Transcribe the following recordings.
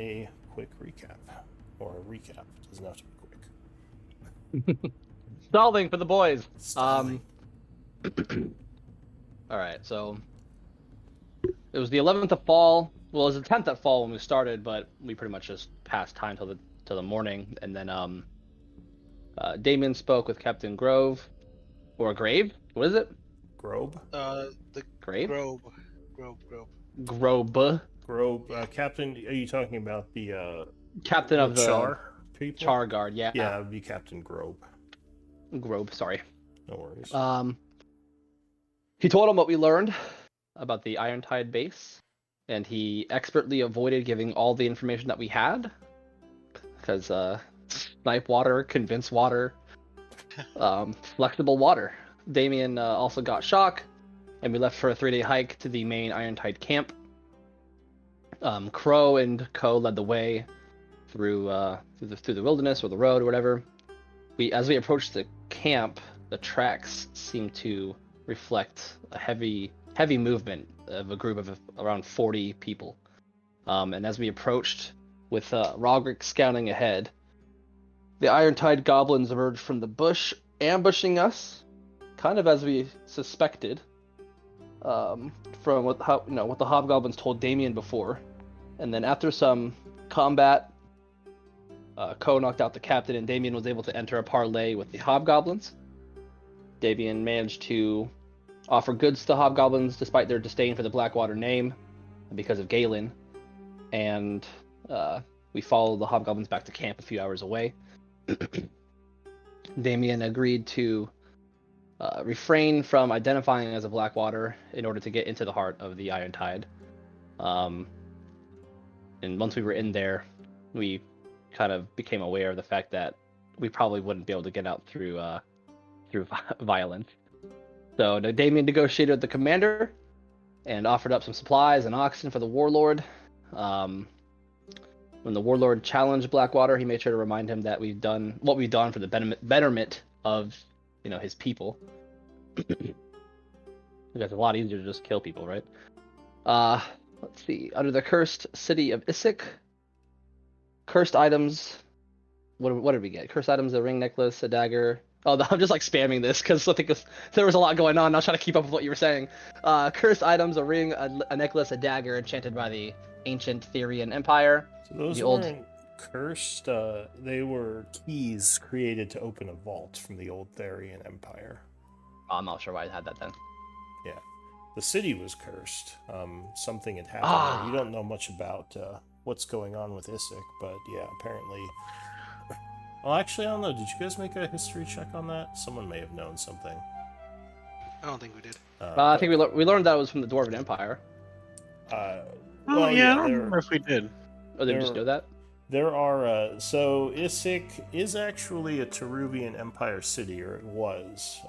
a quick recap. Or a recap. It doesn't have to be quick. Stalling for the boys. Stalling. All right, so it was the 11th of fall. Well, it was the 10th of fall when we started, but we pretty much just passed time till the morning, and then Damien spoke with Captain Grove or Grave. What is it? Grobe? The Grave? Grobe. Grobe. Grobe. Captain, are you talking about the Captain of the Char people? Char Guard, yeah. Yeah, it would be Captain Grobe. Grobe, sorry. No worries. He told him what we learned about the Irontide base, and he expertly avoided giving all the information that we had, because snipe water, convince water, flexible water. Damien also got shock, and we left for a 3-day hike to the main Irontide camp. Crow and Co led the way through the wilderness or the road or whatever. As we approached the camp, the tracks seemed to reflect a heavy movement of a group of around 40 people. And as we approached, with Roderick scouting ahead, the Irontide goblins emerged from the bush, ambushing us, kind of as we suspected, from what the hobgoblins told Damien before. And then after some combat, Ko knocked out the captain, and Damien was able to enter a parley with the hobgoblins. Damien managed to offer goods to the hobgoblins despite their disdain for the Blackwater name because of Galen, and we followed the hobgoblins back to camp a few hours away. Damien agreed to refrain from identifying as a Blackwater in order to get into the heart of the Irontide. And once we were in there, we kind of became aware of the fact that we probably wouldn't be able to get out through violence. So Damien negotiated with the commander and offered up some supplies and oxen for the warlord. When the warlord challenged Blackwater, he made sure to remind him that we've done what we've done for the betterment of his people. Because it's a lot easier to just kill people, right? Let's see. Under the cursed city of Issyk, cursed items. What did we get? Cursed items: a ring, necklace, a dagger. Oh, I'm just like spamming this because I think there was a lot going on. I was trying to keep up with what you were saying. Cursed items: a ring, a necklace, a dagger, enchanted by the ancient Therian Empire. So those weren't cursed. They were keys created to open a vault from the old Therian Empire. I'm not sure why I had that then. Yeah. The city was cursed. Something had happened there. You don't know much about what's going on with Issyk, but yeah, apparently... Well, actually, I don't know. Did you guys make a history check on that? Someone may have known something. I don't think we did. I think we learned that it was from the Dwarven Empire. I don't remember if we did. Or did we just know that? There are... so, Issyk is actually a Teruvian Empire city, or it was,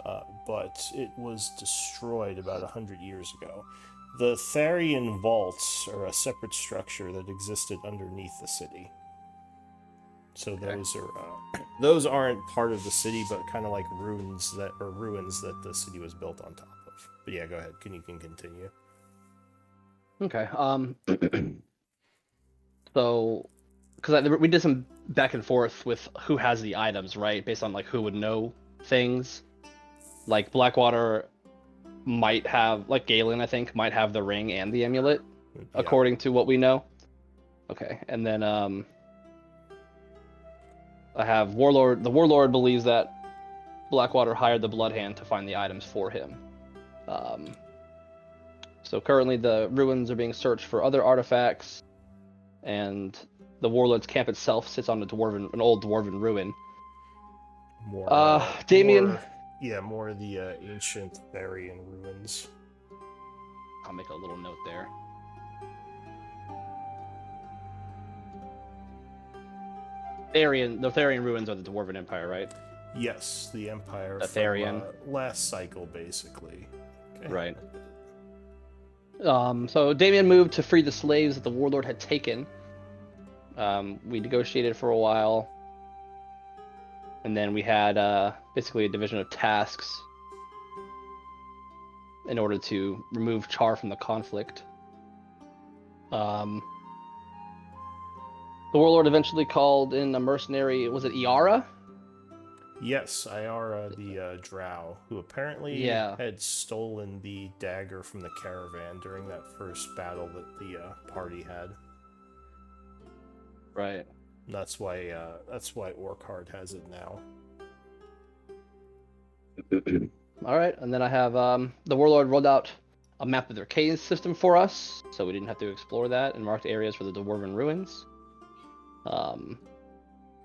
but it was destroyed about 100 years ago. The Therian Vaults are a separate structure that existed underneath the city. So those aren't part of the city, but kind of like ruins that the city was built on top of. But yeah, go ahead. You can continue. Okay. So, because we did some back and forth with who has the items, right? Based on like who would know things. Like Blackwater might have, like Galen, I think, might have the ring and the amulet, according to what we know. Okay, and then I have Warlord. The Warlord believes that Blackwater hired the Bloodhand to find the items for him. So currently the ruins are being searched for other artifacts, and the Warlord's camp itself sits on an old dwarven ruin. Damien. More of the ancient Therian ruins. I'll make a little note there. The Therian ruins are the Dwarven Empire, right? Yes, the Empire. The Therian. Last cycle, basically. Okay. Right. So Damien moved to free the slaves that the Warlord had taken. We negotiated for a while. And then we had basically a division of tasks in order to remove Char from the conflict. The warlord eventually called in a mercenary. Was it Iara? Yes, Iara the drow, who apparently Yeah. had stolen the dagger from the caravan during that first battle that the party had. Right. And that's why Orkhard has it now. All right, and then I have the warlord rolled out a map of their cave system for us, so we didn't have to explore that, and marked areas for the dwarven ruins.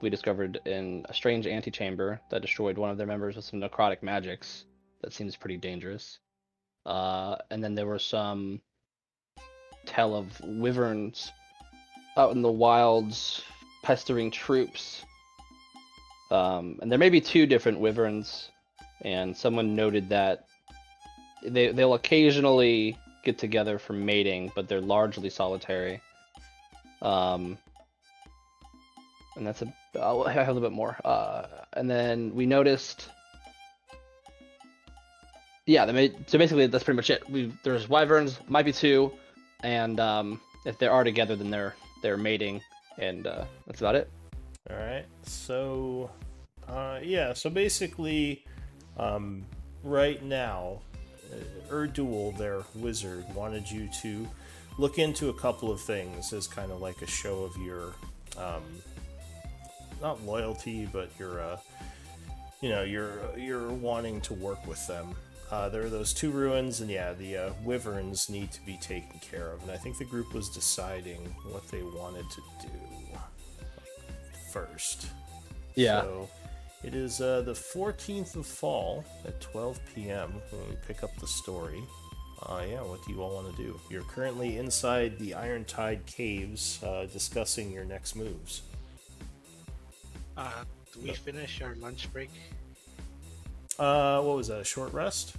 We discovered in a strange antechamber that destroyed one of their members with some necrotic magics. That seems pretty dangerous. And then there were some tell of wyverns out in the wilds pestering troops. And there may be 2 different wyverns, and someone noted that they'll occasionally get together for mating, but they're largely solitary. And that's I'll have a little bit more. And then we noticed, yeah. So basically, that's pretty much it. There's wyverns, might be 2, and if they are together, then they're mating, and that's about it. All right. So, yeah. So basically, right now, Erdul, their wizard, wanted you to look into a couple of things as kind of like a show of your, not loyalty, but your, you're wanting to work with them. There are those 2 ruins, and yeah, the wyverns need to be taken care of. And I think the group was deciding what they wanted to do first. Yeah. So it is the 14th of fall at 12 p.m. when we pick up the story. Yeah, what do you all want to do? You're currently inside the Iron Tide caves, discussing your next moves. Do we finish our lunch break? What was that? A short rest?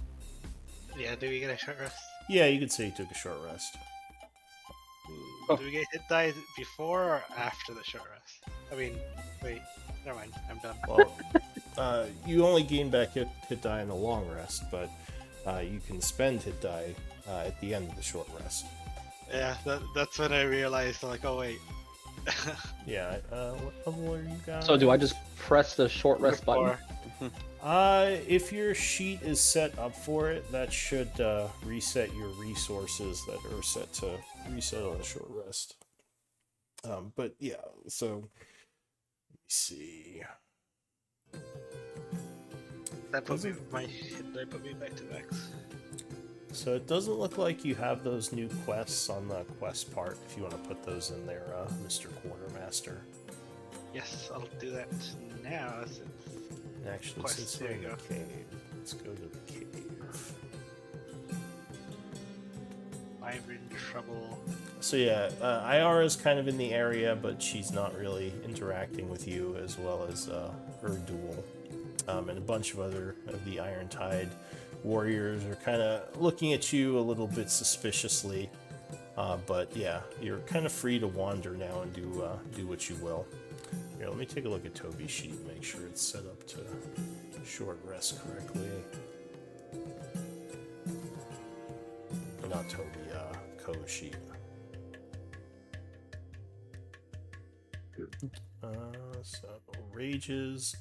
Yeah, do we get a short rest? Yeah, you could say you took a short rest. Do we get hit die before or after the short rest? I mean, wait, never mind, I'm done. Well, you only gain back hit die in a long rest, but you can spend hit die at the end of the short rest. Yeah, that's when I realized, like, oh wait. Yeah, what level are you guys? So do I just press the short rest button? If your sheet is set up for it, that should reset your resources that are set to reset on a short rest. But yeah, so let me see. That put me back to X. So it doesn't look like you have those new quests on the quest part. If you want to put those in there, Mr. Quartermaster. Yes, I'll do that now. And actually, Quest, since there we're you in the go. cave, let's go to the cave. I'm in trouble. So yeah, IR is kind of in the area, but she's not really interacting with you, as well as Erdul. And a bunch of other of the Iron Tide warriors are kind of looking at you a little bit suspiciously. But yeah, you're kind of free to wander now and do what you will. Here, let me take a look at Toby's sheet and make sure it's set up to short rest correctly. Or not Toby, Ko's sheet. So rages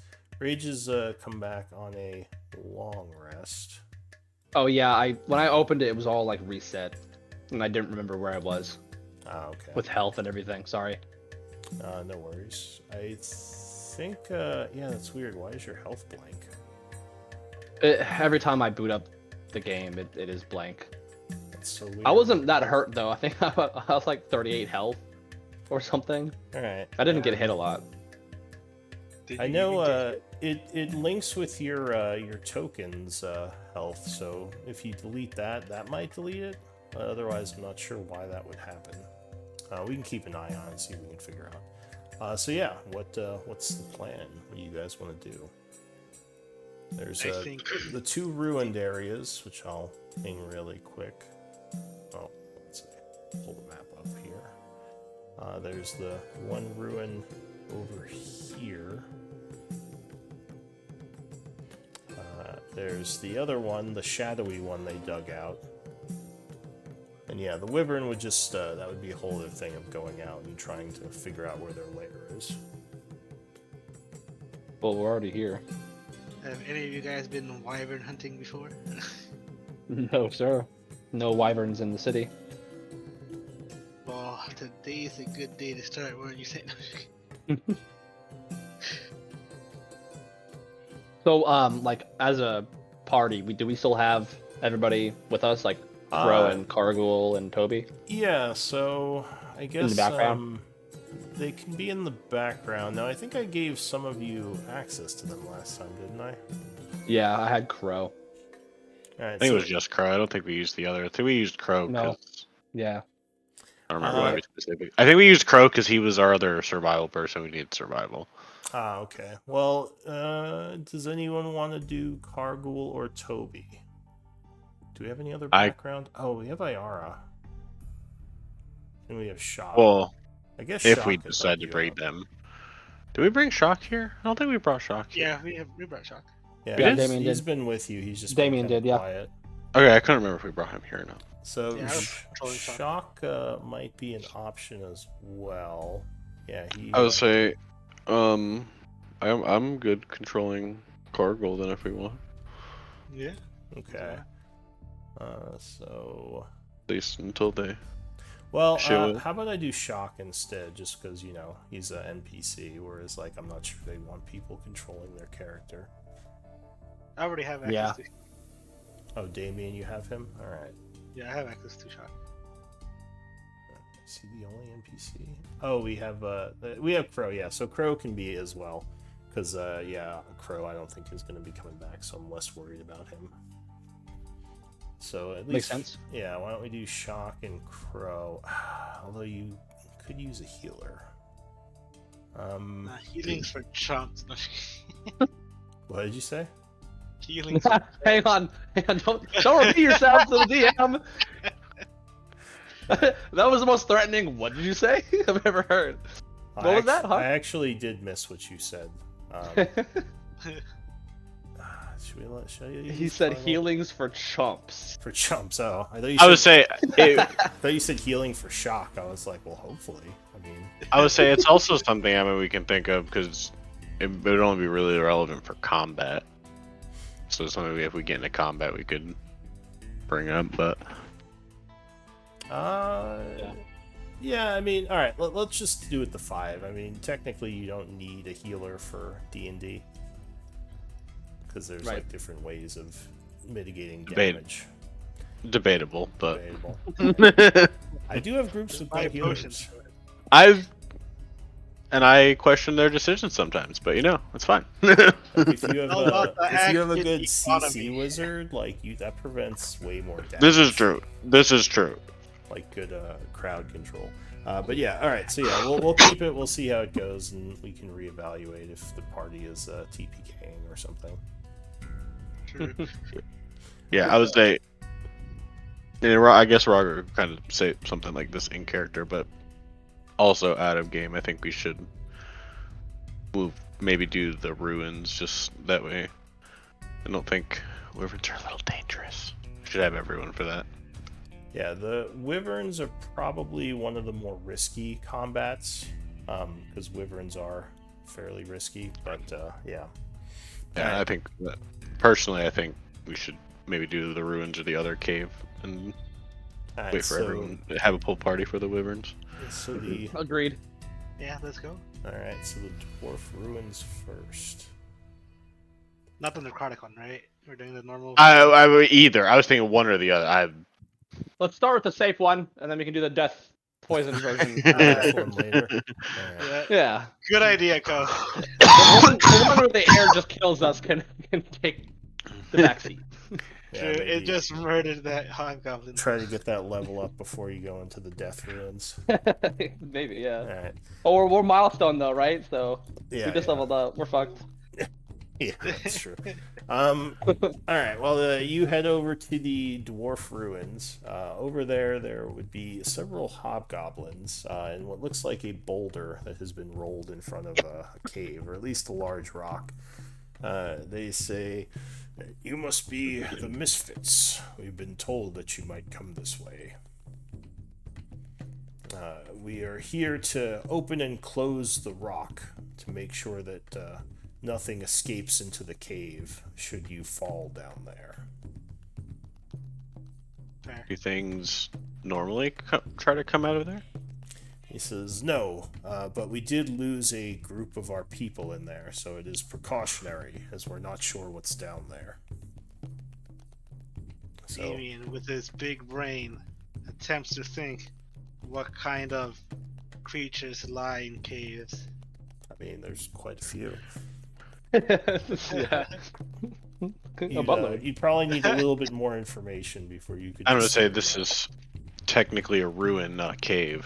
come back on a long rest. Oh yeah, when I opened it, it was all like reset, and I didn't remember where I was Okay. with health and everything. Sorry. No worries. I think, yeah, that's weird. Why is your health blank? Every time I boot up the game, it is blank. That's so weird. I wasn't that hurt though. I think I was like 38 health or something. Alright. I didn't get hit a lot. I know it links with your tokens health, so if you delete that might delete it. Otherwise, I'm not sure why that would happen. We can keep an eye on it, see if we can figure out. So yeah, what's the plan? What do you guys want to do? There's the 2 ruined areas, which I'll ping really quick. Oh, let's see. Pull the map up here. There's the one ruin over here. There's the other one, the shadowy one they dug out. And And yeah, the wyvern would just, that would be a whole other thing of going out and trying to figure out where their lair is. Well, we're already here. Have any of you guys been wyvern hunting before? No, sir. No wyverns in the city. Well, today's a good day to start, weren't you saying? So, like, as a party, do we still have everybody with us, like Crow and Cargill and Toby? Yeah, so I guess the background? They can be in the background. Now, I think I gave some of you access to them last time, didn't I? Yeah, I had Crow. All right, I think it was just Crow. I don't think we used the other. I think we used Crow No. because Yeah. I don't remember why we specific. I think we used Crow because he was our other survival person. We needed survival. Ah, okay. Well, does anyone want to do Cargill or Toby? Do we have any other background? Oh, we have Iara. And we have Shock. Well, I guess if Shock we could decide help to you bring out. them. Did we bring Shock here? I don't think we brought Shock here. Yeah, we brought Shock. Yeah, Yeah, he's, Damien he's did. been with you. He's just Damien been did, yeah. quiet. Okay, I couldn't remember if we brought him here or not. So Yeah, I was controlling Shock. Shock might be an option as well. Yeah, he. I would say, I'm good controlling Cargill then if we want. Yeah. Okay. So. At least until they. Well, Sure. how about I do Shock instead, just because, you know, he's an NPC, whereas, like, I'm not sure they want people controlling their character. I already have access Yeah. to. Oh, Damien, you have him? Alright. Yeah, I have access to Shock. Is he the only NPC? Oh, we have Crow, yeah, so Crow can be as well. Because, yeah, Crow I don't think is going to be coming back, so I'm less worried about him. So at Makes least, sense. yeah. Why don't we do Shock and Crow? Although you could use a healer. Healing's for chumps. What did you say? Healing's hang on, don't repeat yourself to the DM. That was the most threatening. What did you say? I've ever heard. What was that, huh? I actually did miss what you said. Should I use He said final? healings for chumps. For chumps. Oh, I thought you. I would said, say. I thought you said healing for Shock. I was like, well, hopefully. I mean, I would say it's also something we can think of because it would only be really relevant for combat. So it's something if we get into combat we could bring up, but yeah. I mean, all right. Let's just do it the 5. I mean, technically, you don't need a healer for D&D because there's like different ways of mitigating damage. debatable. But Debatable. I do have groups with no buy healers. potions. I question their decisions sometimes, but you know, it's fine. Like, if you have All about the if you have a active good economy. CC wizard, like that prevents way more damage. This is true. Like good crowd control. But yeah, all right. So yeah, we'll keep it. We'll see how it goes, and we can reevaluate if the party is TPKing or something. True. Yeah, I would say. And I guess Roger could kind of say something like this in character, but also out of game, I think we should maybe do the ruins just that way. I don't think wyverns are a little dangerous. We should have everyone for that. Yeah, the wyverns are probably one of the more risky combats, because wyverns are fairly risky. But yeah. Yeah, I think that, personally, I think we should maybe do the ruins or the other cave and Alright, wait for everyone to have a pull party for the wyverns. So the Agreed. Yeah, let's go. all right. So the dwarf ruins first. Not the necrotic one, right? We're doing the normal. I would either. I was thinking one or the other. Let's start with the safe one, and then we can do the death poison version. This one later. All right. Yeah. Yeah. Good idea, Co. The one where the air just kills us can take the backseat. Yeah, True. It maybe just murdered that hobgoblin. try to get that level up before you go into the death ruins. Maybe, yeah. All right. Oh, we're milestone though, right? So Yeah. we just yeah. leveled up. We're fucked. Yeah, that's true. All right. Well, you head over to the dwarf ruins. Over there would be several hobgoblins and what looks like a boulder that has been rolled in front of a cave, or at least a large rock. They say, "You must be the Misfits. We've been told that you might come this way." We are here to open and close the rock to make sure that nothing escapes into the cave should you fall down there. Fair. Do things normally try to come out of there? He says, no, but we did lose a group of our people in there, so it is precautionary, as we're not sure what's down there. So, Damien, with his big brain, attempts to think what kind of creatures lie in caves. I mean, there's quite a few. Yeah. A butler. You'd probably need a little bit more information before you could I'm gonna just say sort this it out. is technically a ruin, not a cave,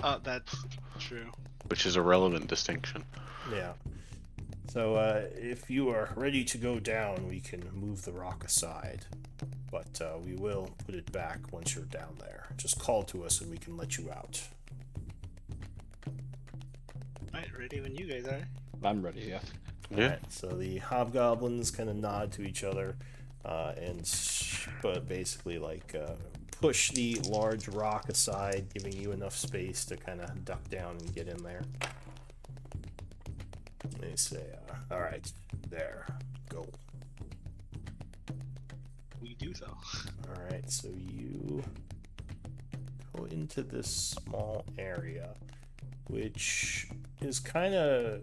Oh, that's true. which is a relevant distinction. Yeah. So, if you are ready to go down, we can move the rock aside. But we will put it back once you're down there. Just call to us and we can let you out. Right, ready when you guys are. I'm ready, yeah. Yeah. Alright, so the hobgoblins kind of nod to each other but basically push the large rock aside, giving you enough space to kind of duck down and get in there. They say, alright, there, go. We do so. Alright, so you go into this small area, which is kind of,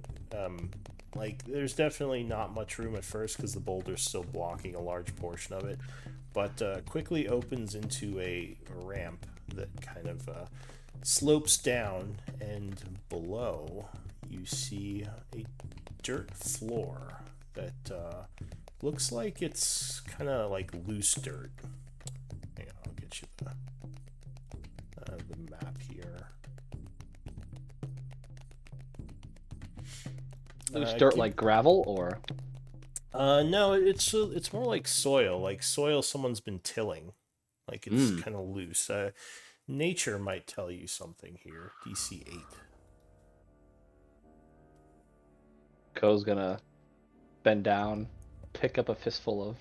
there's definitely not much room at first because the boulder's still blocking a large portion of it, but quickly opens into a ramp that kind of slopes down, and below you see a dirt floor that looks like it's kind of like loose dirt. Hang on, I'll get you the map here. Loose dirt like gravel, or? No, it's more like soil someone's been tilling. Like it's kind of loose. Nature might tell you something here. DC 8. Ko's gonna bend down, pick up a fistful of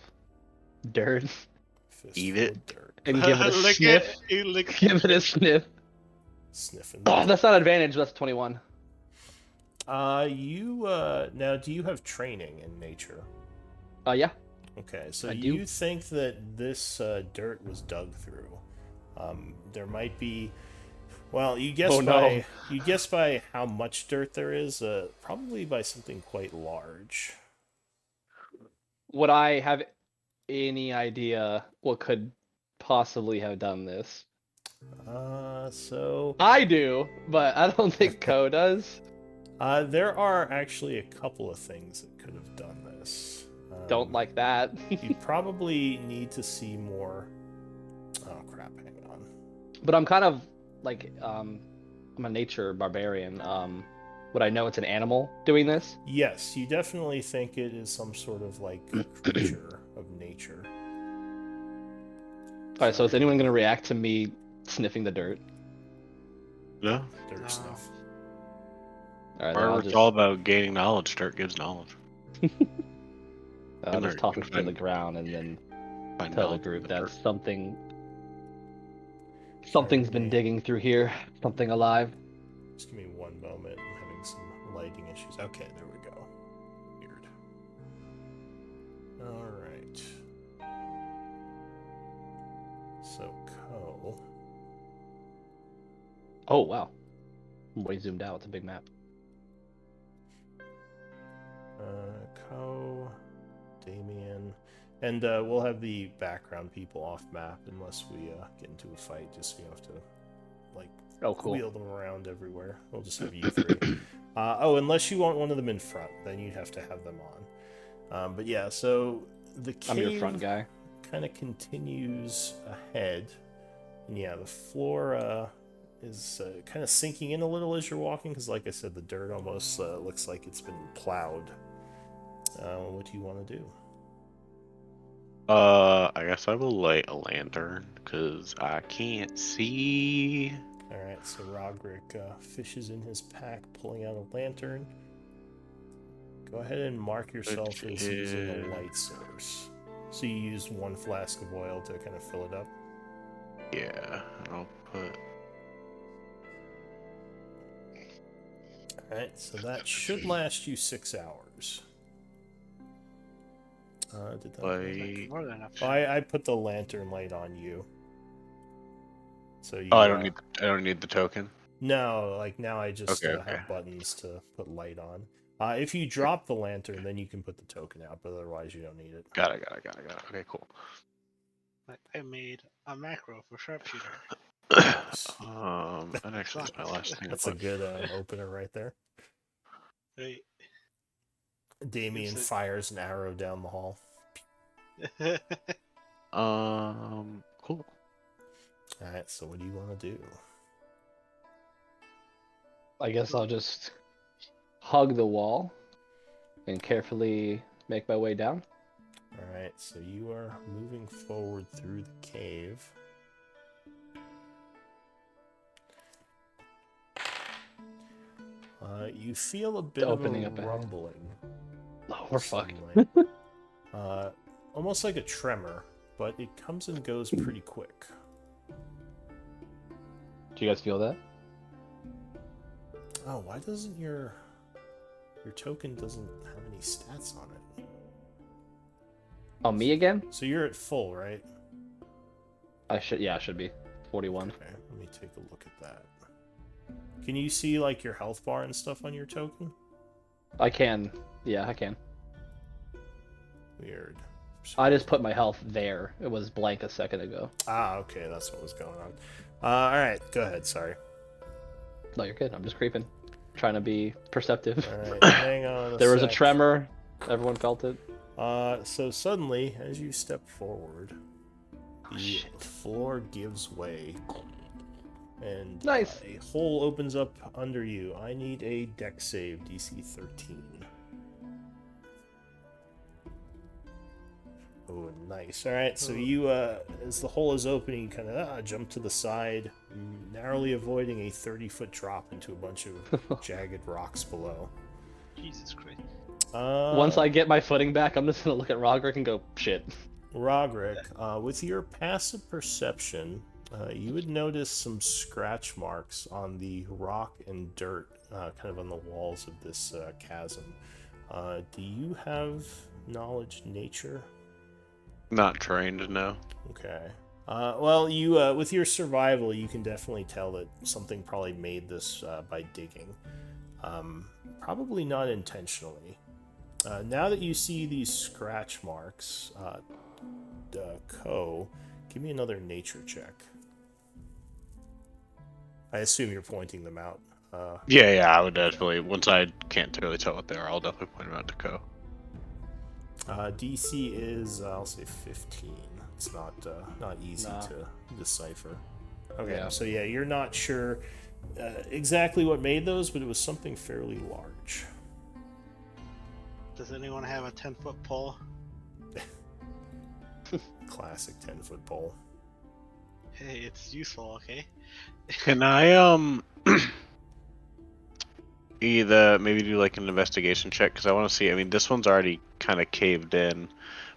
dirt, Eat it. Fistful of dirt. and give it a Lick sniff. it. You lick Give it a sniff. Sniffing. Oh, that's not advantage. That's 21. Now, do you have training in nature? Yeah. Okay, so I you do. think that this dirt was dug through. There might be. Well, you guess Oh, no. by how much dirt there is. Probably by something quite large. Would I have any idea what could possibly have done this? So I do, but I don't think Ko does. there are actually a couple of things that could have done this. Don't like that. You probably need to see more. Oh crap! Hang on. But I'm kind of like I'm a nature barbarian. Would I know it's an animal doing this? Yes, you definitely think it is some sort of creature of nature. All right. So is anyone gonna react to me sniffing the dirt? No. Dirt No. sniff. All right. Then I'll However, just, it's all about gaining knowledge. Dirt gives knowledge. I'll There, just toss you it can to the ground and then Find tell the knowledge in group the that dirt. something's been me. digging through here. Something alive. Just give me one moment. I'm having some lighting issues. Okay, there we go. Weird. All right. So Ko. Oh wow. I'm way zoomed out. It's a big map. Ko, Damien, and we'll have the background people off map unless we get into a fight. Just so you have to Oh cool. wheel them around everywhere. We'll just have you three. Unless you want one of them in front, then you'd have to have them on. But yeah, so the I'm your cave front guy. kind of continues ahead, and yeah, the floor is kind of sinking in a little as you're walking, because like I said, the dirt almost looks like it's been plowed. What do you want to do? I guess I will light a lantern because I can't see. Alright, so Roderick fishes in his pack, pulling out a lantern. Go ahead and mark yourself as using a light source. So you use one flask of oil to kind of fill it up. Yeah, I'll put Alright, so that should last you 6 hours. Did that? Like, More than enough. Oh, I put the lantern light on you. So you. oh, I don't need the token. No, like now I just Okay, okay. have buttons to put light on. If you drop the lantern, then you can put the token out, but otherwise you don't need it. Got it. Okay, cool. I made a macro for sharpshooter. Nice. That actually is my last thing. That's a good opener right there. Right. Damien It's a- fires an arrow down the hall. Cool. Alright, so what do you want to do? I guess I'll just hug the wall and carefully make my way down. Alright, so you are moving forward through the cave. You feel a bit Opening of up a ahead. rumbling. Oh, we're fucked. suddenly. Almost like a tremor, but it comes and goes pretty quick. Do you guys feel that? Oh, why doesn't your token doesn't have any stats on it? Oh, me again? So you're at full, right? I should be 41. Okay, let me take a look at that. Can you see like your health bar and stuff on your token? I can. Yeah, I can. Weird. I just put my health there. It was blank a second ago. Ah, okay, that's what was going on. All right, go ahead. Sorry. No, you're good. I'm just creeping. Trying to be perceptive. All right, hang on. There was a sec. tremor. Everyone felt it. So suddenly, as you step forward, the shit. floor gives way, and Nice. a hole opens up under you. I need a dex save, DC 13. Oh, nice. All right, so you, as the hole is opening, you kind of jump to the side, narrowly avoiding a 30-foot drop into a bunch of jagged rocks below. Jesus Christ. Once I get my footing back, I'm just gonna look at Roderick and go, shit. Roderick, with your passive perception, you would notice some scratch marks on the rock and dirt, kind of on the walls of this chasm. Do you have knowledge nature? Not trained, no. Okay. Well, you with your survival, you can definitely tell that something probably made this by digging. Probably not intentionally. Now that you see these scratch marks, give me another nature check. I assume you're pointing them out. Yeah, I would definitely. Once I can't really tell what they are, I'll definitely point them out to Co. DC is, I'll say 15. It's not easy Nah. to decipher. Okay, Yeah. so yeah, you're not sure exactly what made those, but it was something fairly large. Does anyone have a 10-foot pole? Classic 10-foot pole. Hey, it's useful, okay? Can I either maybe do like an investigation check, because I want to see. I mean, this one's already kind of caved in,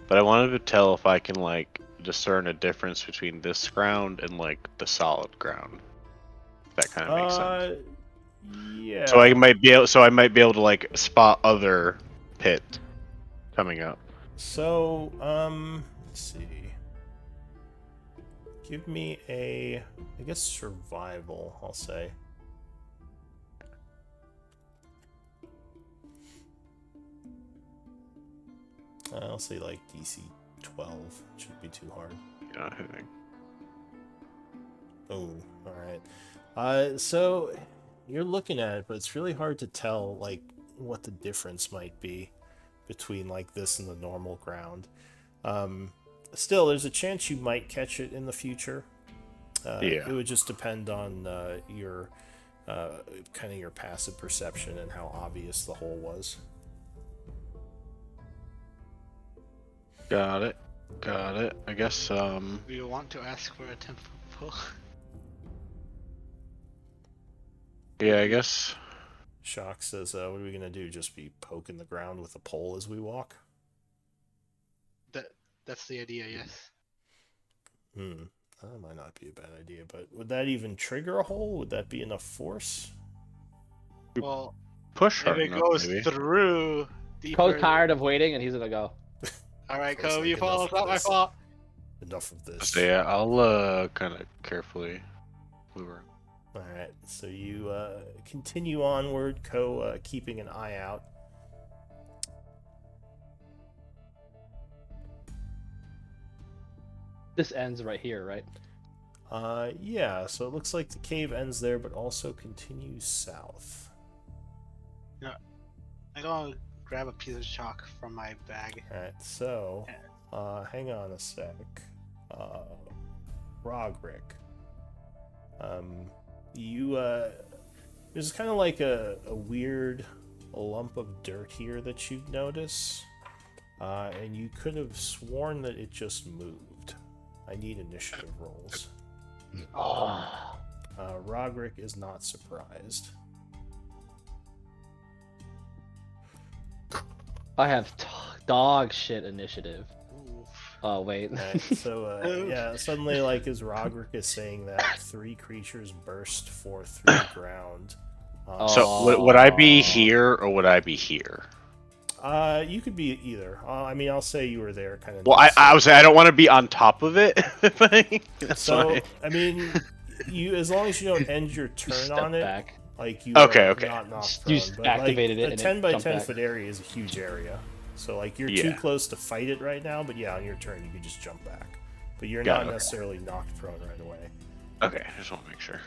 but I wanted to tell if I can like discern a difference between this ground and like the solid ground. If that kind of makes sense. Yeah. So I might be able to like spot other pit coming up. So, let's see. Give me a, I guess, survival, I'll say. I'll say like DC 12. Shouldn't be too hard. You know, I think. Oh, alright. So, you're looking at it, but it's really hard to tell, like, what the difference might be between, like, this and the normal ground. Still, there's a chance you might catch it in the future. Yeah. It would just depend on your kind of your passive perception and how obvious the hole was. Got it. I guess Do you want to ask for a 10-foot pole? yeah, I guess. Shock says, what are we going to do? Just be poking the ground with a pole as we walk? That's the idea, yes. That might not be a bad idea, but would that even trigger a hole? Would that be enough force? Well, push If hard it enough, goes maybe. through Co's deeper. tired of waiting, and he's gonna go. Alright, Co's Co, like, you fall. enough It's of not my this. fault. Enough of this. So yeah, I'll kind of carefully move her. All right, so you continue onward, keeping an eye out. This ends right here, right? Yeah, so it looks like the cave ends there, but also continues south. I'm gonna grab a piece of chalk from my bag. All right, so hang on a sec. Rogrick. There's kind of like a weird lump of dirt here that you notice, and you could have sworn that it just moved. I need initiative rolls. Oh. Rogrick is not surprised. I have dog shit initiative. Oof. Oh wait. Right, so yeah, suddenly, like as Rogrick is saying that, 3 creatures burst forth through the ground. So would I be here or would I be here? You could be either. I mean, I'll say you were there, kind of. Well, I would say I don't want to be on top of it. That's So why. I mean, you as long as you don't end your turn Step on it, back. like you Okay, are okay. not knocked You prone. But activated it like, a and it 10 by jumped 10 back. foot area is a huge area. So like you're Yeah. too close to fight it right now, but yeah, on your turn you can just jump back. But you're Got not it, okay. necessarily knocked prone right away. Okay, I just want to make sure.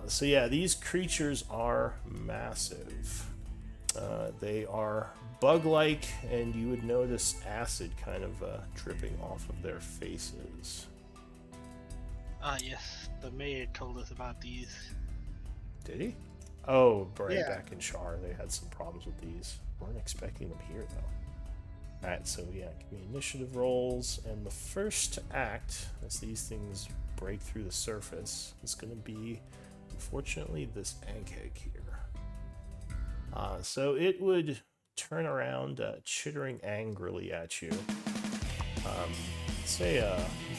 So yeah, these creatures are massive. They are bug-like, and you would notice acid kind of dripping off of their faces. Yes, the mayor told us about these. Did he? Oh, right, Yeah. back in Char, they had some problems with these. Weren't expecting them here, though. Alright, so yeah, give me initiative rolls, and the first to act, as these things break through the surface, is going to be, unfortunately, this egghead here. So it would turn around, chittering angrily at you. Say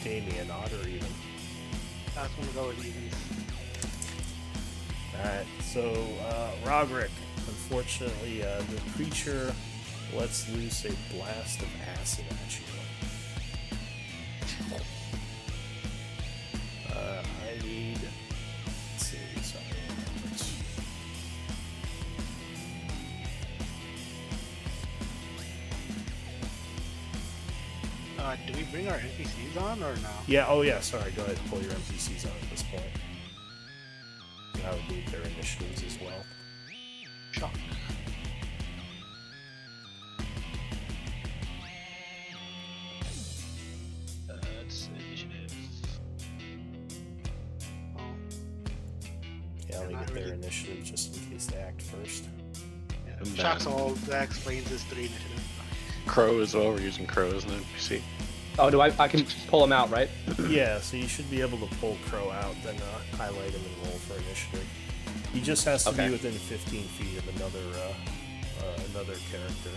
Damien, odd or even. I was gonna go with evens. Alright, so Rogrick, unfortunately, the creature lets loose a blast of acid at you. I need. Let's see, sorry. Do we bring our NPCs on or no? Yeah, oh yeah, sorry, go ahead and pull your NPCs on at this point. And I would need their initiatives as well. Chalk. It's initiative. Oh, Yeah, let me Not get their really. initiative just in case they act first. yeah. And Chalk's then- old. That explains his 3 initiative. Crow as well. We're using crow as an NPC. Oh, I can pull him out, right? Yeah, so you should be able to pull Crow out, then highlight him and roll for initiative. He just has to Okay. be within 15 feet of another character.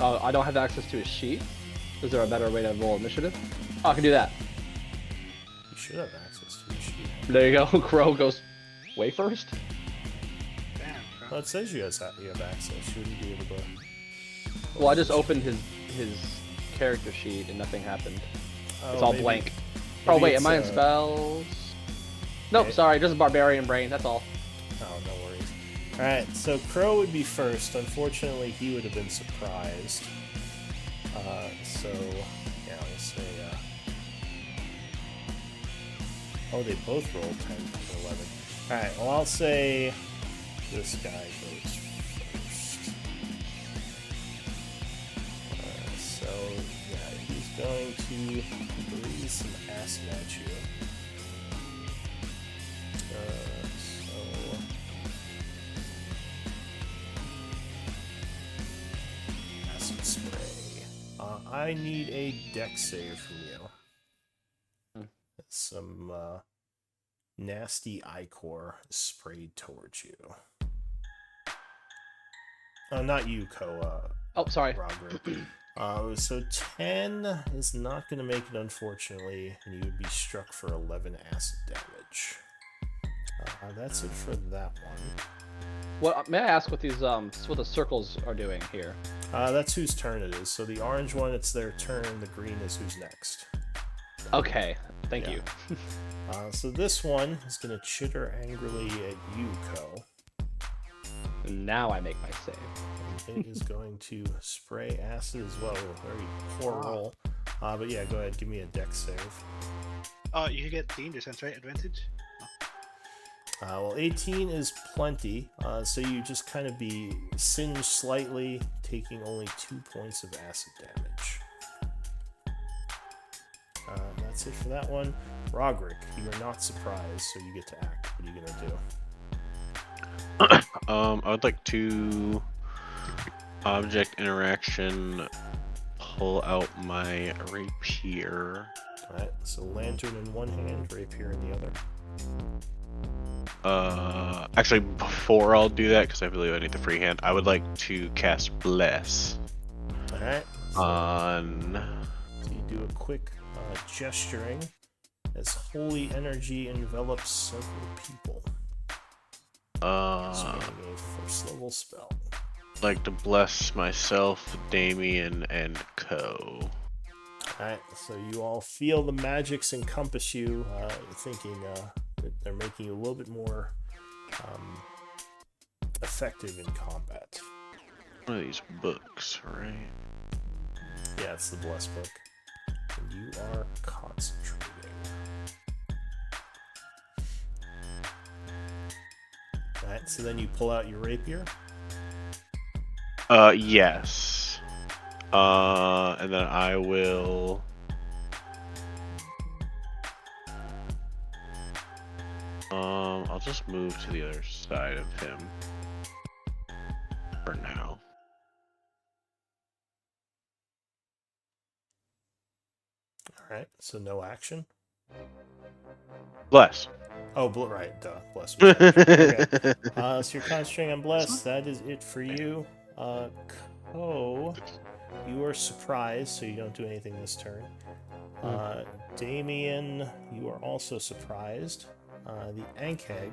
Oh, I don't have access to his sheet. Is there a better way to roll initiative? Oh, I can do that. You should have access to his sheet. There you go. Crow goes way first. Damn, Well, bro. it says you have access. Shouldn't be able to. Well, I just opened his character sheet and nothing happened. It's Oh, all maybe- blank. Oh maybe wait, it's, am I in spells? Nope, okay. sorry, just a barbarian brain. That's all. Oh, no worries. Alright, so Crow would be first. Unfortunately, he would have been surprised. So, yeah, we'll say, oh, they both rolled 10 and 11. Alright, well, I'll say this guy goes first. So, yeah, he's going to breathe some acid at you. So... acid spray. I need a dex save from you. Hmm. Some nasty ichor sprayed towards you. Not you, Oh, sorry. Robert. So 10 is not going to make it, unfortunately, and you would be struck for 11 acid damage. That's it for that one. What may I ask what these what the circles are doing here? That's whose turn it is. So the orange one, it's their turn. The green is who's next. Okay, thank Yeah. you. So this one is going to chitter angrily at you, Ko. Now I make my save. And it is going to spray acid as well. Very poor roll. But yeah, go ahead. Give me a dex save. Oh, you get danger sense, right? Advantage? Well, 18 is plenty. So you just kind of be singed slightly, taking only 2 points of acid damage. That's it for that one. Roderick, you are not surprised, so you get to act. What are you going to do? I would like to object interaction, pull out my rapier. Alright, so lantern in one hand, rapier in the other. Actually, before I'll do that, because I believe I need the free hand, I would like to cast Bless Alright. on. So you do a quick gesturing as holy energy envelops several people. Spending a first level spell. Like to bless myself, Damien, and Co. Alright, so you all feel the magics encompass you, thinking that they're making you a little bit more effective in combat. One of these books, right? Yeah, it's the Bless book. And you are concentrating. Alright, so then you pull out your rapier. Yes. And then I will. I'll just move to the other side of him for now. Alright, so no action. Bless. Oh, right, duh. Bless was action. Okay. So you're concentrating on Bless. That is it for you. Ko, you are surprised, so you don't do anything this turn. Damien, you are also surprised. The Ankheg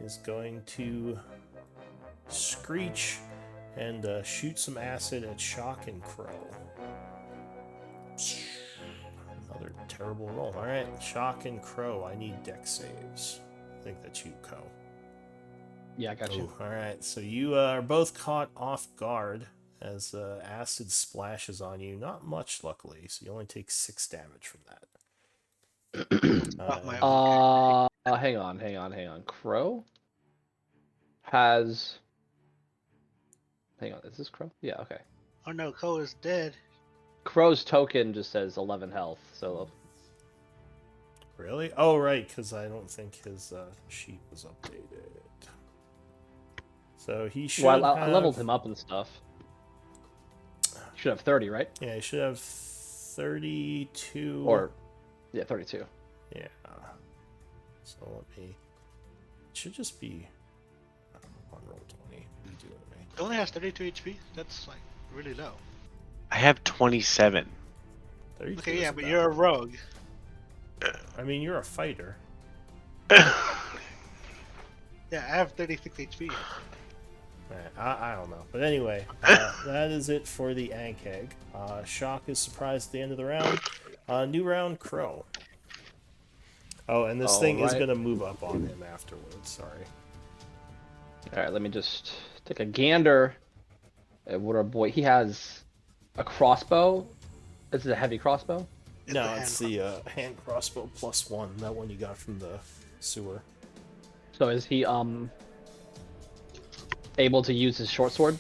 is going to screech and shoot some acid at Shock and Crow. Another terrible roll. Alright, Shock and Crow, I need dex saves. I think that's you, Ko. Yeah, I got you. Alright, so you are both caught off guard as acid splashes on you. Not much, luckily, so you only take 6 damage from that. Hang on. Crow has. Hang on, is this Crow? Yeah, okay. Oh no, Ko is dead. Crow's token just says 11 health, so. Really? Oh, right, because I don't think his sheet was updated. So he should Well, have... I leveled him up and stuff. He should have 30, right? Yeah, he should have 32. Or, yeah, 32. Yeah. So let me... It should just be on roll 20. It only has 32 HP. That's like really low. I have 27. Okay, yeah, but you're a rogue. I mean, you're a fighter. Yeah, I have 36 HP. I don't know. But anyway, that is it for the Ankheg. Shock is surprised at the end of the round. New round, Crow. Oh, and this thing is going to move up on him afterwards. Sorry. Alright, let me just take a gander at what our boy... He has a crossbow. This is a heavy crossbow? No, it's the hand crossbow +1. That one you got from the sewer. So is he able to use his short sword?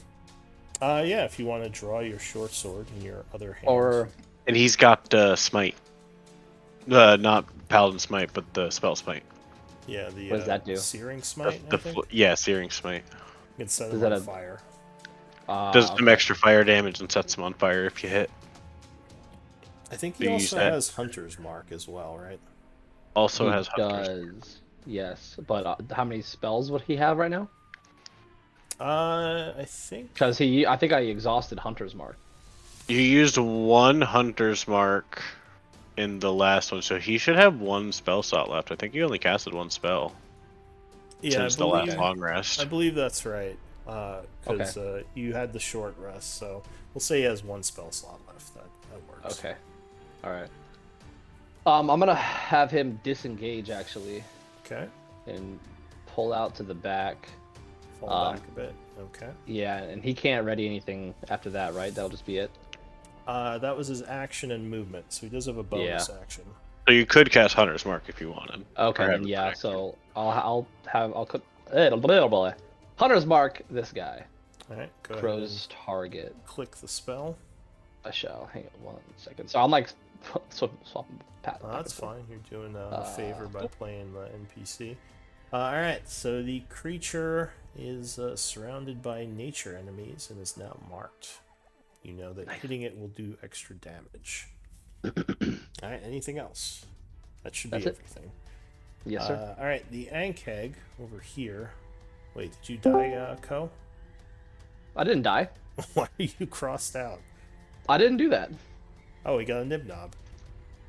Yeah, if you want to draw your short sword in your other hand. Or... And he's got smite. Not paladin smite, but the spell smite. Yeah, the what does that do? searing smite. Yeah, searing smite. You can set Is him that on fire. Does some extra fire damage and sets him on fire if you hit. I think he also has Hunter's Mark as well, right? Also he has Hunter's Mark. does, yes. But how many spells would he have right now? I think... Because I think I exhausted Hunter's Mark. You used one Hunter's Mark in the last one, so he should have one spell slot left. I think he only casted one spell. Yeah, since the last long I rest. believe that's right. Okay. Because you had the short rest, so we'll say he has one spell slot left. That works. Okay. All right. I'm gonna have him disengage actually, Okay. and pull out to the back. Fall back a bit. Okay. Yeah, and he can't ready anything after that, right? That'll just be it. That was his action and movement, so he does have a bonus action. So you could cast Hunter's Mark if you wanted. Okay, or have then it yeah. protect you. So I'll put Hunter's Mark this guy. All right. Go ahead Crow's target. and click the spell. I shall. Hang on 1 second. So I'm like swap pat. That's fine. You're doing a favor by playing the NPC. All right. So the creature is surrounded by nature enemies and is now marked. You know that hitting it will do extra damage. All right. Anything else? That should be That's it. everything. Yes, sir. All right. The Ankeg over here. Wait, did you die, Ko? I didn't die. Why are you crossed out? I didn't do that. Oh, we got a nib knob.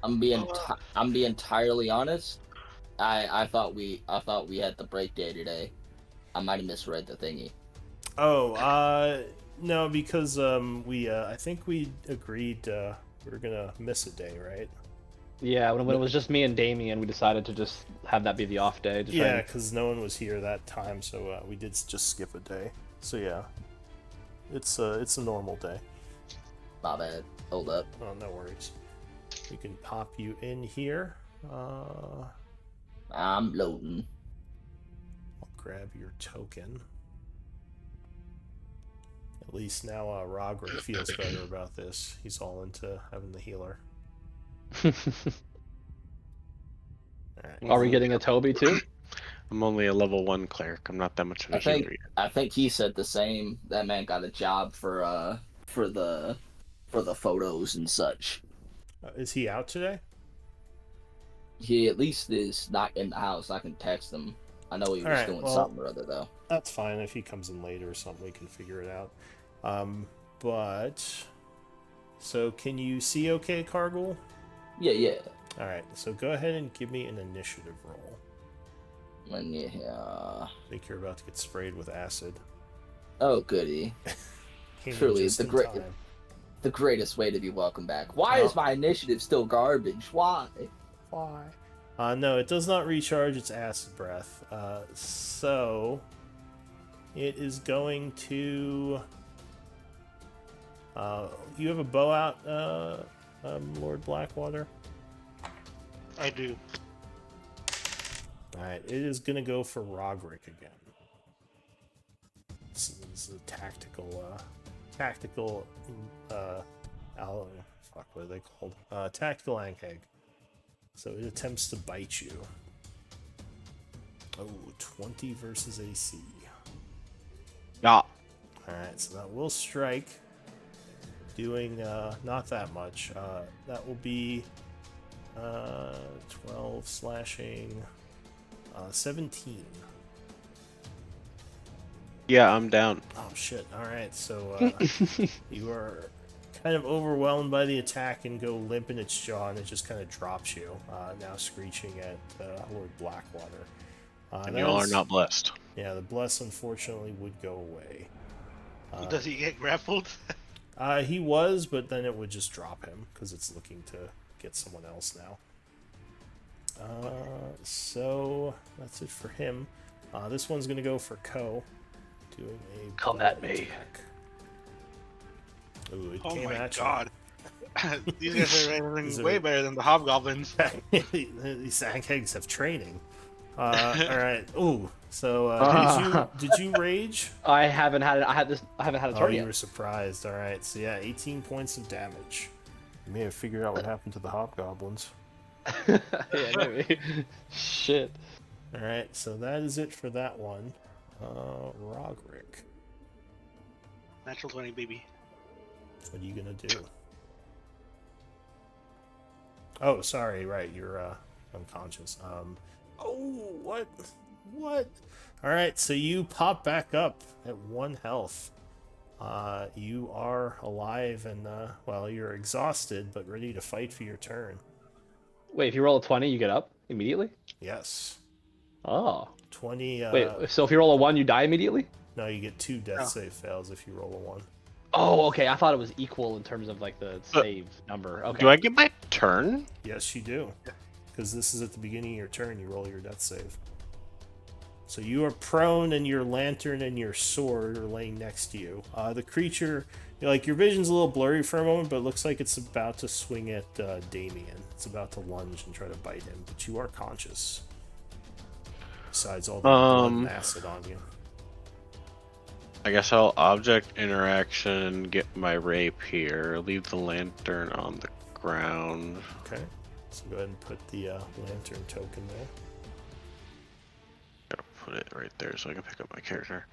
I'm being entirely honest. I thought we had the break day today. I might have misread the thingy. Oh, no, because I think we agreed we were gonna miss a day, right? Yeah, when it was just me and Damien, we decided to just have that be the off day. To try Yeah, and- because no one was here that time, so we did just skip a day. So yeah, it's a normal day. My bad. Hold up. Oh, no worries. We can pop you in here. I'm loading. I'll grab your token. At least now Rogrick feels better about this. He's all into having the healer. Alright. Are we getting a Toby too? I'm only a level 1 cleric. I'm not that much of a healer yet. I think he said the same. That man got a job for the photos and such. Is he out today? He at least is not in the house. I can text him. I know he was Alright, doing well, something or other though. That's fine. If he comes in later or something, we can figure it out. But so can you see okay, Cargill? Yeah. Alright, so go ahead and give me an initiative roll. When you I think you're about to get sprayed with acid. oh goody. Came in Truly, just the in great- time. The greatest way to be welcome back. Why is my initiative still garbage? Why? Why? No, it does not recharge its acid breath. So it is going to. You have a bow out, Lord Blackwater. I do. All right, it is going to go for Rogrick again. This is a tactical. Fuck, what are they called? Tactical Ankeg. So it attempts to bite you. Oh, 20 versus AC. Yeah. Alright, so that will strike. Doing not that much. That will be 12 slashing. 17. Yeah, I'm down. Oh shit. Alright, so you are kind of overwhelmed by the attack and go limp in its jaw, and it just kind of drops you, now screeching at Lord Blackwater. And y'all are not blessed. Yeah, the bless unfortunately would go away. Does he get grappled? He was, but then it would just drop him because it's looking to get someone else now. So that's it for him. This one's gonna go for Ko, doing a Come at me. attack. Ooh, it Oh came my at you. god. These guys are running These way are- better than the hobgoblins. These Sankhags have training. All right. Ooh. So did you rage? I haven't had it. I haven't had a Oh, turn you yet. were surprised. All right. So yeah, 18 points of damage. You may have figured out what happened to the hobgoblins. Yeah, maybe. Shit. All right. So that is it for that one. Rogrick, Natural 20, baby. what are you gonna do? Oh, sorry. Right, you're unconscious. Oh, what? What? All right. So you pop back up at 1 health. You are alive and well, you're exhausted but ready to fight for your turn. Wait, if you roll a 20, you get up immediately? Yes. Oh. 20. Wait, so if you roll a 1, you die immediately? No, you get 2 death Oh. save fails if you roll a 1. Oh, okay. I thought it was equal in terms of like the save number. Okay. Do I get my turn? Yes, you do. Because this is at the beginning of your turn, you roll your death save. So you are prone, and your lantern and your sword are laying next to you. The creature, like, your vision's a little blurry for a moment, but it looks like it's about to swing at Damien. It's about to lunge and try to bite him, but you are conscious. Besides all the blood and acid on you. I guess I'll object interaction, get my rapier, leave the lantern on the ground. Okay. So go ahead and put the lantern token there. Gotta put it right there so I can pick up my character.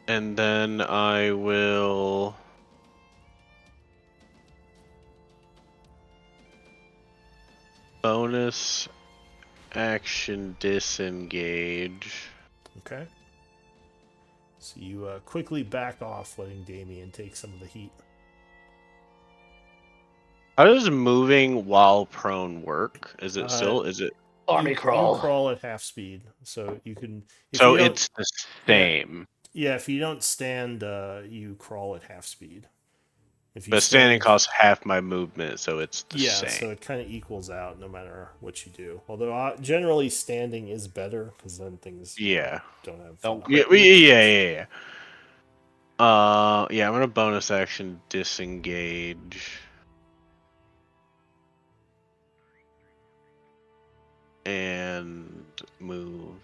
And then I will bonus action disengage. Okay. So you quickly back off, letting Damien take some of the heat. How does moving while prone work? Is it Army you crawl. crawl at half speed, so you can. If so you don't- it's the same. Yeah, if you don't stand, you crawl at half speed. If you But standing stand, costs half my movement, so it's the same. so it kind of equals out no matter what you do. Although generally standing is better because then things Yeah. don't have. Don't Yeah, quit. yeah. Yeah, I'm gonna bonus action disengage. And move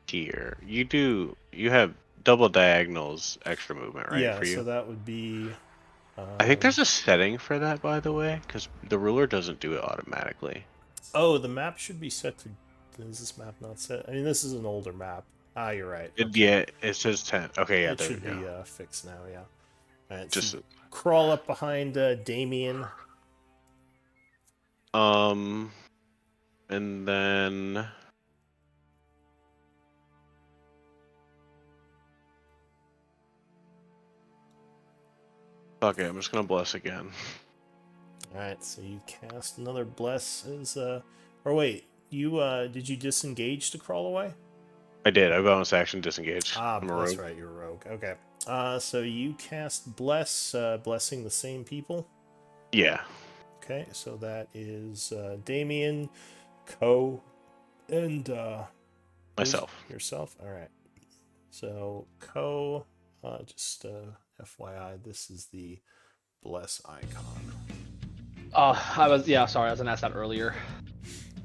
here. You have double diagonals extra movement, right? Yeah, For you? so that would be. I think there's a setting for that, by the way, because the ruler doesn't do it automatically. Oh, the map should be set to. Is this map not set? I mean, this is an older map. Ah, you're right. Yeah, it says 10. Okay, yeah, It there we should go. be fixed now. Yeah. All right, Just so crawl up behind Damien. and then fuck it, I'm just gonna bless again. All right, so you cast another bless as or wait, you did you disengage to crawl away? I did. I bonus action disengage. Ah, I'm a that's rogue. right, you're a rogue. Okay. So you cast bless, blessing the same people. Yeah. Okay, so that is Damien, Ko, and Myself. yourself. All right. So Ko, just FYI, this is the bless icon. I was sorry, I was gonna ask that earlier.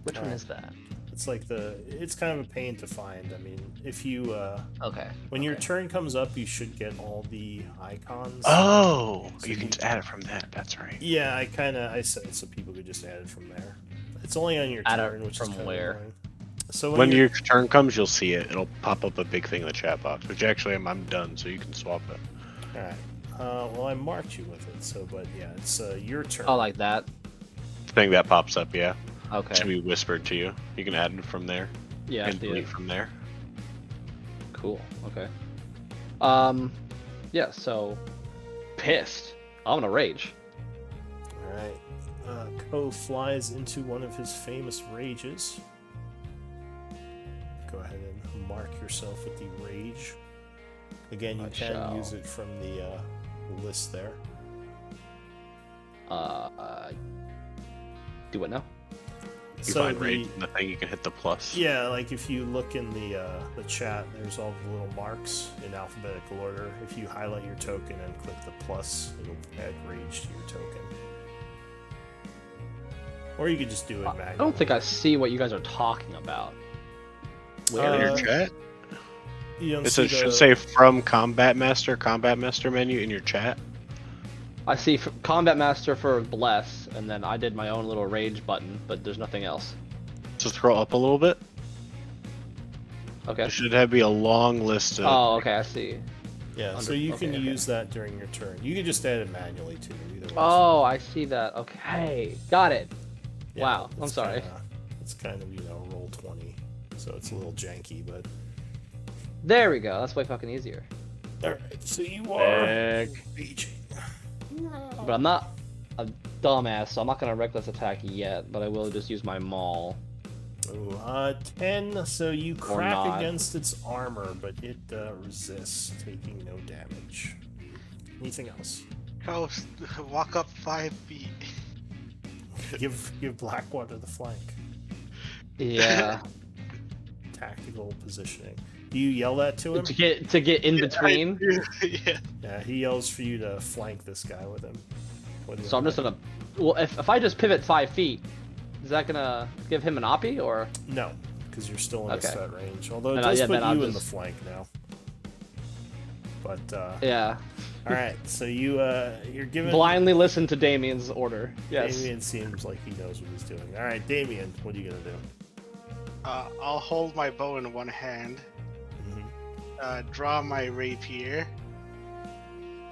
Which one is that? It's like it's kind of a pain to find. I mean, if you Okay. when your turn comes up, you should get all the icons. Oh, So you can just add it from that. That's right. Yeah, I said it so people could just add it from there. It's only on your Add it turn, which from is kind where? of annoying. So When you're- your turn comes, you'll see it. It'll pop up a big thing in the chat box, which actually I'm done, so you can swap it. all right. Well, I marked you with it, so but yeah, it's your turn. Oh, like that. Thing that pops up, yeah. Okay. Should be whispered to you. You can add it from there Yeah. I and see delete it. from there. Cool. Okay. Yeah. So, pissed. I'm gonna rage. All right. Ko flies into one of his famous rages. Go ahead and mark yourself with the rage. Again, you I can shall. use it from the list there. Do what now? You find rage in the thing, you can hit the plus. Yeah, like if you look in the chat, there's all the little marks in alphabetical order. If you highlight your token and click the plus, it'll add rage to your token. Or you could just do it manually. I don't think I see what you guys are talking about. Where? In your Uh, chat? You don't It see should the- say from Combat Master menu in your chat. I see Combat Master for Bless, and then I did my own little rage button, but there's nothing else. So scroll up a little bit. Okay. There should be a long list of. Oh, okay, I see. Yeah, so Under- you okay, can okay. use that during your turn. You can just add it manually too. Either way. Oh, I see that. Okay, got it. Yeah, wow, I'm it's sorry. It's kind of roll 20, so it's a little janky, but There we go. That's way fucking easier. all right. So you are Heck. raging. But I'm not. a dumbass, so I'm not gonna reckless attack yet, but I will just use my maul. Ooh, 10, so you Or crack not. against its armor, but it resists, taking no damage. Anything else? Go walk up 5 feet. Give Blackwater the flank. Yeah. Tactical positioning. Do you yell that to him? to get in between. Yeah. Yeah, he yells for you to flank this guy with him. When So I'm you're just ready. gonna. Well, if I just pivot 5 feet, is that gonna give him an oppie or? No, because you're still in his Okay. threat range. Although it Then does yeah, put then I'll you in the just- flank now. But Yeah. all right, so you're giving Blindly listen to Damien's order. Yes. Damien seems like he knows what he's doing. All right, Damien, what are you gonna do? I'll hold my bow in one hand, draw my rapier,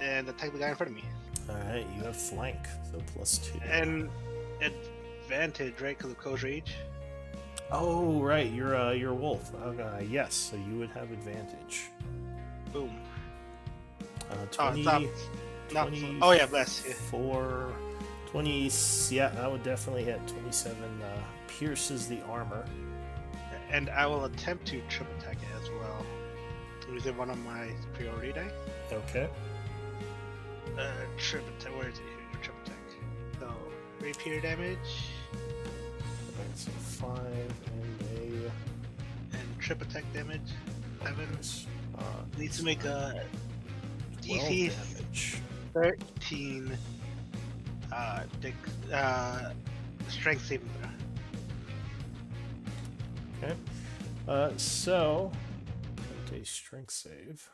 and attack the guy in front of me. All right, you have flank, so +2. And advantage, right? Because of Co's rage. Oh, right, you're a wolf. Yes, so you would have advantage. Boom. 20, Not. 20 Oh yeah, bless. Yeah. 20, yeah, that would definitely hit. 27 pierces the armor. And I will attempt to trip attack it as well. Using one of my superiority die. Okay. Trip attack. Where is it? Here, trip attack. So rapier damage Alright, so 5 and and trip attack damage. 7. a Needs to make a 12 DC damage. 13. Strength saving throw. Okay. So attempt a strength save.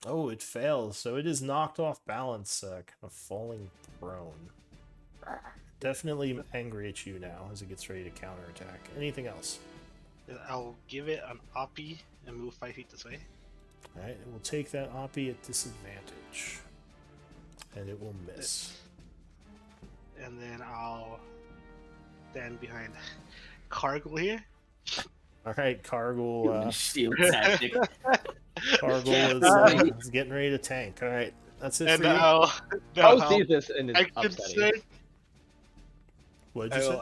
Oh, it fails. So it is knocked off balance, kind of falling prone. Definitely angry at you now as it gets ready to counterattack. Anything else? I'll give it an oppie and move 5 feet this way. Alright, it will take that oppie at disadvantage. And it will miss. And then I'll stand behind Cargill here. Alright, Cargill, Shield tactic. Cargill is getting ready to tank. Alright, that's it And for you. I'll see this and it's action upsetting. surge. What'd I you say? will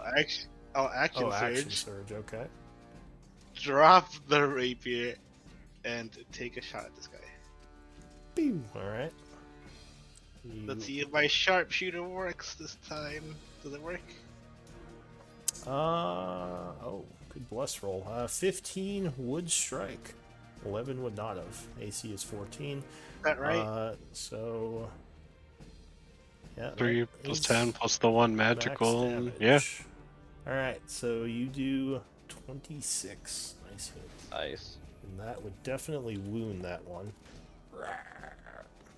I'll action Oh, surge. action surge, okay. Drop the rapier and take a shot at this guy. Pew! Alright. Let's see if my sharpshooter works this time. Does it work? Oh, good bless roll. 15 would strike. 11 would not have. AC is 14. Is that right? So yeah, 3 that plus is 10 plus the 1 max magical. damage. Yeah. All right, so you do 26. Nice hit. Nice. And that would definitely wound that one.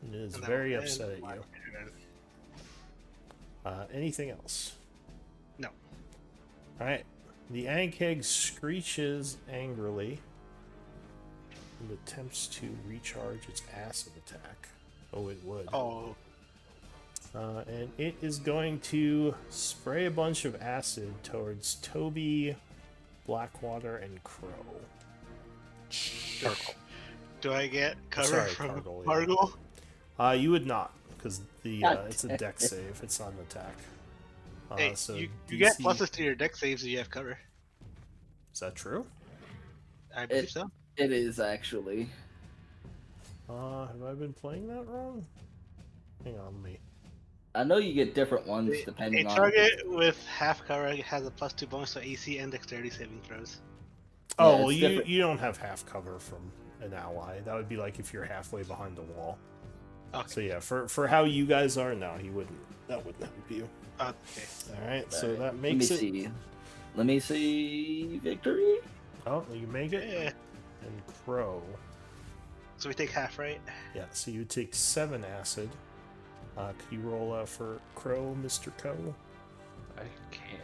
It is And that very will upset at end my you. turn. Anything else? No. Alright. The Ankheg screeches angrily and attempts to recharge its acid attack. Oh, it would. Oh, And it is going to spray a bunch of acid towards Toby, Blackwater, and Crow. do I get cover Sorry, from Cargill, yeah. Cargill? You would not, because the God it's a damn deck it. save. It's not an attack. Hey, So you get DC pluses to your deck saves if you have cover. Is that true? I believe so. It is actually. Have I been playing that wrong? Hang on, me. I know you get different ones A depending on. target with half cover has a +2 bonus to AC and dexterity saving throws. Oh, Yeah, well, it's you different. you don't have half cover from an ally. That would be like if you're halfway behind the wall. Okay. So yeah, for how you guys are, no, he wouldn't. That wouldn't help you. Okay. All right, so Alright, that Let me makes it. see. Let me see. Victory. Oh, you make it. Yeah. And Crow. So we take half, right? Yeah, so you take 7 acid. Could you roll for Crow, Mr. Co? I can.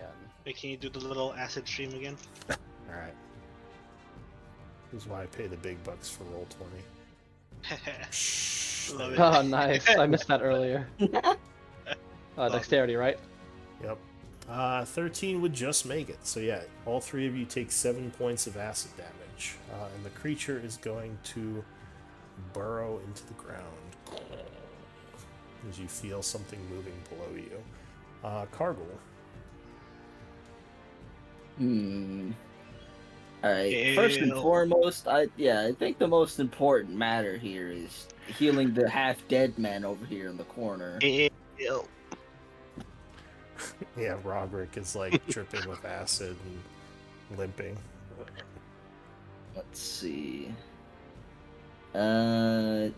Wait, can you do the little acid stream again? All right. This is why I pay the big bucks for roll 20. Shh. Love it. Oh, nice. I missed that earlier. Dexterity, right? Yep. 13 would just make it. So yeah, all 3 of you take 7 points of acid damage. And the creature is going to burrow into the ground. as you feel something moving below you. Cargill. Alright, first and foremost, I think the most important matter here is healing the half-dead man over here in the corner. Ew. Yeah, Roderick is like dripping with acid and limping. Let's see. Second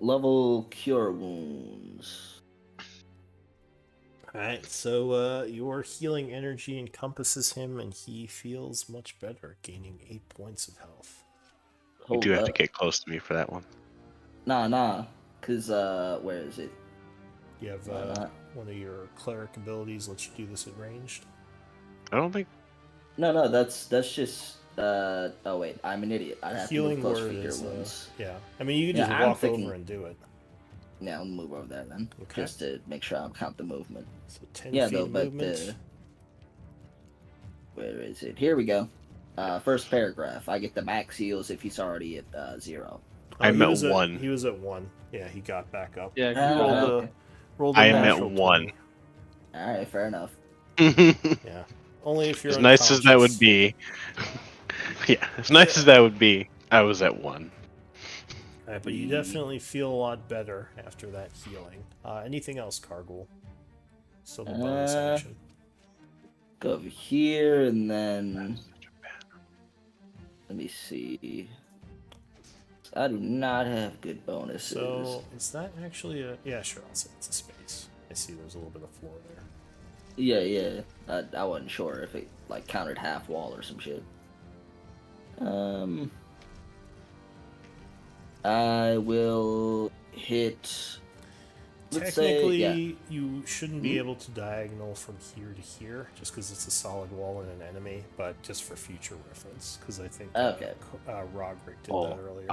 level cure wounds. Alright, so your healing energy encompasses him and he feels much better, gaining 8 points of health. You Hold do have to up. get close to me for that one. Nah, cause where is it? You have one of your cleric abilities lets you do this at ranged. I don't think. No, that's just oh wait, I'm an idiot. I'd have Healing to move close word for cure is wounds. yeah. I mean, you could Yeah, just I'm walk thinking- over and do it. Yeah, I'll move over there then, Okay. just to make sure I count the movement. So 10 Yeah, feet though, of but movement. where is it? Here we go. First paragraph. I get the max heals if he's already at 0. I'm he at was 1. He was at 1. Yeah, he got back up. Yeah, Ah, roll Rolled a I am at natural 1. 20. All right, fair enough. Yeah. Only if you're As nice as that would unconscious. be. Yeah, as nice as that would be, I was at 1. Alright, but you definitely feel a lot better after that healing. Anything else, Cargill? Still the bonus action. Go over here and then let me see. I do not have good bonuses. So, is that actually a... Yeah, sure, I'll say it's a space. I see there's a little bit of floor there. Yeah. I wasn't sure if it like counted half wall or some shit. I will hit. Let's Technically, say, yeah. you shouldn't be able to diagonal from here to here, just because it's a solid wall and an enemy, but just for future reference, because I think Okay. Roderick did Oh, that earlier.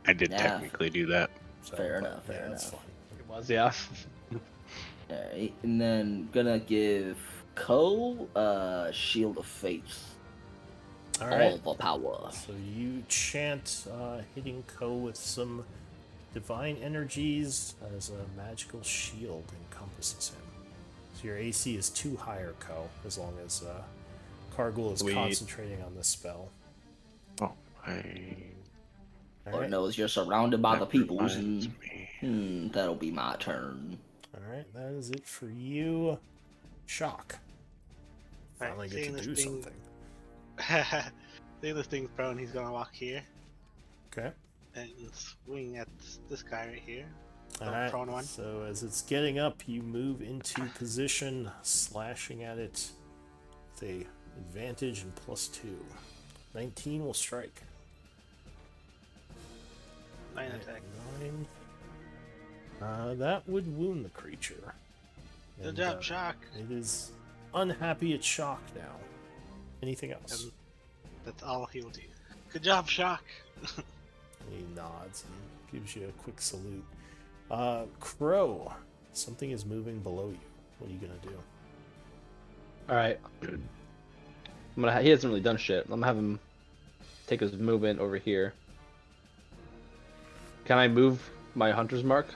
I did Yeah. technically do that. So, fair but, enough, yeah, fair that's enough. fine. It was, yeah. Alright, and then gonna give Ko Shield of Faith. Alright. All the power. So you chant hitting Ko with some divine energies as a magical shield encompasses him. So your AC is 2 higher, Ko, as long as Cargill is Sweet. concentrating on this spell. Oh, Lord knows you're surrounded by the peoples, reminds and me. that'll be my turn. Alright, that is it for you. Shock. Finally Right, get seeing to do this thing- something. Seeing this thing's prone, he's gonna walk here Okay. and swing at this guy right here. The Alright, prone one. so as it's getting up, you move into position, slashing at it with a advantage and +2. 19 will strike. 9 Alright, attack. 9. That would wound the creature. Good And, job, Shock. It is unhappy at shock now. Anything else? And that's all he will do. Good job, Shock. He nods and gives you a quick salute. Crow, something is moving below you. What are you gonna do? Alright. He hasn't really done shit. I'm gonna have him take his movement over here. Can I move my hunter's mark?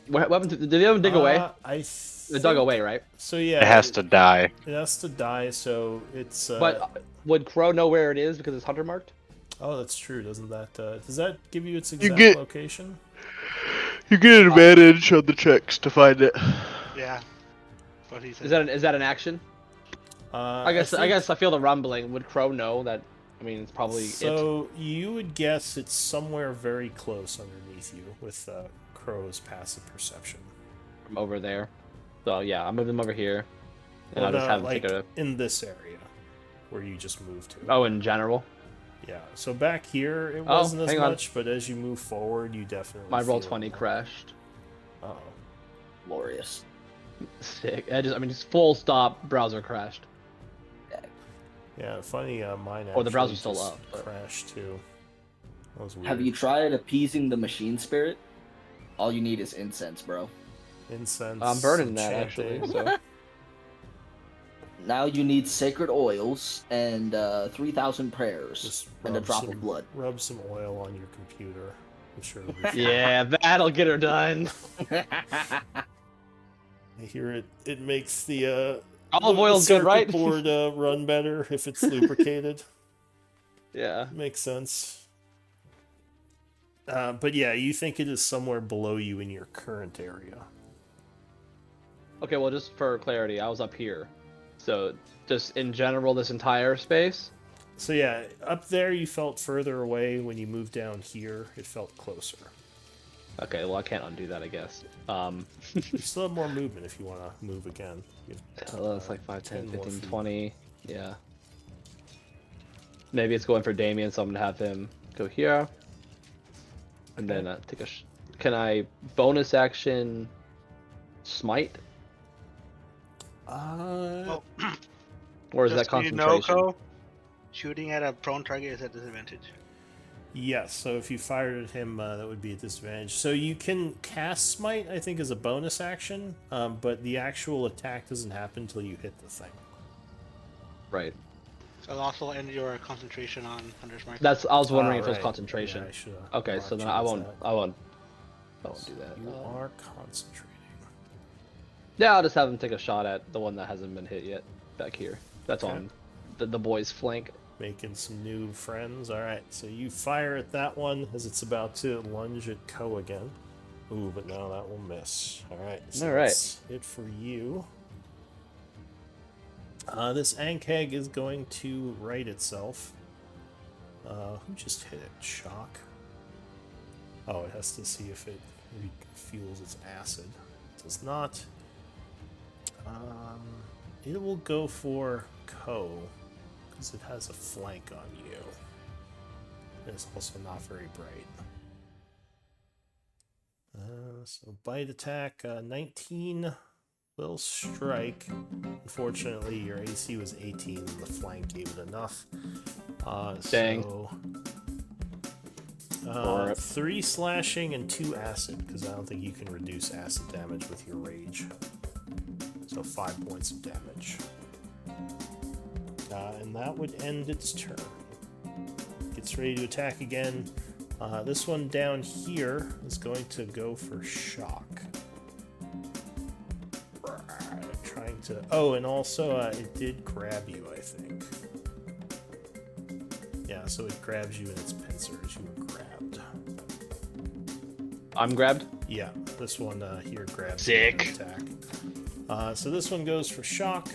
What happened to, did the other dig away? It dug away, right? So yeah, It has to die. It has to die. So it's. But would Crow know where it is because it's hunter marked? Oh, that's true. Doesn't that? Does that give you its exact get- location? You get an advantage on the checks to find it. Yeah. What he said. Is that an action? I guess I feel the rumbling. Would Crow know that? I mean, it's probably it. So you would guess it's somewhere very close underneath you with Crow's passive perception. From over there. So yeah, I'll move him over here, and Well, I'll just no, have him like take a. in this area where you just moved to. Oh, in general. Yeah. So back here it Oh, wasn't as hang on. much, but as you move forward, you definitely. My roll feel it 20 more. crashed. Uh-oh. Glorious. Sick. I mean, just full stop. Browser crashed. Yeah, funny. Mine. Oh, the browser's actually still just up, but- Crashed too. That was weird. Have you tried appeasing the machine spirit? All you need is incense, bro. Incense? I'm burning some that actually. chanting. So Now you need sacred oils and 3,000 prayers Just and a rub drop some- of blood. Rub some oil on your computer. I'm sure. It'll be fun. Yeah, that'll get her done. I hear it. It makes the Olive oil's good, circuit right? board run better if it's lubricated. Yeah. Makes sense. But yeah, you think it is somewhere below you in your current area. Okay, well, just for clarity, I was up here. So, just in general, this entire space? So yeah, up there you felt further away. When you moved down here, it felt closer. Okay, well, I can't undo that, I guess. You still have more movement if you want to move again. It's like 5, 10, 10 more 15, feet. 20. Yeah. Maybe it's going for Damien, so I'm going to have him go here. And then take a... Can I bonus action smite? Well, Or is that just so you concentration? know, Ko, shooting at a prone target is at disadvantage. Yes, so if you fired at him, that would be a disadvantage. So you can cast Smite, I think, as a bonus action, but the actual attack doesn't happen until you hit the thing. Right. So I'll also end your concentration on Hunter's Mark. I was wondering if it was Right. concentration. Yeah, I should've Okay, so marked then you I as won't that. do that. You are concentrating. Yeah, I'll just have him take a shot at the one that hasn't been hit yet back here. That's Okay. on the boy's flank. Making some new friends. Alright, so you fire at that one as it's about to lunge at Ko again. Ooh, but no, that will miss. Alright, so All right. that's it for you. This Ankeg is going to right itself. Who just hit it? Shock? Oh, it has to see if it fuels its acid. It does not. It will go for Ko, because it has a flank on you. It's also not very bright. So bite attack, 19 will strike. Unfortunately, your AC was 18 and the flank gave it enough. Dang. So, Alright. 3 slashing and 2 acid, because I don't think you can reduce acid damage with your rage. So 5 points of damage. And that would end its turn. Gets ready to attack again. This one down here is going to go for shock. Trying to... Oh, and also it did grab you, I think. Yeah, so it grabs you in its pincers. You were grabbed. I'm grabbed. Yeah, this one here grabs Sick. you in an attack. So this one goes for shock.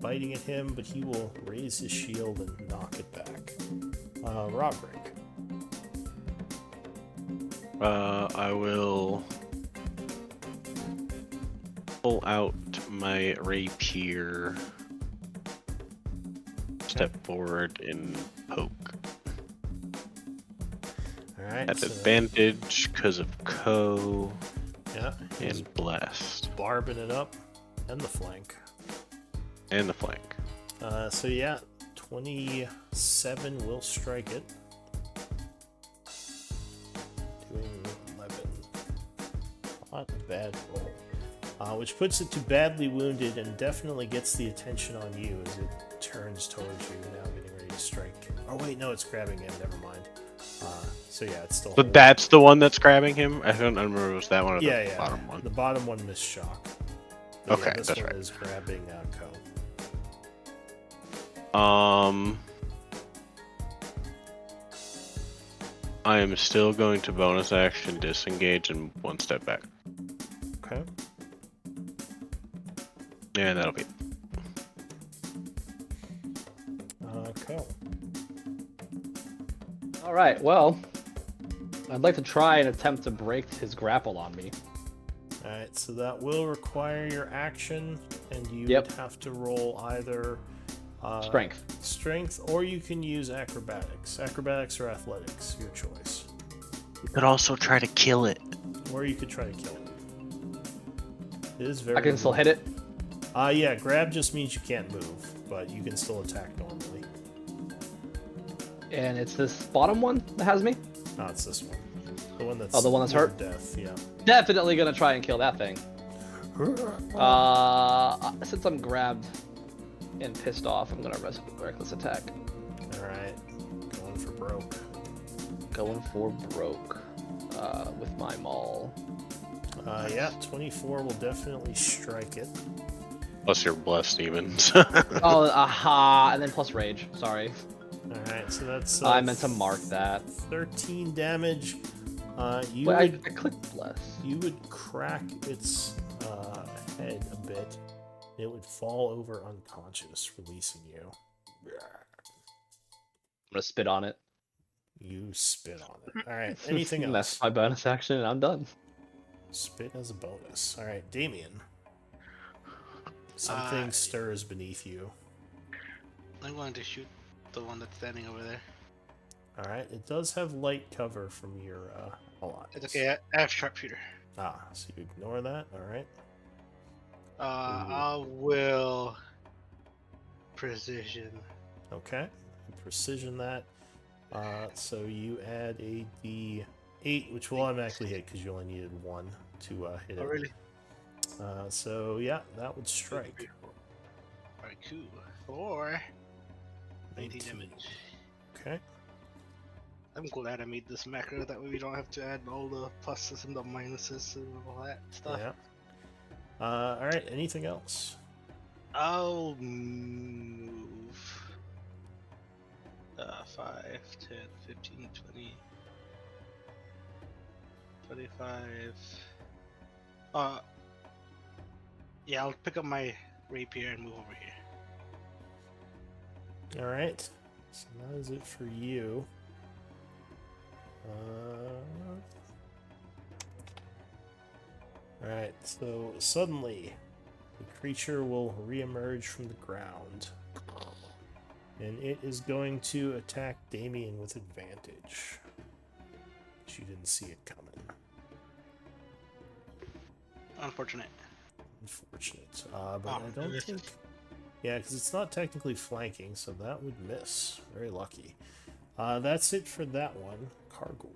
Biting at him, but he will raise his shield and knock it back. Roderick. I will pull out my rapier, step forward, and poke. Alright. At advantage because of Ko Yeah, he's and blessed. barbing it up. And the flank. And the flank. So yeah, 27 will strike it. Doing 11. Not a bad roll. Which puts it to badly wounded and definitely gets the attention on you as it turns towards you, now getting ready to strike. Oh wait, no, it's grabbing him, never mind. So yeah, it's still... But that's the one that's grabbing him? I don't remember if it was that one or yeah, the yeah, bottom one. The bottom one missed shock. But Okay, yeah, this that's one right. is grabbing Ko. I am still going to bonus action disengage and 1 step back. Okay. And that'll be it. Ko. All right. Well, I'd like to try and attempt to break his grapple on me. Alright, so that will require your action, and you Yep. would have to roll either Strength. or you can use acrobatics. Acrobatics or athletics, your choice. You could also try to kill it. Or you could try to kill it. It is very... I can still hit it. Yeah, grab just means you can't move, but you can still attack normally. And it's this bottom one that has me. No, it's this one. The one that's... Oh, the one that's hurt? Death, yeah. Definitely gonna try and kill that thing. Since I'm grabbed and pissed off, I'm gonna reckless attack. Alright, going for broke. going for broke with my maul. Yeah, 24 will definitely strike it. Plus you're blessed even. Oh, aha, and then plus rage. Sorry. Alright, so that's. I meant to mark that. 13 damage. You Wait, would I clicked bless. you would crack its head a bit. It would fall over unconscious, releasing you. I'm gonna spit on it. You spit on it. Alright, anything And else? that's my bonus action, and I'm done. Spit as a bonus. Alright, Damien. Something stirs beneath you. I'm going to shoot the one that's standing over there. Alright, it does have light cover from your allies. It's okay, I have sharpshooter. Ah, so you ignore that? Alright. I will precision. Okay. Precision that. So you add a D8, which will automatically hit because you only needed one to hit it. Oh, really? So yeah, that would strike. Alright, cool. 4. 19 damage. Okay. I'm glad I made this macro, that way we don't have to add all the pluses and the minuses and all that stuff. Yeah. Alright, anything else? I'll move 5, 10, 15, 20, 25. Yeah, I'll pick up my rapier and move over here. Alright. So that is it for you. Alright, so suddenly the creature will reemerge from the ground. And it is going to attack Damien with advantage. But you didn't see it coming. Unfortunate. Unfortunate. But I don't missed. think... Yeah, because it's not technically flanking, so that would miss. Very lucky. That's it for that one. Cargill.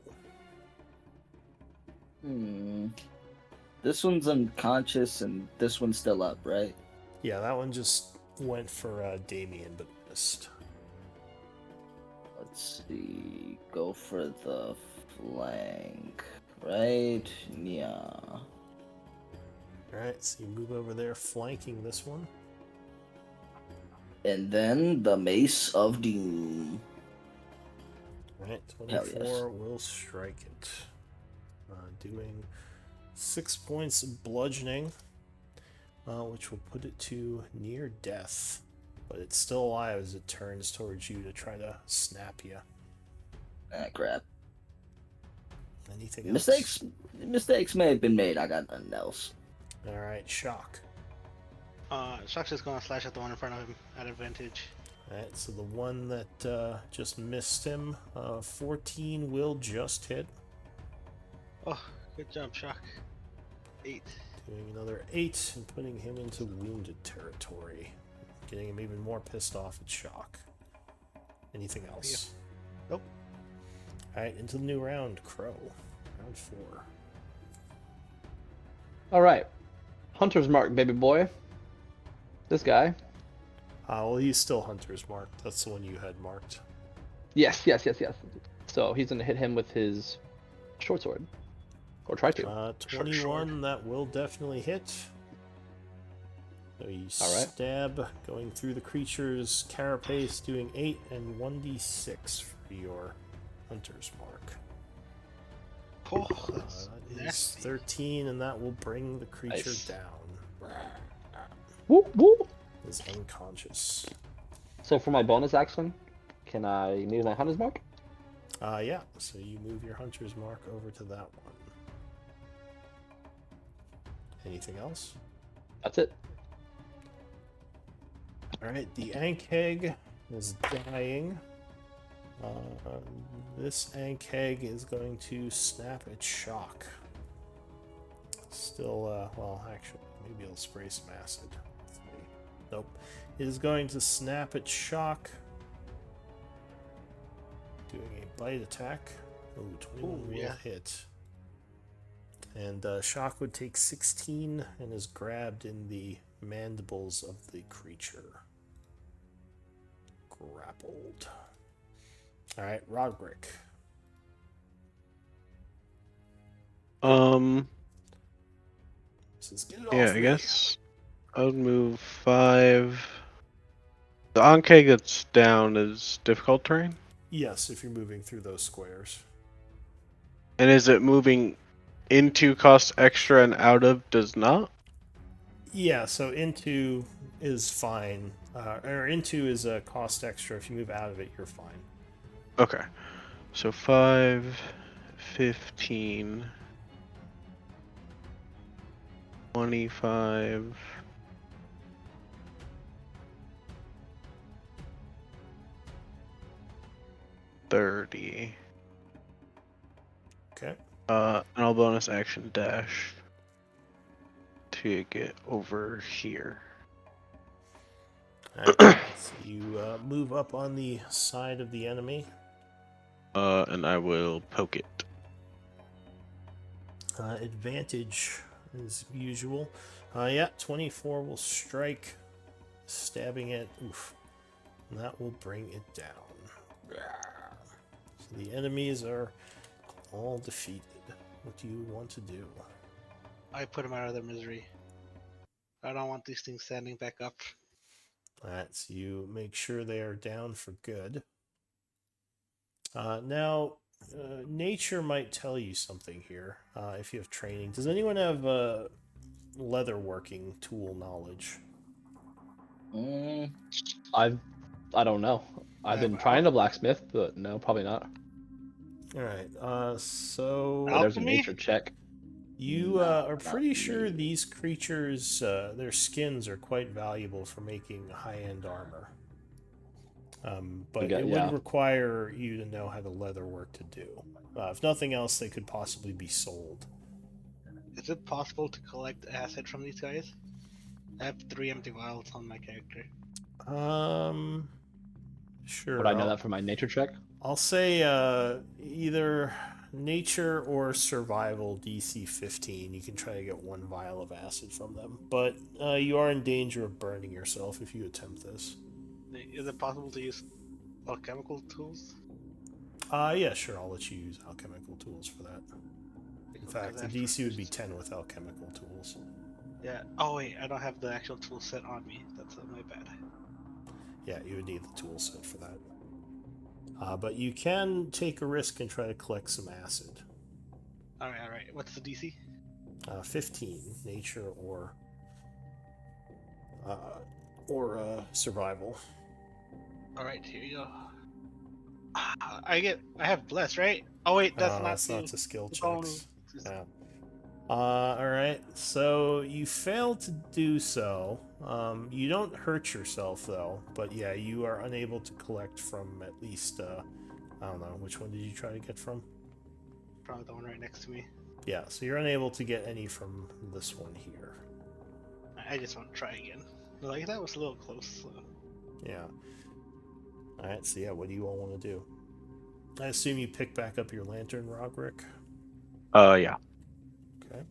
This one's unconscious and this one's still up, right? Yeah, that one just went for Damien, but missed. Let's see. Go for the flank, right? Yeah. Alright, so you move over there, flanking this one. And then the Mace of Doom. Alright, Hell 24 yes. will strike it. Doing 6 points of bludgeoning, which will put it to near death. But it's still alive as it turns towards you to try to snap you. Ah, crap. Anything else? Mistakes may have been made. I got nothing else. Alright, shock. Shock's just gonna slash at the one in front of him at advantage. Alright, so the one that just missed him, 14 will just hit. Oh, good job, Shock. 8. Doing another 8 and putting him into wounded territory. Getting him even more pissed off at shock. Anything else? Nope. Alright, into the new round, Crow. Round 4. Alright. Hunter's Mark, baby boy. This guy. Well, he's still Hunter's Mark. That's the one you had marked. Yes. So he's gonna hit him with his short sword. Or try to. 21, that will definitely hit. So you Alright. stab, going through the creature's carapace, doing 8 and 1d6 for your Hunter's Mark. Oh, that's That is nasty. 13, and that will bring the creature Nice. down. Whoop, whoop. Is unconscious. So for my bonus action, can I use my Hunter's Mark? Yeah, so you move your Hunter's Mark over to that one. Anything else? That's it. Alright, the Ankheg is dying. This Ankheg is going to snap its shock. Still, well, actually, maybe it'll spray some acid. Nope. It is going to snap its shock. Doing a bite attack. Ooh, 21 will yeah. hit. And shock would take 16 and is grabbed in the mandibles of the creature. Grappled. Alright, Roderick. Um. Says, get it Yeah, off I me. guess I would move 5. The Anke that's down is difficult terrain. Yes, if you're moving through those squares. And is it moving into cost extra and out of does not? Yeah, so into is fine. Or into is a cost extra. If you move out of it, you're fine. Okay. So 5, 15, 25. $30. Okay. And I'll bonus action dash to get over here. All right. So you move up on the side of the enemy. And I will poke it. Advantage as usual. Yeah, 24 will strike, stabbing it. Oof. And that will bring it down. So the enemies are all defeated. What do you want to do? I put them out of their misery. I don't want these things standing back up. Alright, so you make sure they are down for good. Now, nature might tell you something here if you have training. Does anyone have leatherworking tool knowledge? Mm, I don't know. I've been trying to blacksmith, but no, probably not. Alright, so Oh, there's a Alchemy? nature check. you no, are not pretty for sure me. these creatures, their skins are quite valuable for making high-end armor. We But got it would yeah. require you to know how the leather work to do. If nothing else, they could possibly be sold. Is it possible to collect acid from these guys? I have 3 empty vials on my character. Um, Would sure. I know that from my nature check? I'll say either nature or survival DC 15. You can try to get 1 vial of acid from them, but you are in danger of burning yourself if you attempt this. Is it possible to use alchemical tools? Yeah, sure. I'll let you use alchemical tools for that. In fact, the DC would be 10 with alchemical tools. Yeah. Oh wait, I don't have the actual tool set on me. That's my bad. Yeah, you would need the tool set for that. But you can take a risk and try to collect some acid. All right, all right. What's the DC? 15, nature uh, or survival. All right, here you go. I have bless, right? Oh wait, that's not It's not to to skill the bonus. checks. Yeah. Alright, so you failed to do so. You don't hurt yourself, though, but yeah, you are unable to collect from at least, I don't know, which one did you try to get from? Probably the one right next to me. Yeah, so you're unable to get any from this one here. I just want to try again. Like that was a little close. So. Yeah. Alright, so yeah, what do you all want to do? I assume you pick back up your lantern, Roderick? Yeah. Okay.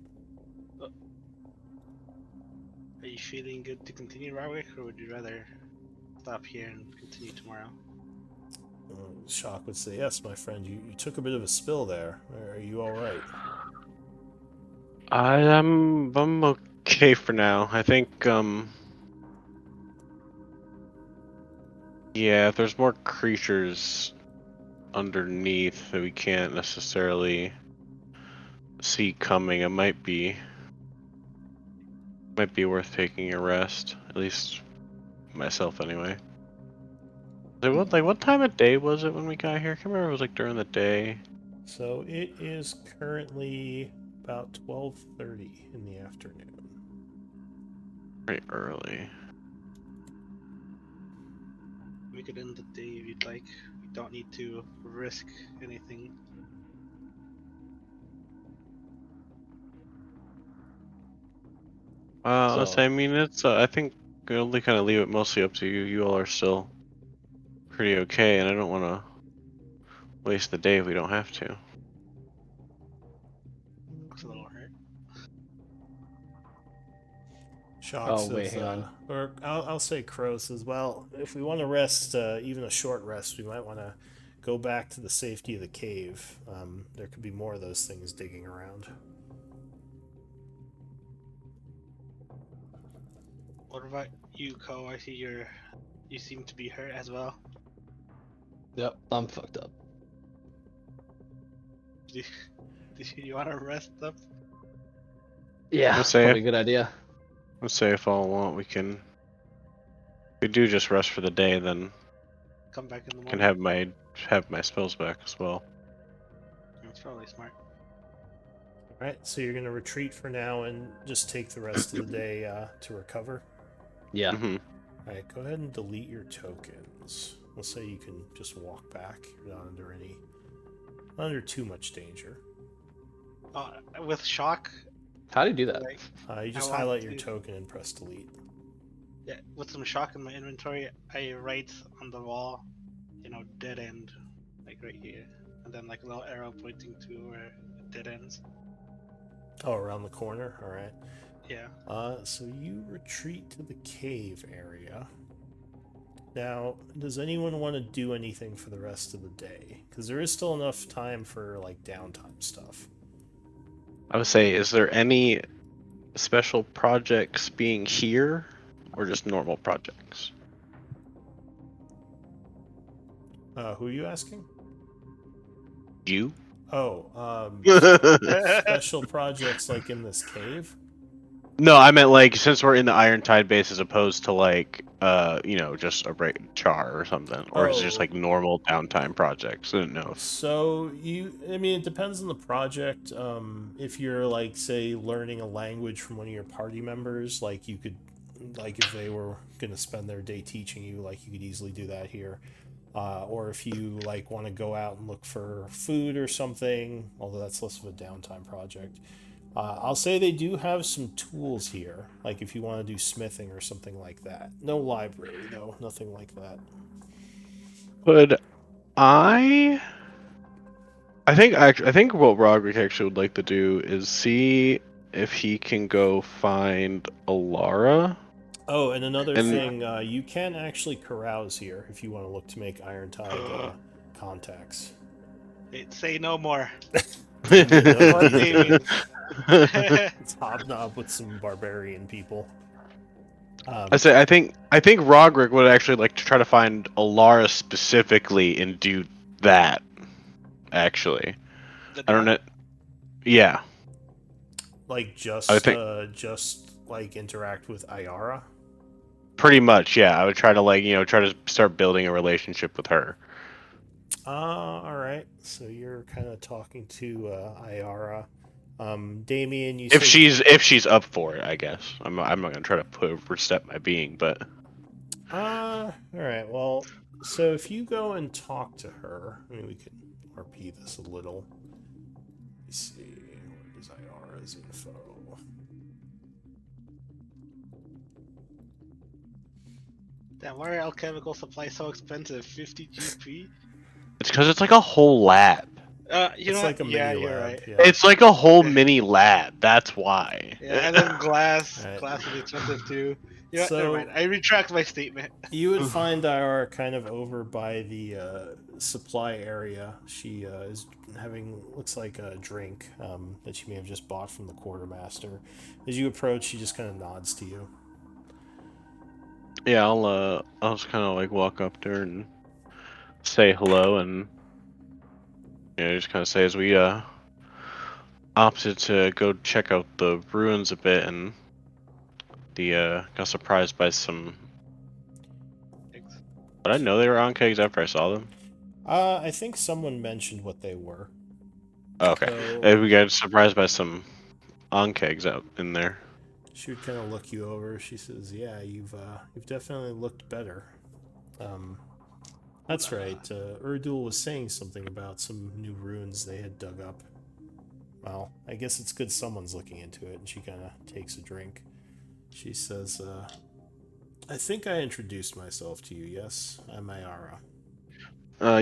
Are you feeling good to continue, Roderick, or would you rather stop here and continue tomorrow? Shock would say, yes, my friend, you took a bit of a spill there. Are you alright? I'm okay for now. I think yeah, if there's more creatures underneath that we can't necessarily see coming, it might be worth taking a rest. At least myself anyway. What time of day was it when we got here? I can't remember. It was like during the day. So it is currently about 12:30 in the afternoon. Very early. We could end the day if you'd like. We don't need to risk anything. So I mean, it's. I think we only kind of leave it mostly up to you. You all are still pretty okay, and I don't want to waste the day if we don't have to. Looks a little hurt. Shock oh wait, says, hang on. or I'll say Crow says, well, if we want to rest, even a short rest, we might want to go back to the safety of the cave. There could be more of those things digging around. What about you, Ko? I see you seem to be hurt as well. Yep, I'm fucked up. Do you want to rest up? Yeah, Let's say probably a good idea. if all want we can. We do just rest for the day, then Come back in the can morning. have my spells back as well. That's probably smart. All right, so you're going to retreat for now and just take the rest of the day to recover. Yeah. Mm-hmm. All right, go ahead and delete your tokens. We'll say you can just walk back. You're not under too much danger. With shock, How do you do that? like You I just want highlight your to- token and press delete. yeah, with some shock in my inventory, I write on the wall, dead end, like right here, and then like a little arrow pointing to where it dead ends. Oh, around the corner? All right. Yeah. So you retreat to the cave area. Now, does anyone want to do anything for the rest of the day? Because there is still enough time for, like, downtime stuff. I would say, is there any special projects being here, or just normal projects? Who are you asking? You? Oh, No, special projects like in this cave? I meant like since we're in the Iron Tide base as opposed to like just a char or something, or is it just Oh, like normal downtime projects? I didn't know if so I mean, it depends on the project. If you're like, say, learning a language from one of your party members, like you could, like if they were gonna spend their day teaching you, like you could easily do that here. Or if you like want to go out and look for food or something, although that's less of a downtime project. I'll say they do have some tools here, like if you want to do smithing or something like that. No library though, nothing like that. could I. I think what Roderick actually would like to do is see if he can go find Alara. Oh, and another And thing, you can actually carouse here if you want to look to make Irontide contacts. Say no more. Damien, Poor Damien. it's hobnob with some barbarian people. I think Roderick would actually like to try to find Alara specifically and do that. Actually, The I don't dog? know. Yeah, Like I think just like interact with Ayara. pretty much. Yeah, I would try to like try to start building a relationship with her. All right. So you're kind of talking to Ayara. Damien, you If said she's up for it, I guess. I'm not gonna try to overstep my being, but all right. Well, so if you go and talk to her, I mean, we could RP this a little. Let's see. Where is Ayara's info? Damn, why are alchemical supplies so expensive? 50 GP? it's because it's like a whole lab. You It's know like what? a Yeah, mini you're lab. right. Yeah. It's like a whole Yeah. mini lab. That's why. Yeah, and then glass. Right. Glass is expensive too. You know what? Never So mind. I retract my statement. you would find Ayara kind of over by the supply area. She is having looks like a drink that she may have just bought from the quartermaster. As you approach, she just kind of nods to you. Yeah, I'll just kind of like walk up there and say hello, and just kind of say as we opted to go check out the ruins a bit, and got surprised by some. But I know they were on kegs after I saw them. I think someone mentioned what they were. Okay, So we got surprised by some on kegs out in there. she would kind of look you over. She says, "Yeah, you've definitely looked better." That's right. Urdul was saying something about some new ruins they had dug up. Well, I guess it's good someone's looking into it. And she kind of takes a drink. She says, "I think I introduced myself to you. Yes, I'm Ayara."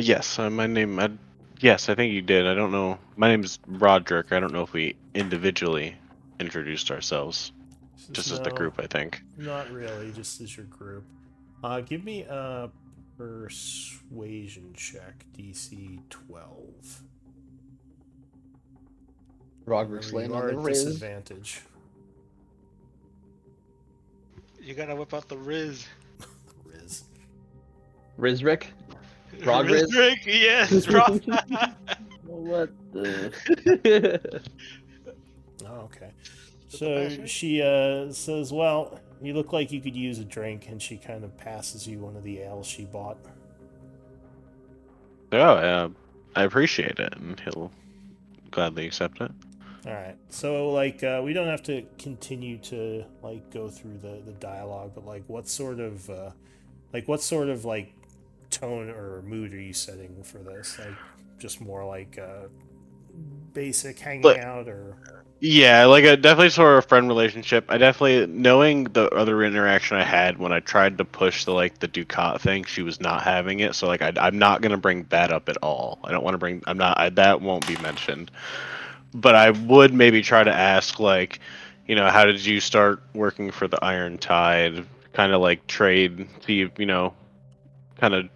Yes, my name. Yes, I think you did. I don't know. My name's Roderick. I don't know if we individually introduced ourselves. She says, Just as the "No, group, I think. not really. Just as your group. Give me a persuasion check, DC 12. Roderick's Remember, laying you on are the at Riz. disadvantage. You gotta whip out the Riz. Riz. Rizrick? Rog Riz? Riz? Yes, Rob. What the? Oh, okay. Is the best, So right? she says, "Well, you look like you could use a drink," and she kind of passes you one of the ales she bought. Oh, I appreciate it, and he'll gladly accept it. All right. So like, we don't have to continue to like go through the dialogue, but like, what sort of like tone or mood are you setting for this? Like, just more like basic hanging But out, or yeah, like a definitely sort of a friend relationship. I definitely knowing the other interaction I had when I tried to push the Ducat thing, she was not having it. So like I'm not gonna bring that up at all. I don't want to bring. I'm not. That won't be mentioned. But I would maybe try to ask like, how did you start working for the Iron Tide? Kind of like trade, see, kind of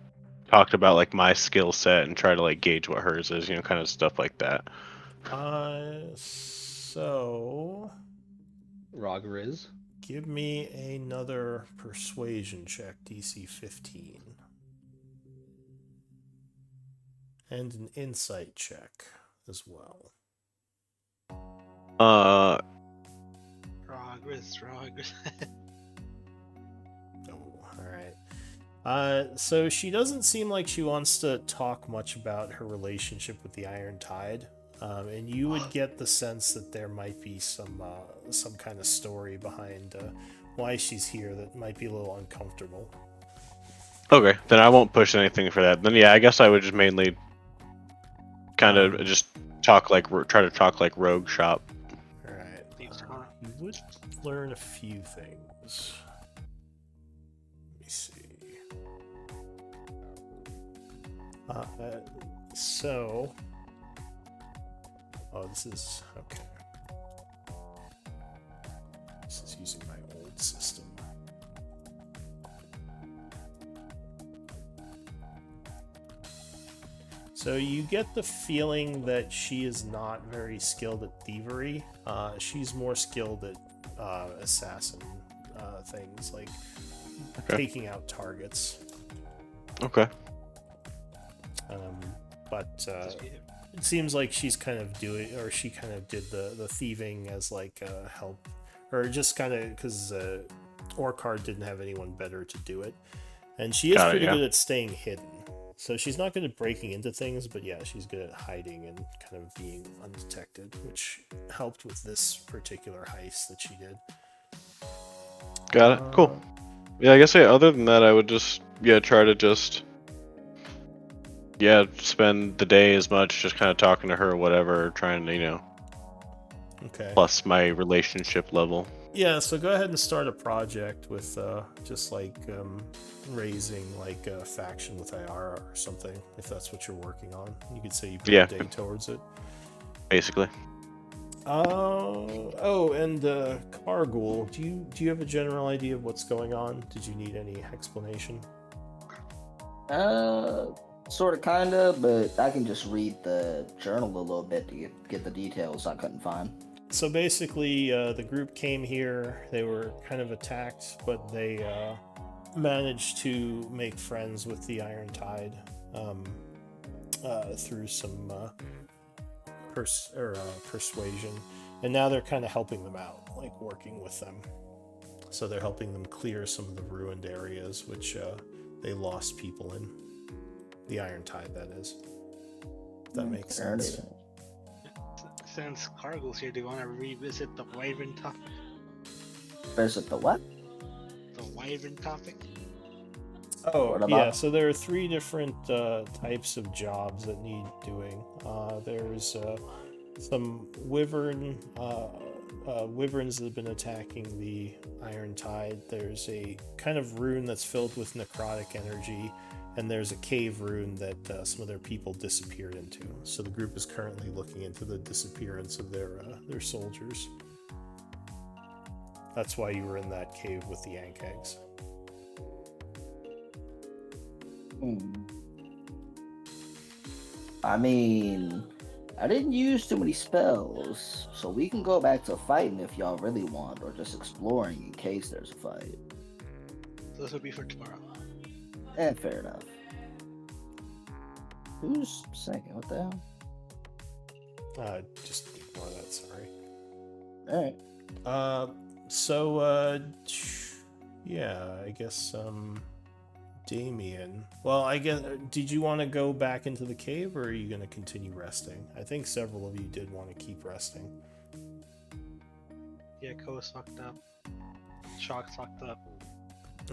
talked about like my skill set and try to like gauge what hers is, kind of stuff like that. so Rog Riz. give me another persuasion check, DC 15, and an insight check as well. Riz. Oh, all right. So she doesn't seem like she wants to talk much about her relationship with the Iron Tide, and you would get the sense that there might be some kind of story behind why she's here that might be a little uncomfortable. Okay, then I won't push anything for that. Then yeah, I guess I would just mainly kind of just try to talk like rogue shop. All right. Needs to go. You would learn a few things. Let me see. So, this is okay. This is using my old system. So you get the feeling that she is not very skilled at thievery. She's more skilled at assassin things, like taking out targets. Okay. But it seems like she's kind of doing, or she kind of did the thieving as like help, or just kind of because Orcard didn't have anyone better to do it, and she is Got it, pretty yeah. good at staying hidden. So she's not good at breaking into things, but yeah, she's good at hiding and kind of being undetected, which helped with this particular heist that she did. Got it. Cool. Yeah, I guess other than that, I would just try to just spend the day as much just kind of talking to her or whatever, trying to Okay. plus my relationship level. Yeah, so go ahead and start a project with just like raising like a faction with IR or something, if that's what you're working on. You could say you put a day towards it. Basically. And Cargul, do you have a general idea of what's going on? Did you need any explanation? Sort of, kinda, but I can just read the journal a little bit to get the details I couldn't find. So basically, the group came here. They were kind of attacked, but they managed to make friends with the Iron Tide through some persuasion, and now they're kind of helping them out, like working with them. So they're helping them clear some of the ruined areas, which they lost people in. The Iron Tide, that is. If that makes sense. Since Cargill's here, do you want to revisit the Wyvern topic? Visit the what? The Wyvern topic? Oh, yeah, so there are 3 different types of jobs that need doing. There's some wyverns that have been attacking the Iron Tide. There's a kind of rune that's filled with necrotic energy, and there's a cave rune that some of their people disappeared into. So the group is currently looking into the disappearance of their soldiers. That's why you were in that cave with the Yank eggs. I mean, I didn't use too many spells, so we can go back to fighting if y'all really want, or just exploring in case there's a fight. Those would be for tomorrow. Fair enough. Who's second? What the hell? Just ignore that. Sorry. Alright. Yeah, I guess, Damien. Well, I guess, did you want to go back into the cave, or are you going to continue resting? I think several of you did want to keep resting. Yeah, Ko's fucked up. Shock's fucked up.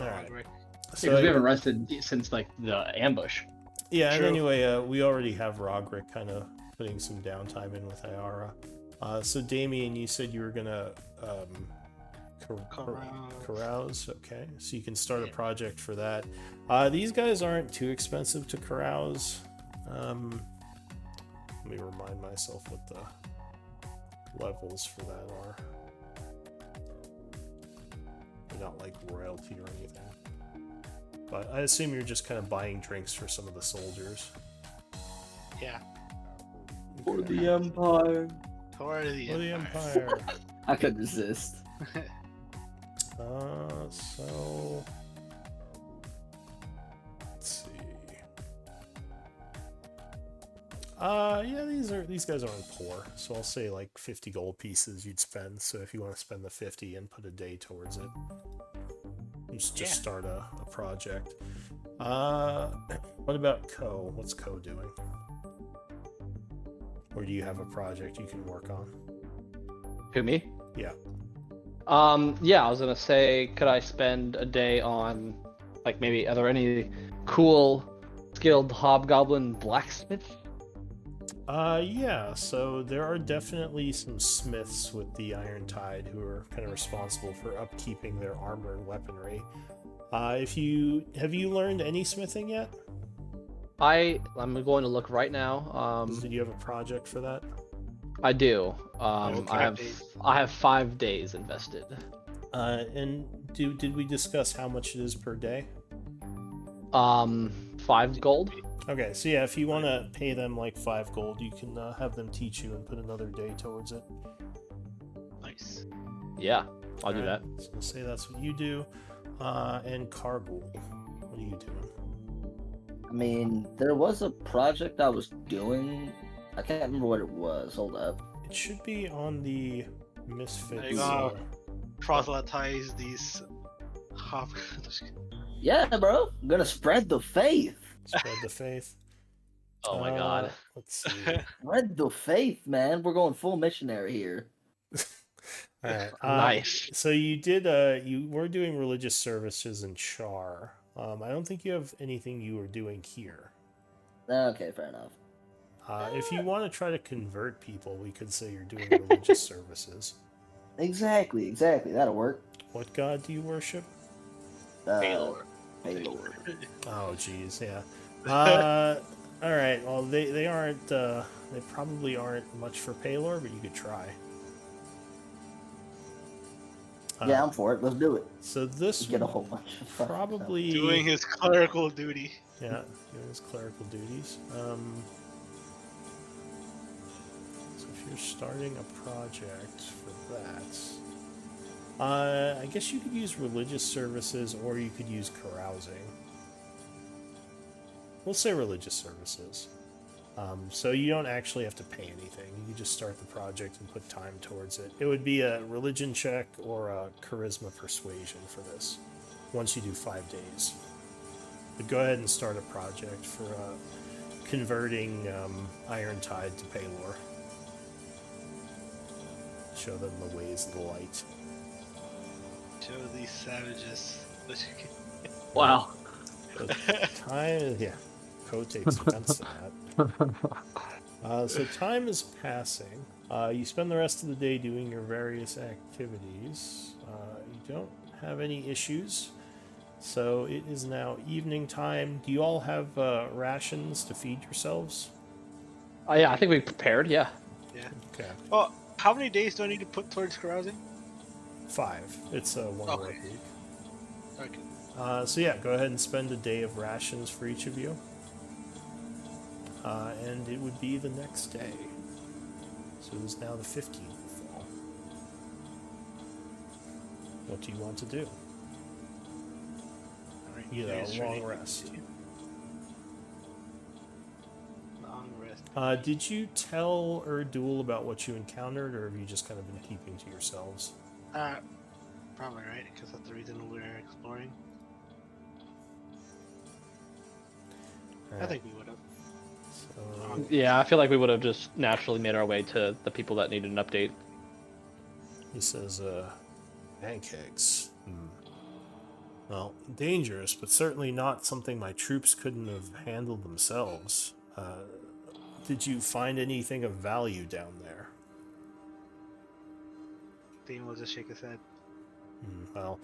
Alright. Roderick. Because So, we haven't rested since like the ambush. yeah, and True. anyway, we already have Roderick kind of putting some downtime in with Ayara. So, Damien, you said you were going to, carouse. Okay, so you can start a project for that. These guys aren't too expensive to carouse. Let me remind myself what the levels for that are. They're not like royalty or anything, but I assume you're just kind of buying drinks for some of the soldiers. Yeah. For the Empire. For the For the Empire. Empire. I couldn't resist. So let's see. Yeah, these guys aren't poor, so I'll say like 50 gold pieces you'd spend. So if you want to spend the 50 and put a day towards it, just start a project. What about Ko? What's Ko doing? Or do you have a project you can work on? Who, me? Yeah. Yeah, I was gonna say, could I spend a day on, like, maybe, are there any cool, skilled hobgoblin blacksmiths? Yeah, so there are definitely some smiths with the Iron Tide who are kind of responsible for upkeeping their armor and weaponry. Have you learned any smithing yet? I'm going to look right now. Did you have a project for that? I do. Okay. I have 5 days invested. And did we discuss how much it is per day? 5 gold. Okay, so yeah, if you want to pay them like 5 gold, you can have them teach you and put another day towards it. Nice. Yeah, I'll do Alright, that. So we'll say that's what you do. And Cargul, what are you doing? I mean, there was a project I was doing. I can't remember what it was. Hold up. It should be on the Misfits. There you go. Proselytize these hop. Yeah, bro. I'm gonna spread the faith. Spread the faith. Oh my god. Let's see. Spread the faith, man. We're going full missionary here. All right. Nice. So you were doing religious services in Char. I don't think you have anything you were doing here. Okay, fair enough. If you want to try to convert people, we could say you're doing religious services. Exactly. That'll work. What god do you worship? Paylor. Oh, geez, yeah. All right. Well, they aren't. They probably aren't much for Paylor, but you could try. Yeah, I'm for it. Let's do it. So this Get a whole bunch of fucking probably Doing his clerical duty. Yeah, doing his clerical duties. So if you're starting a project for that, I guess you could use religious services or you could use carousing. We'll say religious services. So you don't actually have to pay anything. You can just start the project and put time towards it. It would be a religion check or a charisma persuasion for this, once you do 5 days. But go ahead and start a project for converting Iron Tide to Paylor. Show them the ways of the light. Show these savages. Wow. But time, yeah. Code takes offense to that. So time is passing. You spend the rest of the day doing your various activities. You don't have any issues. So it is now evening time. Do you all have rations to feed yourselves? Oh yeah, I think we prepared. Yeah. Yeah. Okay. Oh, how many days do I need to put towards carousing? 5. It's a 1 work Okay. week. Okay. So yeah, go ahead and spend a day of rations for each of you. And it would be the next day. So it is now the 15th of fall. What do you want to do? long rest. Long rest. Did you tell Erdul about what you encountered, or have you just kind of been keeping to yourselves? Probably right, because that's the reason we're exploring. I think we would have. So, Yeah, I feel like we would have just naturally made our way to the people that needed an update. he says, pancakes. Well, dangerous, but certainly not something my troops couldn't have handled themselves. Did you find anything of value down there? Dean will just shake his head. Well,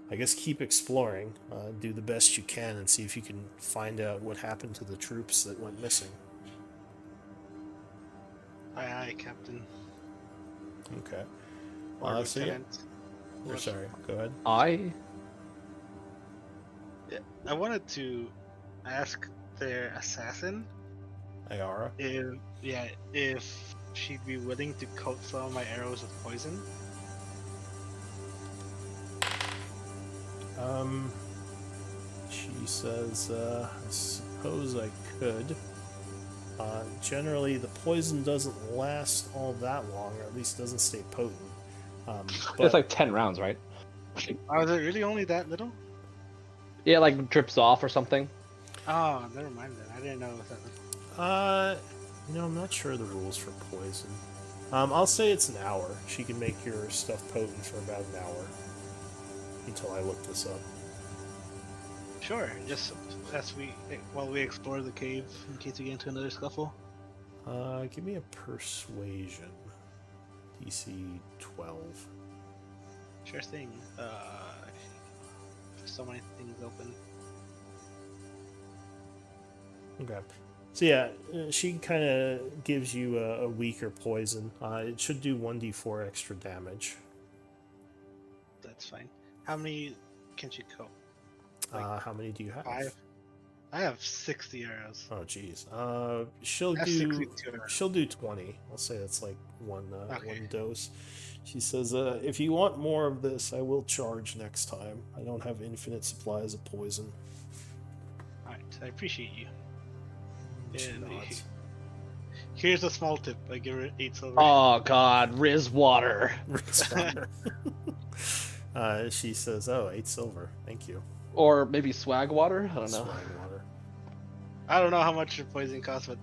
I guess keep exploring. Do the best you can and see if you can find out what happened to the troops that went missing. Aye, aye, Captain. Okay. Or So yeah. Lieutenant. Or sorry, go ahead. Yeah, I wanted to ask their assassin Ayara. if she'd be willing to coat some of my arrows with poison. She says, I suppose I could. Generally, the poison doesn't last all that long, or at least doesn't stay potent. But It's like 10 rounds, right? Oh, is it really only that little? Yeah, like drips off or something. Oh, never mind then. I didn't know it was that little. I'm not sure the rules for poison. I'll say it's an hour. She can make your stuff potent for about an hour until I look this up. Sure, just while we explore the cave in case we get into another scuffle. Give me a persuasion. DC 12. Sure thing. So many things open. Okay. So yeah, she kind of gives you a weaker poison. It should do 1d4 extra damage. That's fine. How many can she coat? How many do you have? 5. I have 60 arrows. Oh geez. She'll I have do 62 arrows. she'll do 20. I'll say that's like one Okay. one dose. She says, if you want more of this, I will charge next time. I don't have infinite supplies of poison. Alright, I appreciate you. She And nods. here's a small tip. I give her 8 silver. Oh god, Riz water. Responder. She says, "Oh, 8 silver. Thank you." Or maybe swag water? I don't know. Swag water. I don't know how much your poison costs, but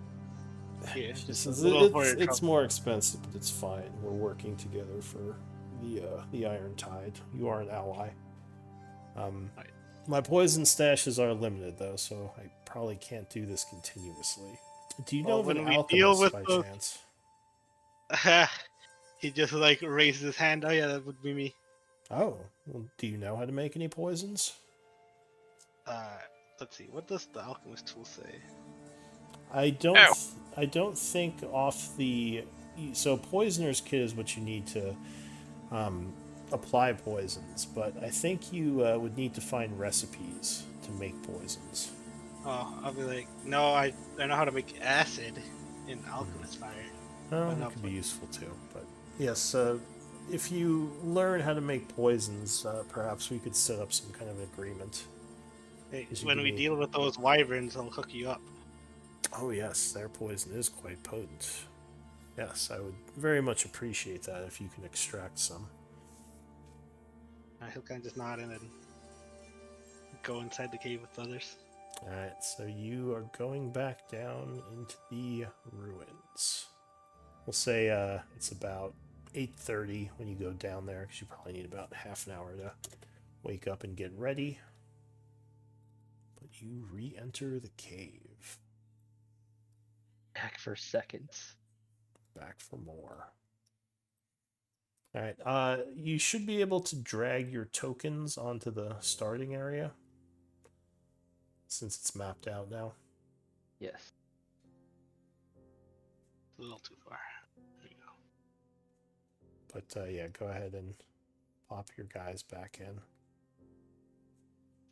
here, She just says, a little for your it's trouble. more expensive, but it's fine. We're working together for the Iron Tide. You are an ally. Right. My poison stashes are limited, though, so I probably can't do this continuously. Do you know of Well, an when we deal alchemist with by those- chance? He just like raises his hand. Oh yeah, that would be me. Oh, well, do you know how to make any poisons? Let's see. What does the alchemist tool say? I don't. Ow. I don't think off the. So poisoner's kit is what you need to apply poisons, but I think you would need to find recipes to make poisons. Oh, I'll be like, no, I know how to make acid in alchemist fire. Oh, But that no could be poison. useful too. But yes, if you learn how to make poisons, perhaps we could set up some kind of agreement. Hey, Is you when give we me- deal with those wyverns, I'll hook you up. Oh yes, their poison is quite potent. Yes, I would very much appreciate that if you can extract some. He'll kind of just nod and then go inside the cave with others. Alright, so you are going back down into the ruins. We'll say it's about 8:30 when you go down there, because you probably need about half an hour to wake up and get ready. But you re-enter the cave. Back for seconds. Back for more. Alright, you should be able to drag your tokens onto the starting area, since it's mapped out now. Yes. A little too far. There you go. But yeah, go ahead and pop your guys back in.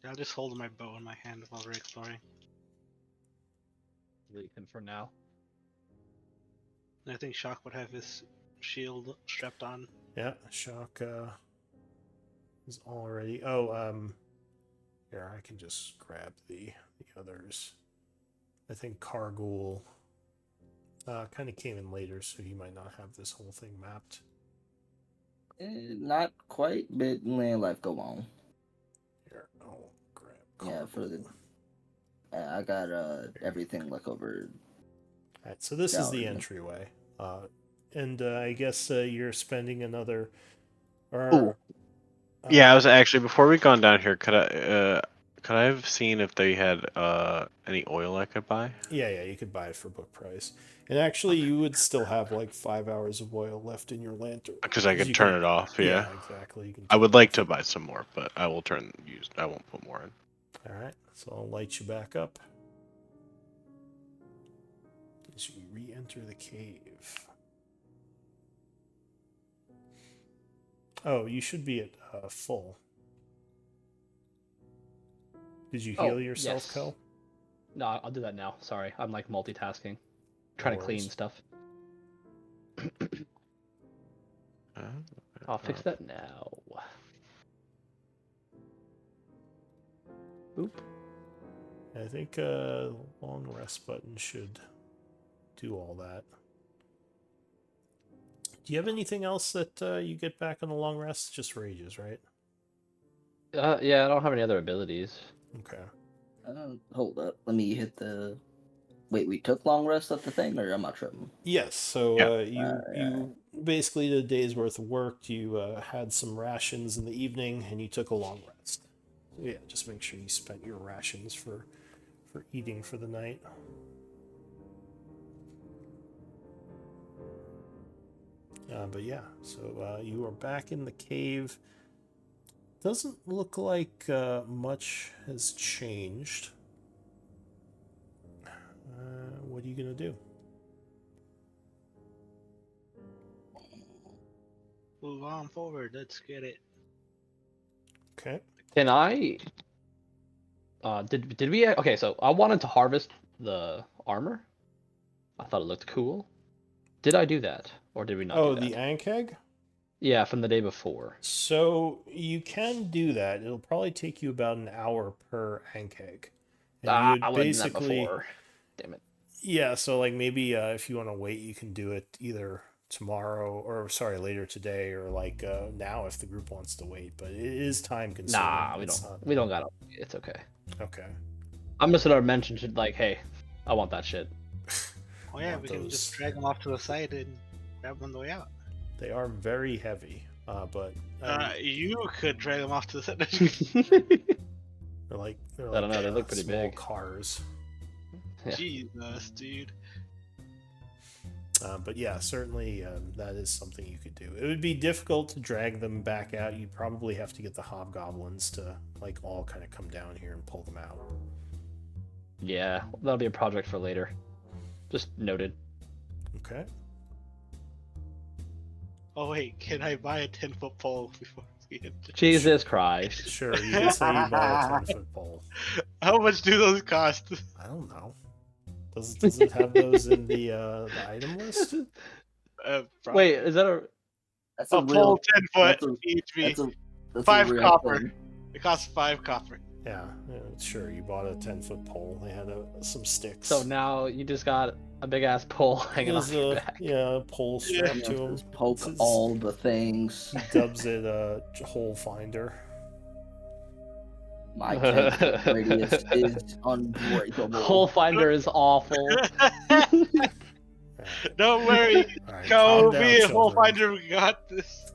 I'll just hold my bow in my hand while we're exploring. Leave him for now. And I think Shock would have his shield strapped on. Yeah, Shock is already. Oh, Here, I can just grab the others. I think Cargul kind of came in later, so he might not have this whole thing mapped. Not quite, but land life go on. Here, I'll grab Yeah, for the. Cargul. I got everything like over. Alright, so this is the Gallery. entryway. And I guess you're spending another. Ooh. Or, Yeah, I was actually before we gone down here. Could I have seen if they had any oil I could buy? Yeah, you could buy it for book price. And actually, you would still have like 5 hours of oil left in your lantern. Because I could you turn can- it off. Yeah. exactly. You can I turn would it like off. to buy some more, but I will I won't put more in. All right, so I'll light you back up as you re-enter the cave. Oh, you should be at full. Did you heal yourself, yes. Kel? No, I'll do that now. Sorry, I'm like multitasking, trying to clean worries. stuff. I'll fix that now. Oop. I think long rest button should do all that. Do you have anything else that you get back on the long rest? Just rages, right? Yeah, I don't have any other abilities. Okay. Hold up. Let me hit the. Wait, we took long rest at the thing, or am I tripping? Yes. So Yeah. you basically did a day's worth of work. You had some rations in the evening, and you took a long rest. Yeah, just make sure you spent your rations for eating for the night. But yeah, so you are back in the cave. Doesn't look like much has changed. What are you gonna do? Move on forward. Let's get it. Okay. Can I? Did we? Okay, so I wanted to harvest the armor. I thought it looked cool. Did I do that, or did we not Oh, do the that? Ankheg? Yeah, from the day before. So you can do that. It'll probably take you about an hour per Ankheg. And you I would would have done that basically, before. Damn it. yeah, so like maybe if you want to wait, you can do it either tomorrow or sorry, later today or like now if the group wants to wait, but it is time consuming. Nah, we It's don't. not- We don't gotta. It's okay. Okay. I'm just gonna mention shit like, hey, I want that shit. Oh yeah, Want we can those. just drag them off to the side and grab them on the way out. They are very heavy, but You could drag them off to the side. they're like I don't know, they look pretty small big. cars. Yeah. Jesus, dude. But yeah, certainly that is something you could do. It would be difficult to drag them back out. You'd probably have to get the hobgoblins to like all kind of come down here and pull them out. Yeah, that'll be a project for later. Just noted. Okay. Oh wait, can I buy a 10-foot pole before we hit? Jesus Christ. Sure, you can say you bought a 10-foot pole. How much do those cost? I don't know. Does it have those in the item list? Wait, is that a? That's a pole 10 foot that's a- HP. that's a 5 real copper. thing. It costs 5 copper. Yeah, sure. You bought a 10-foot pole. They had some sticks. So now you just got a big ass pole hanging off There's your a back. a pole strapped to him. Just poke It's- all the things. He dubs it hole finder. My 10-foot radius is unbreakable. Hole finder is awful. Don't worry, All right, go calm be a down, hole children. finder. We got this.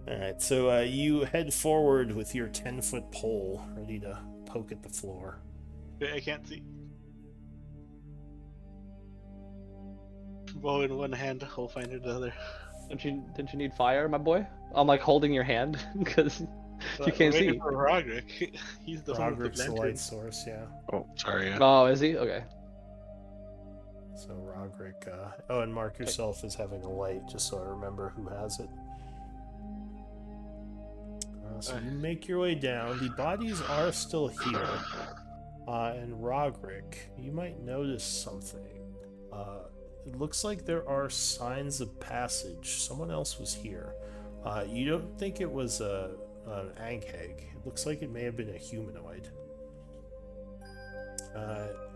Alright, so you head forward with your 10-foot pole, ready to poke at the floor. Wait, I can't see. Bow in one hand, hole finder in the other. Didn't you need fire, my boy? I'm like holding your hand because you can't Waiting see. for Roderick. He's the one with Roderick's the the lantern. light source, yeah. Oh, sorry. Yeah. Oh, is he? Okay. So Roderick, oh, and mark yourself as having a light, just so I remember who has it. So you make your way down. The bodies are still here. And Roderick, you might notice something. It looks like there are signs of passage. Someone else was here. You don't think it was a an ankheg. It looks like it may have been a humanoid.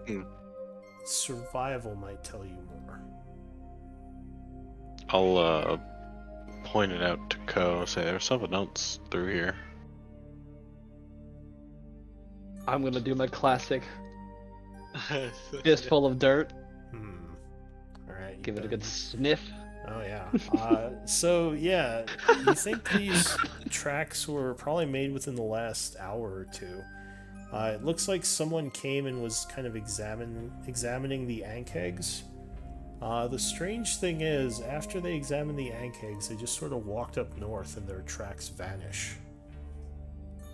Hmm. Survival might tell you more. I'll point it out to Ko. Say there's something else through here. I'm gonna do my classic fistful of dirt. All right. Give it a go good ahead. sniff. Oh yeah. So yeah, you think these tracks were probably made within the last hour or two. It looks like someone came and was kind of examining the ankhegs. The strange thing is, after they examined the ankhegs, they just sort of walked up north and their tracks vanish.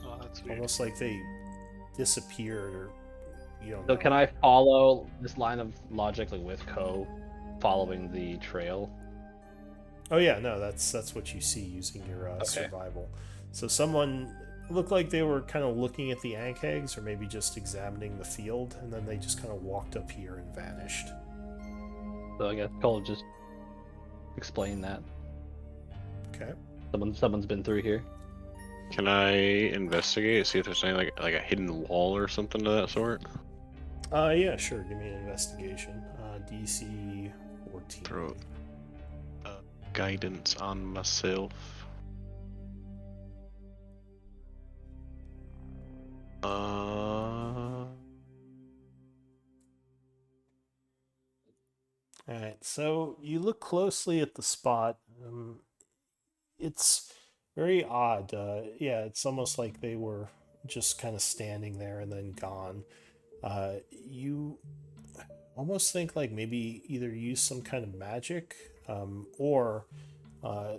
Oh, that's weird. Almost like they disappeared, or you don't So know. can I follow this line of logic, like with Ko following the trail? Oh yeah, no, that's what you see using your survival. So someone looked like they were kind of looking at the ankhegs, or maybe just examining the field, and then they just kind of walked up here and vanished. So I guess Ko will just explain that. Okay. Someone's been through here. Can I investigate, see if there's any like a hidden wall or something of that sort? Yeah, sure. Give me an investigation. DC 14. Throw guidance on myself. Alright, so you look closely at the spot. It's very odd. Yeah, it's almost like they were just kind of standing there and then gone. You almost think like maybe either use some kind of magic, or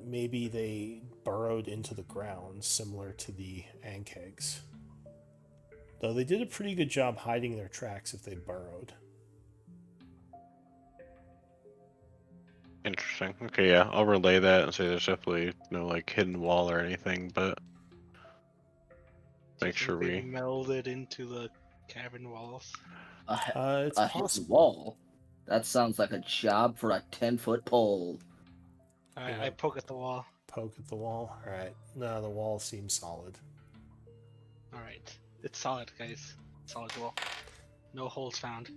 maybe they burrowed into the ground, similar to the ankhegs. Though they did a pretty good job hiding their tracks if they burrowed. Interesting. Okay, yeah, I'll relay that and say there's definitely no like hidden wall or anything, but Do you make sure think they we. melded into the cavern walls? It's A hidden possible. wall. That sounds like a job for a 10-foot pole. Alright, Yeah. I poke at the wall. Poke at the wall. All right. No, the wall seems solid. Alright. It's solid, guys. Solid wall. No holes found.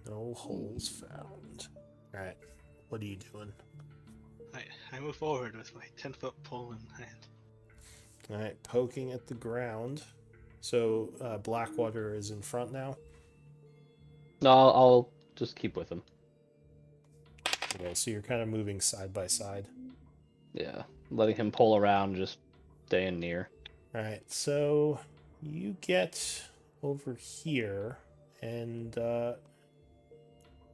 No holes found. All right. What are you doing? I move forward with my 10-foot pole in hand. All right. Poking at the ground. So Blackwater is in front now. No, I'll just keep with him. Okay. So you're kind of moving side by side. Yeah, letting him pull around, just staying near. All right. So you get over here, and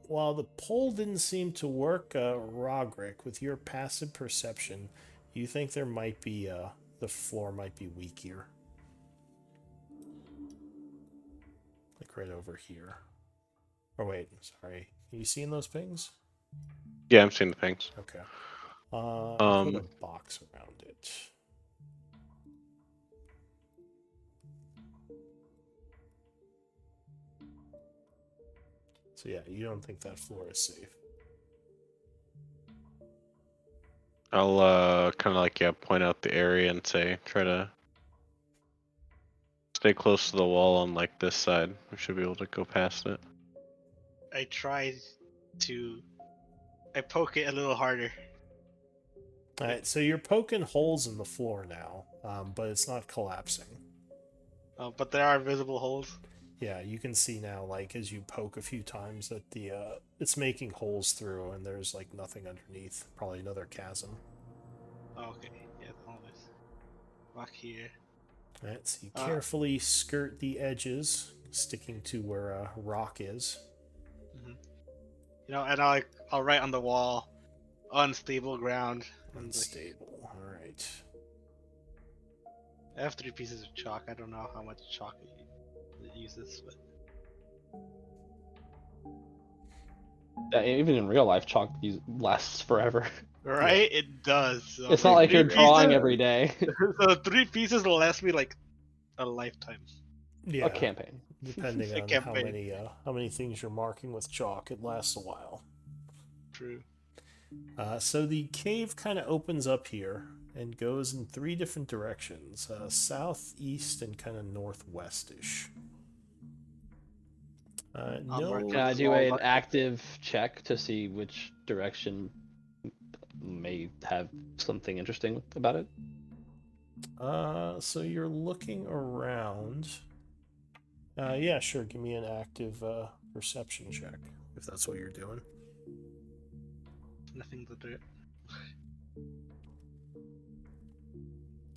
while the pole didn't seem to work, Rogrick, with your passive perception, you think there might be the floor might be weak here. Like right over here. Oh wait, sorry. Are you seeing those pings? Yeah, I'm seeing the pings. Okay. I'll put a Um, box around it. So yeah, you don't think that floor is safe. I'll kind of like point out the area and say try to stay close to the wall on like this side. We should be able to go past it. I try to. I poke it a little harder. All right, so you're poking holes in the floor now, but it's not collapsing. But there are visible holes. Yeah, you can see now, like as you poke a few times, that the it's making holes through, and there's like nothing underneath. Probably another chasm. Oh, okay, yeah, all this. Back here. All right, so you carefully skirt the edges, sticking to where rock is. You know, and I'll write on the wall, unstable ground. And Unstable. All right. I have 3 pieces of chalk. I don't know how much chalk it uses, but Yeah, even in real life, chalk lasts forever. right, it does. So It's not like you're 3 drawing pieces- every day. So 3 pieces will last me like a lifetime. Yeah. A campaign. Depending A on campaign. how many things you're marking with chalk, it lasts a while. True. So the cave kind of opens up here, and goes in 3 different directions: south, east, and kind of northwestish. I'll mark No, Can I this do wall an mark. active check to see which direction may have something interesting about it? so you're looking around. Yeah, sure. Give me an active perception check if that's what you're doing. Nothing to do.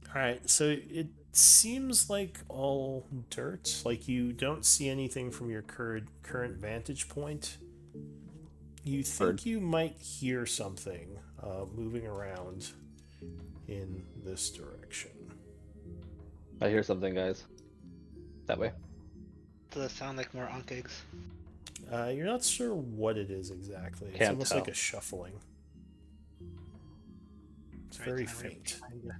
All right, so it seems like all dirt. Like you don't see anything from your current vantage point. You Heard. think you might hear something moving around in this direction. I hear something, guys. That way. Does it sound like more Ankh eggs? You're not sure what it is exactly. It's Can't almost tell. like a shuffling. It's Right, very then I went faint. behind you.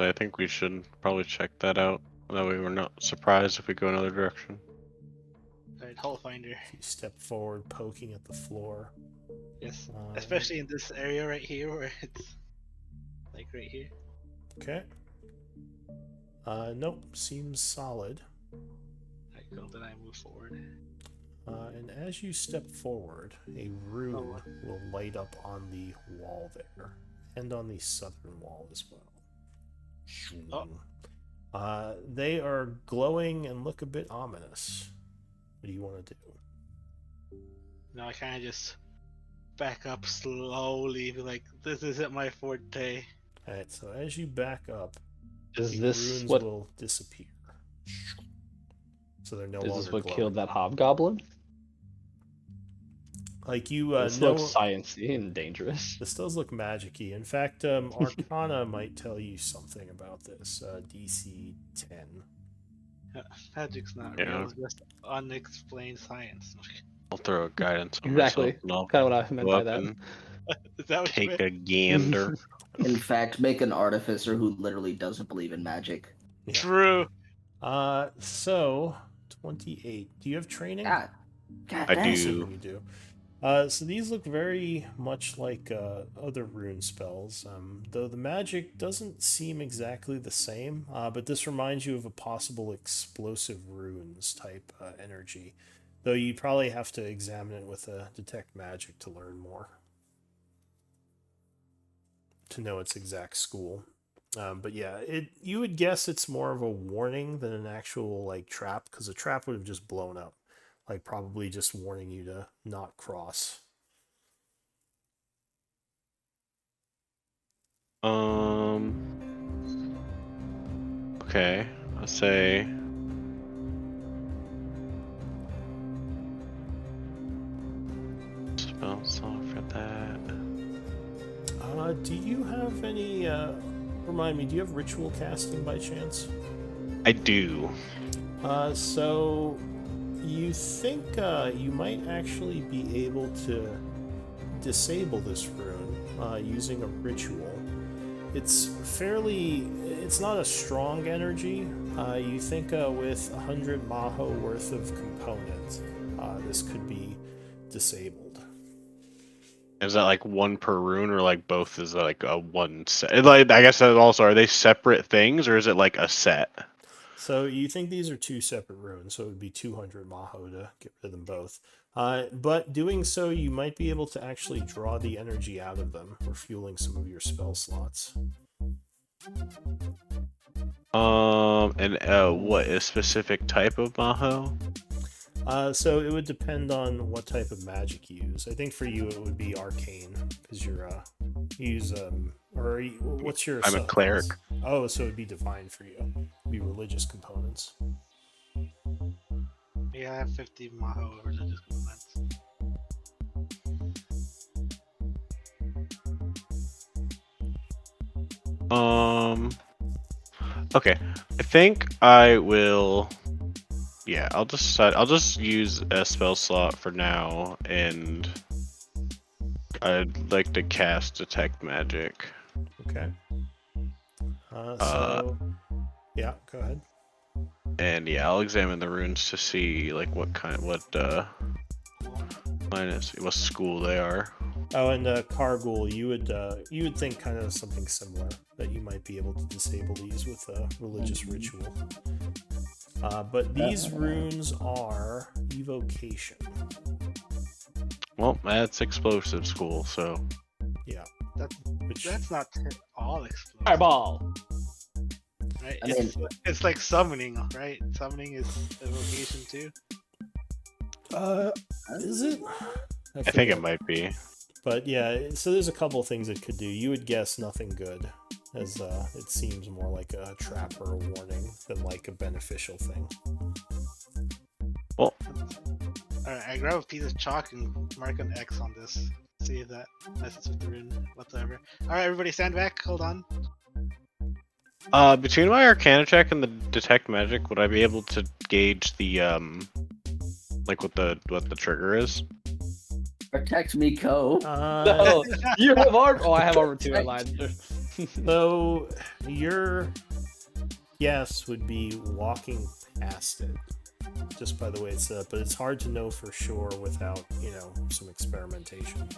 I think we should probably check that out. That way we're not surprised if we go another direction. Right, hole finder. If you step forward, poking at the floor. Yes. Uh, Especially in this area right here where it's like right here. Okay. Nope, seems solid. Alright, cool. Then I move forward. And as you step forward, a rune will light up on the wall there, and on the southern wall as well. They are glowing and look a bit ominous. What do you want to do? Now I kind of just back up slowly, be like, this isn't my forte. Alright, so as you back up, Is the this runes what will disappear. So they're no is longer this what glowing. killed that hobgoblin? Like you This know, looks sciencey and dangerous. this does look magic-y. In fact, Arcana might tell you something about this. DC 10. Magic's not Yeah. real, it's just unexplained science. I'll throw a guidance on Exactly. myself and I'll Kind of what I meant go by up that. and Is that what you take meant? a gander. In fact, make an artificer who literally doesn't believe in magic. Yeah. True. So 28. Do you have training? God, God I dang. do. Assuming you do. So these look very much like other rune spells, though the magic doesn't seem exactly the same, but this reminds you of a possible explosive runes type energy, though you probably have to examine it with a detect magic to learn more, to know its exact school. But yeah, you would guess it's more of a warning than an actual like trap, because a trap would have just blown up. Like probably just warning you to not cross. Okay. I'll say spell slot for that. Do you have any? Remind me. Do you have ritual casting by chance? I do. So you think you might actually be able to disable this rune using a ritual. It's fairly. It's not a strong energy. You think with 100 Maho worth of components, this could be disabled. Is that like one per rune or like both is like a one set? Like I guess that also are they separate things or is it like a set? So you think these are 2 separate runes, so it would be 200 Maho to get rid of them both. But doing so, you might be able to actually draw the energy out of them, refueling some of your spell slots. And what a specific type of Maho? So it would depend on what type of magic you use. I think for you it would be arcane because you use what's your? I'm a cleric. Oh, so it'd be divine for you. It'd be religious components. Yeah, I have 50 Maho religious components. Okay. I think I will. Yeah, I'll just use a spell slot for now, and I'd like to cast Detect Magic. Okay. So yeah, go ahead. And yeah, I'll examine the runes to see like what school. Minus what school they are. Oh, and Cargul, you would think kind of something similar that you might be able to disable these with a religious ritual. But these runes are evocation. Well, that's explosive school, so Yeah. That's Which that's not all explosive. Fireball. Right? I It's like summoning, right? Summoning is evocation too. is it? I think forget. it might be. But yeah, so there's a couple of things it could do. You would guess nothing good, as it seems more like a trap or a warning than like a beneficial thing. Well, Alright, I grab a piece of chalk and mark an X on this. See if that messes with the rune whatsoever. Alright, everybody stand back, hold on. between my Arcana check and the detect magic, would I be able to gauge the like what the trigger is? Protect me, Co. No, you have armor. Oh, I have armor too. I lied. So your guess would be walking past it, just by the way it's set up. But it's hard to know for sure without some experimentation.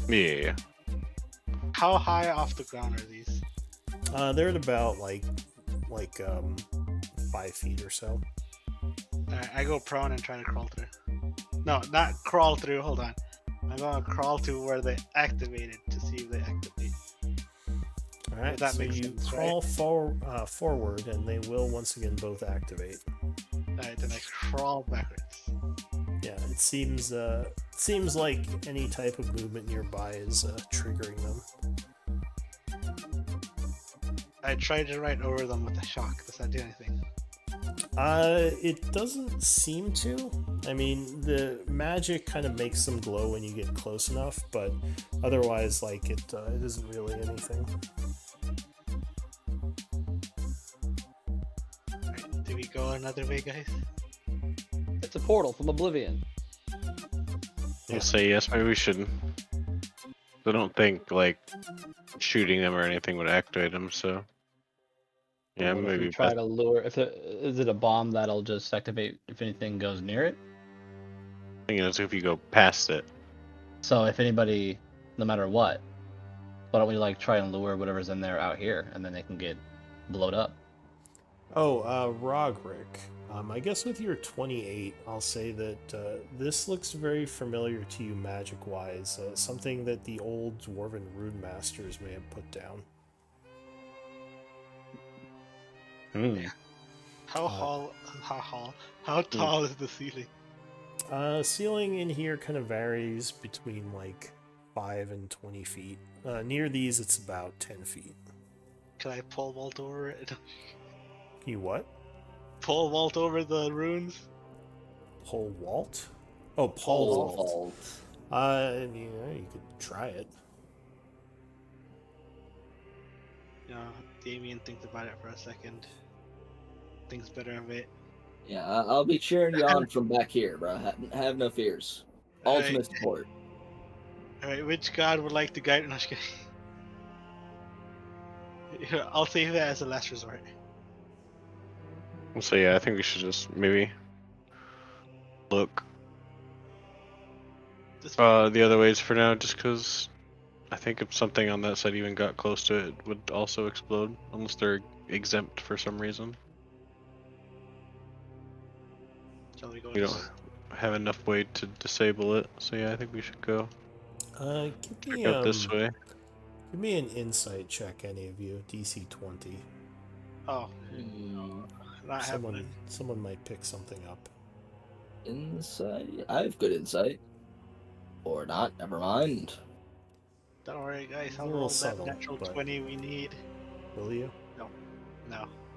Yeah. How high off the ground are these? They're at about like 5 feet or so. Alright, I go prone and try to crawl through. No, not crawl through, hold on. I'm gonna crawl to where they activated to see if they activate. All right, That so makes you sense, crawl forward, and they will once again both activate. Alright, then I crawl backwards. Yeah, it seems like any type of movement nearby is triggering them. I try to ride over them with a shock. Does that do anything? It doesn't seem to. I mean, the magic kind of makes them glow when you get close enough, but otherwise, like it isn't really anything. Alright, do we go another way, guys? It's a portal from Oblivion. I'll say yes. Maybe we should. I don't think like shooting them or anything would activate them. So yeah, What if we maybe. try to lure. Is it a bomb that'll just activate if anything goes near it? If you go past it. So if anybody, no matter what, why don't we like try and lure whatever's in there out here, and then they can get blowed up? Oh, Rogrick. I guess with your 28, I'll say that this looks very familiar to you magic-wise. Something that the old Dwarven Rune Masters may have put down. How tall is the ceiling? Ceiling in here kind of varies between like 5 and 20 feet. Near these, it's about 10 feet. Can I pole vault over it? You what? Pole vault over the runes? Pole vault? Oh, pole vault. Vault. You could try it. Damien thinks about it for a second. Thinks better of it. Yeah, I'll be cheering you on from back here, bro. Have no fears. Ultimate support. Alright, which god would like to guide? No, just kidding. I'll save that as a last resort. So yeah, I think we should just maybe look the other ways for now, just because I think if something on that side even got close to it, it would also explode, unless they're exempt for some reason. Shall we go? We don't have enough way to disable it, so yeah, I think we should go Give me out this way. Give me an insight check, any of you. DC 20. Oh, not happening. Someone might pick something up. Insight? I have good insight. Or not, never mind. Don't worry, guys. A I'll little roll that subtle, natural but- 20 we need. Will you? No.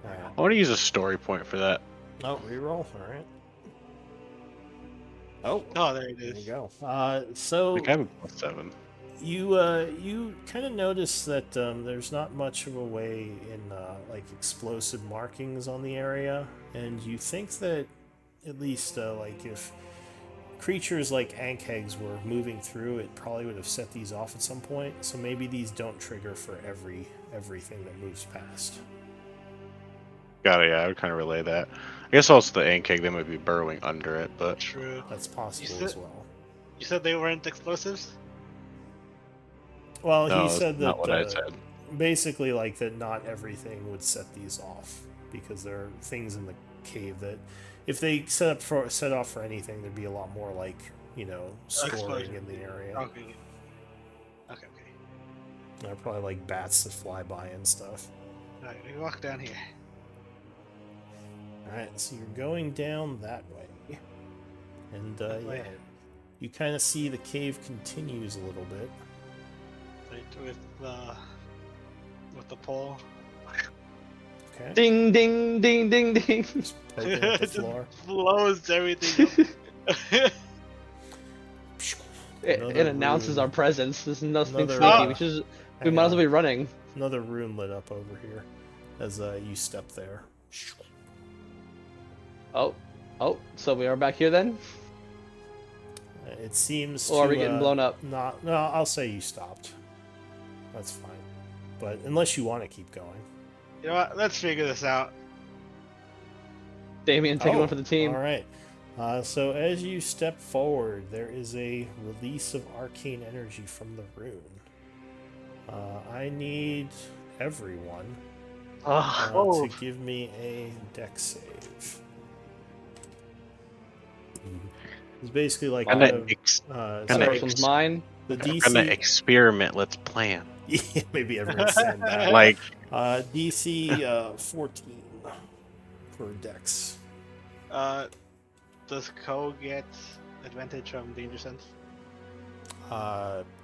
Alright. I want to use a story point for that. Oh, reroll? Alright. Oh, Oh, there it there you is. go. So Like I have a +7. you kind of notice that there's not much of a way in like explosive markings on the area, and you think that at least like if creatures like Ankhegs were moving through, it probably would have set these off at some point. So maybe these don't trigger for everything that moves past. Got it. Yeah, I would kind of relay that. I guess also the Ankheg, they might be burrowing under it, but True. That's possible You as said- well. You said they weren't explosives? Well, he No, that's said not that what I said. basically like that not everything would set these off because there are things in the cave that if they set off for anything, there'd be a lot more like storing Explosion. in the area. Okay. Okay. There are probably like bats that fly by and stuff. Alright, we walk down here. All right, so you're going down that way, and That way. yeah, you kind of see the cave continues a little bit. Right, with the pole. Okay, Ding ding ding ding ding. just poking at the Just floor. blows everything up. It announces our presence. There's nothing Another, sneaky. uh, We might as well be running. Another rune lit up over here as you step there. Oh, so we are back here then? It seems Or to are we getting blown up? No, I'll say you stopped. That's fine. But unless you want to keep going. You know what? Let's figure this out. Damien, taking one for the team. All right. So as you step forward, there is a release of arcane energy from the rune. I need everyone to give me a dex save. It's basically like First one's mine. the We're gonna DC. experiment. Let's plan. Yeah, maybe everyone stand back. Like, DC 14 for dex. Does Ko get advantage from danger sense?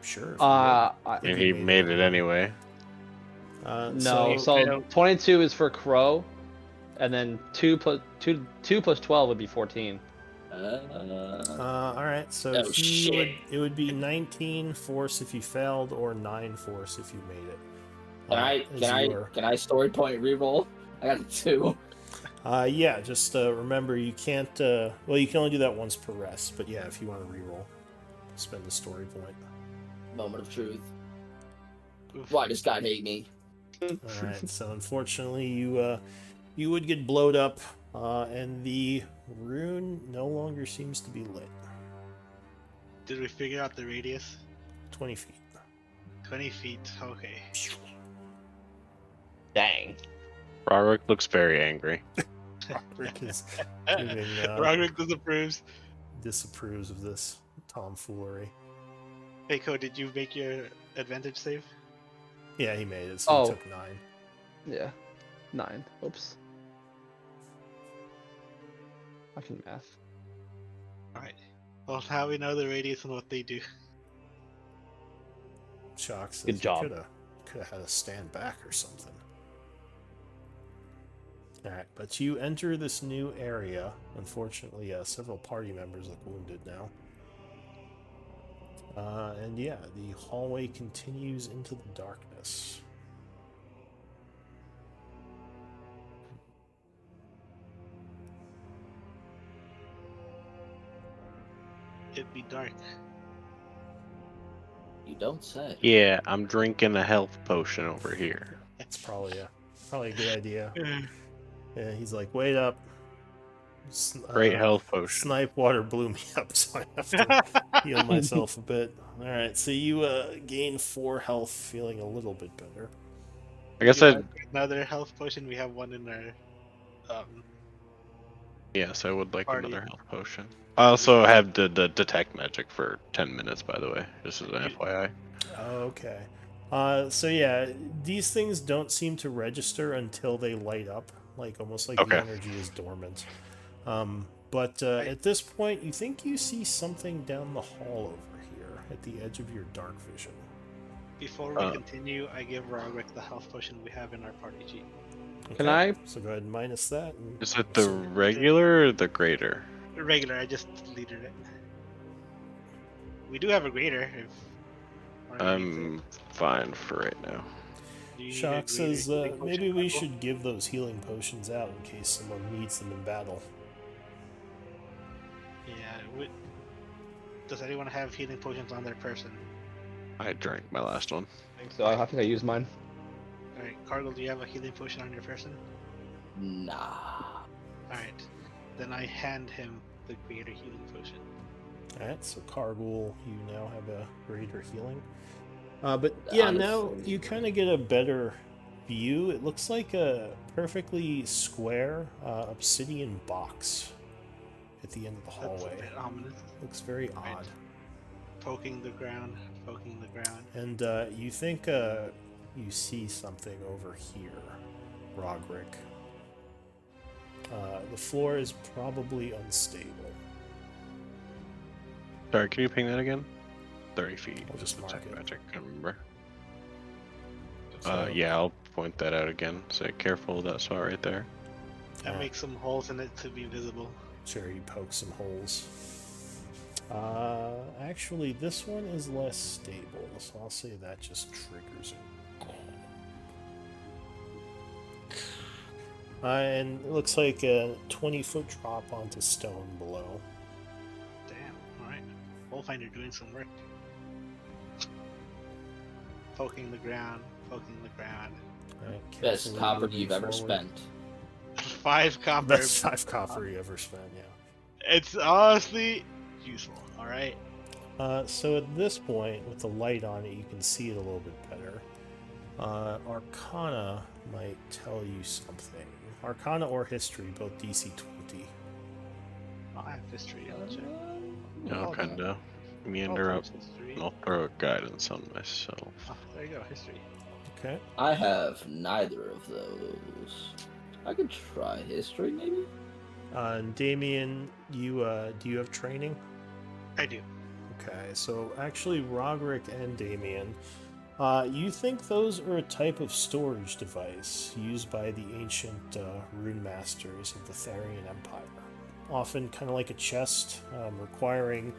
Sure. and he made it anyway. No, So, I so don't- 22 is for Crow, and then 2 plus 12 would be 14. all right. So Oh, shit. it would be 19 force if you failed, or 9 force if you made it. Can I story point reroll? I got a 2. Yeah. Just remember, you can't. Well, you can only do that once per rest. But yeah, if you want to reroll, spend the story point. Moment of truth. Why does God hate me? All right. So unfortunately, you would get blowed up, and the rune no longer seems to be lit. Did we figure out the radius? 20 feet. 20 feet. Okay. Dang. Roderick looks very angry. Rick is giving, Roderick disapproves disapproves of this tomfoolery. Hey, Ko, did you make your advantage save? Yeah, he made it. So Oh. he took 9. Yeah. 9. Oops. Fucking math. Alright. Well, now we know the radius and what they do. Shock says Good job. Could have had us stand back or something. Alright, but you enter this new area. Unfortunately, several party members look wounded now. And yeah, the hallway continues into the darkness. It'd be dark. You don't say. Yeah, I'm drinking a health potion over here. It's probably a good idea. Yeah, he's like, wait up. Great health potion. Snipe water blew me up, so I have to heal myself a bit. Alright, so you gain 4 health, feeling a little bit better. I guess You I. want another health potion. We have one in our. Yes, I would like Party. another health potion. I also have the detect magic for 10 minutes, by the way, just as an FYI. Okay. So yeah, these things don't seem to register until they light up, like almost like Okay. the energy is dormant. But at this point, you think you see something down the hall over here at the edge of your dark vision. Before we continue, I give Roderick the health potion we have in our party sheet. Can I? So go ahead and minus that. And Is it the regular or the greater? Regular, I just deleted it. We do have a greater. If I'm fine for right now. Do you need a Shock greater says healing potion, maybe we Michael? should give those healing potions out in case someone needs them in battle. Yeah. Does anyone have healing potions on their person? I drank my last one. So I think I used mine. Alright, Cargill, do you have a healing potion on your person? Nah. Alright. Then I hand him the greater healing potion. Alright, so Cargul, you now have a greater healing. But yeah, now Honestly. you kind of get a better view. It looks like a perfectly square obsidian box at the end of the That's a hallway. bit ominous. Looks very Right. odd. Poking the ground, poking the ground. And you think you see something over here, Rogrick. The floor is probably unstable. Sorry, can you ping that again? 30 feet. I'll just mark Detect it. magic, I remember. So- Yeah, I'll point that out again. Say careful of that spot right there. And Ah. make some holes in it to be visible. Sure, you poke some holes. Actually, this one is less stable, so I'll say that just triggers it. And it looks like a 20-foot drop onto stone below. Damn, alright. Wolfinder doing some work. Poking the ground, poking the ground. Alright, Best carefully copper moving you've ever forward. spent. 5 copper. Best 5 copper you ever spent, yeah. It's honestly useful, alright? So at this point, with the light on it, you can see it a little bit better. Arcana might tell you something. Arcana or History, both DC 20. I have history, I'll check. I'll Oh, kind of Oh, meander up. there's history. And I'll throw a guidance on myself. Oh, there you go, history. Okay. I have neither of those. I could try history, maybe? And Damien, you do you have training? I do. Okay, so actually, Roderick and Damien, you think those are a type of storage device used by the ancient rune masters of the Therian Empire. Often kind of like a chest, requiring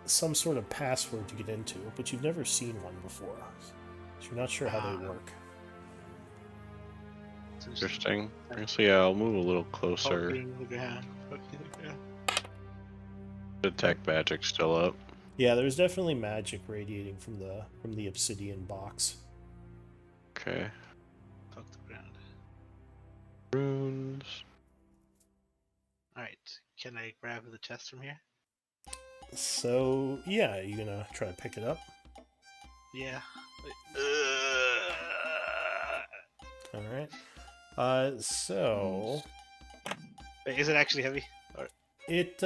some sort of password to get into, but you've never seen one before. So you're not sure how they work. Interesting. So yeah, I'll move a little closer. Poking the ground, poking the ground. Detect magic still up. Yeah, there's definitely magic radiating from the obsidian box. Okay. Poke the ground. Runes. Alright, can I grab the chest from here? So yeah, you gonna try to pick it up? Yeah. All right. So Wait, is it actually heavy? Or... it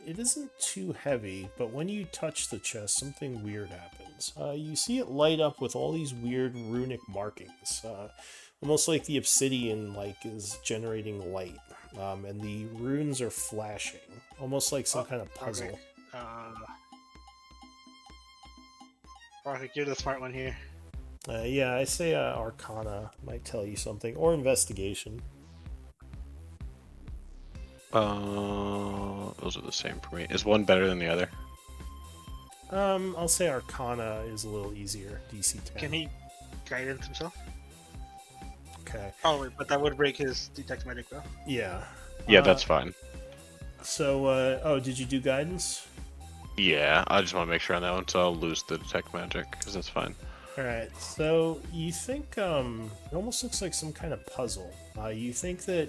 isn't too heavy, but when you touch the chest, something weird happens. You see it light up with all these weird runic markings, almost like the obsidian is generating light, and the runes are flashing, almost like some kind of puzzle. Bartek, you're the smart one here. Yeah, I say Arcana might tell you something, or Investigation. Those are the same for me. Is one better than the other? I'll say Arcana is a little easier. DC 10. Can he guidance himself? Okay. Oh, wait, but that would break his detect magic though. Yeah. Yeah, that's fine. So, oh, did you do guidance? Yeah, I just want to make sure on that one, so I'll lose the detect magic because that's fine. All right. So you think it almost looks like some kind of puzzle. You think that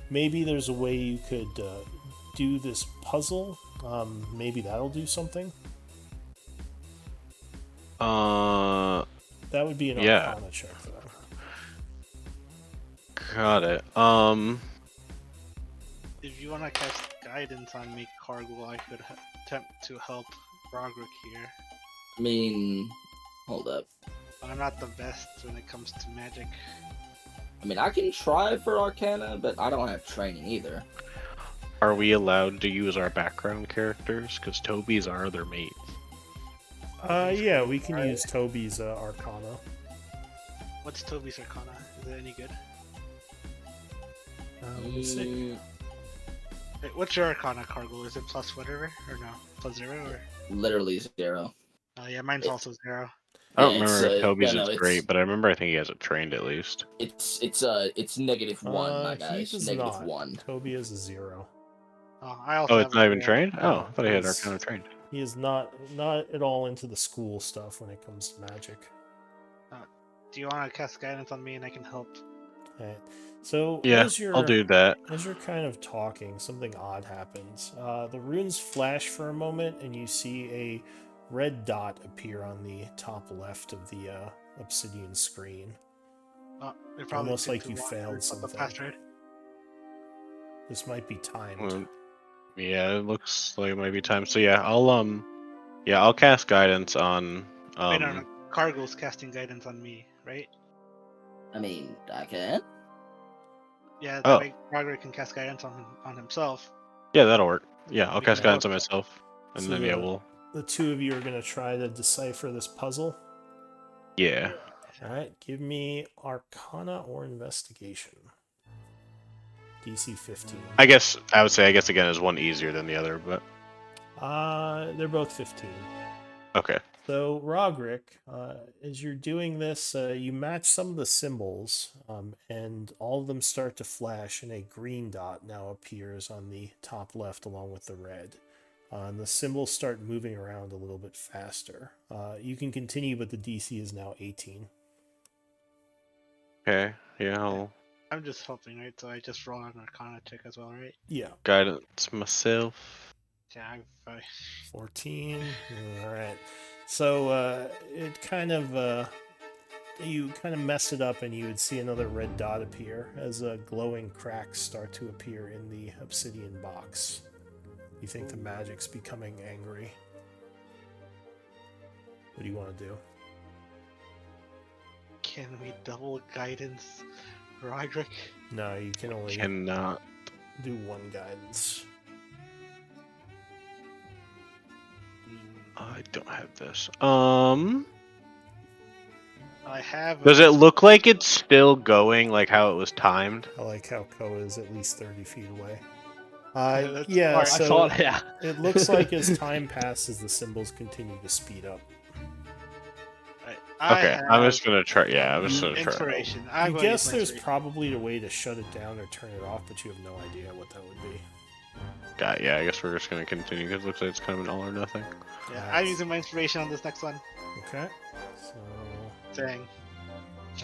maybe there's a way you could do this puzzle. Maybe that'll do something. That would be an yeah. Arcana check though. Got it. If you want to cast guidance on me, Cargill, I could attempt to help Roderick here. I mean, hold up. But I'm not the best when it comes to magic. I mean, I can try for Arcana, but I don't have training either. Are we allowed to use our background characters? Because Toby's our other mate. Yeah, we can use Toby's Arcana. What's Toby's Arcana? Is it any good? Let me see. Wait, what's your Arcana, Cargill? Is it plus whatever? Or no? Plus 0? Or... Literally 0. yeah, mine's also 0. I don't Yeah, remember if Toby's no, is it's- great, but I remember I think he has it trained at least. It's -1, my He guys. does not. -1. Toby is a 0. I also Oh, have it's not a even 0. trained? Oh, I thought he had It's- Arcana trained. He is not at all into the school stuff when it comes to magic. Do you want to cast guidance on me and I can help? Alright. So Yeah, I'll do that. as you're kind of talking, something odd happens. The runes flash for a moment, and you see a red dot appear on the top left of the obsidian screen. It probably Almost took like too you long to failed reset the something. password. This might be timed. Well, yeah, it looks like it might be time. So I'll cast guidance on Wait, no. Cargo's casting guidance on me, right? I mean, I can. Yeah, that Oh. way Cargo can cast guidance on himself. Yeah, that'll work. Yeah, I'll We cast can guidance on both- myself, and So then we'll. the two of you are going to try to decipher this puzzle. Yeah. All right, give me Arcana or Investigation. DC 15. I guess again is one easier than the other, but They're both 15. okay. So, Roderick, as you're doing this, you match some of the symbols, and all of them start to flash, and a green dot now appears on the top left along with the red. And the symbols start moving around a little bit faster. You can continue, but the DC is now 18. Okay. Yeah, I'll I'm just helping, right? So I just roll an Arcana check as well, right? Yeah. guidance myself. Yeah, I 14. All right. So it kind of you kind of mess it up, and you would see another red dot appear as glowing cracks start to appear in the obsidian box. You think the magic's becoming angry. What do you want to do? Can we double guidance, Roderick? No, you can only Cannot. do one guidance. I don't have this. I have. Does it look like it's still going, like how it was timed? I like how Ko is at least 30 feet away. That's Yeah, smart. I so saw it. Yeah. it looks like as time passes, the symbols continue to speed up. I Okay, have I'm just gonna try. Yeah, I'm just gonna try. inspiration. I I'm going to use guess my there's inspiration. probably a way to shut it down or turn it off, but you have no idea what that would be. Yeah, I guess we're just gonna continue because it looks like it's kind of an all or nothing. Yeah, I'm using my inspiration on this next one. Okay. So, Dang.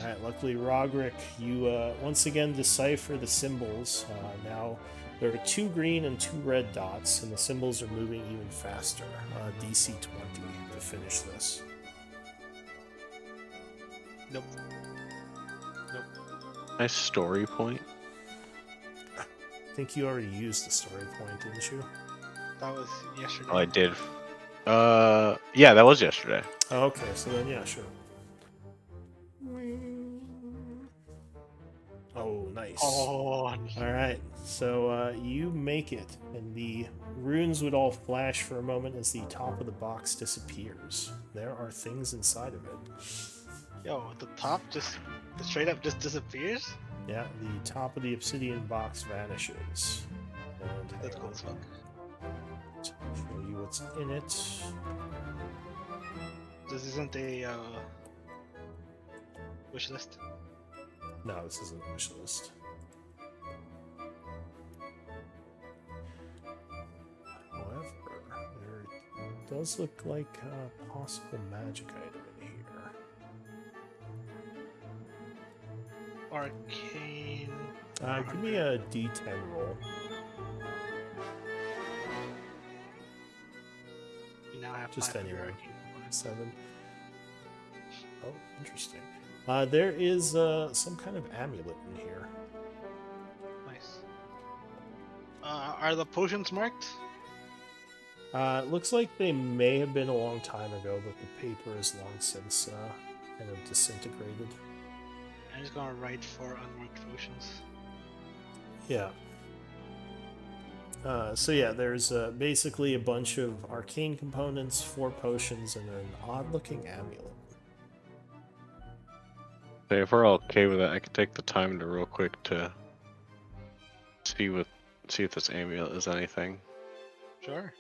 all right. Luckily, Roderick, you once again decipher the symbols. Now there are 2 green and 2 red dots, and the symbols are moving even faster. DC 20 to finish this. Nope. Nice story point. I think you already used the story point, didn't you? That was yesterday. Oh, I did. Yeah, that was yesterday. Oh, okay, so then yeah, sure. Oh, nice. Oh, All right, so you make it, and the runes would all flash for a moment as the top of the box disappears. There are things inside of it. yo, the top just straight up just disappears. Yeah, the top of the obsidian box vanishes. And hang That's cool on, as fuck. show you what's in it. This isn't a wish list. No, this isn't a wish list. However, there does look like a possible magic item in here. Arcane. Give me a D10 roll. We now have Just 5 of your anyone. arcane components. 7. Oh, interesting. There is some kind of amulet in here. Nice. Are the potions marked? It looks like they may have been a long time ago, but the paper is long since kind of disintegrated. I'm just gonna write for unmarked potions. Yeah. So yeah, there's basically a bunch of arcane components, 4 potions, and an odd-looking amulet. So if we're all okay with it, I could take the time to real quick to see if this amulet is anything. Sure.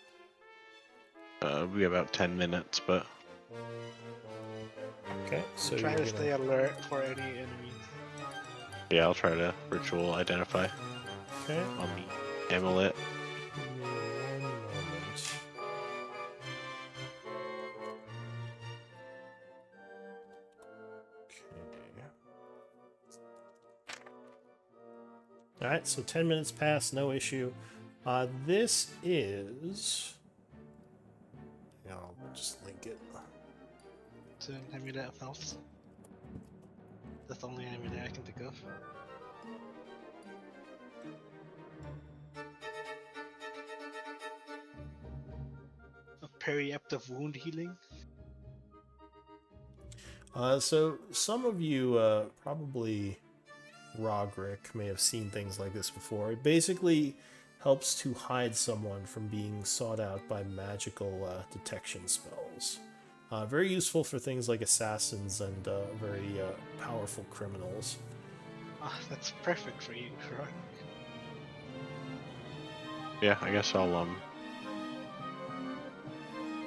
It'll be about 10 minutes, but Okay, so Try you're to gonna... stay alert for any enemies. yeah, I'll try to ritual identify Okay. on the amulet. Give me 1 moment. Okay. All right, so 10 minutes pass, no issue. This is. I'll just link it. To an amulet of health. That's the only amulet I can think of. A periaptive wound healing. So some of you, probably Rogrick, may have seen things like this before. It basically helps to hide someone from being sought out by magical detection spells. Very useful for things like assassins and very powerful criminals. Ah, that's perfect for you, right? Yeah, I guess I'll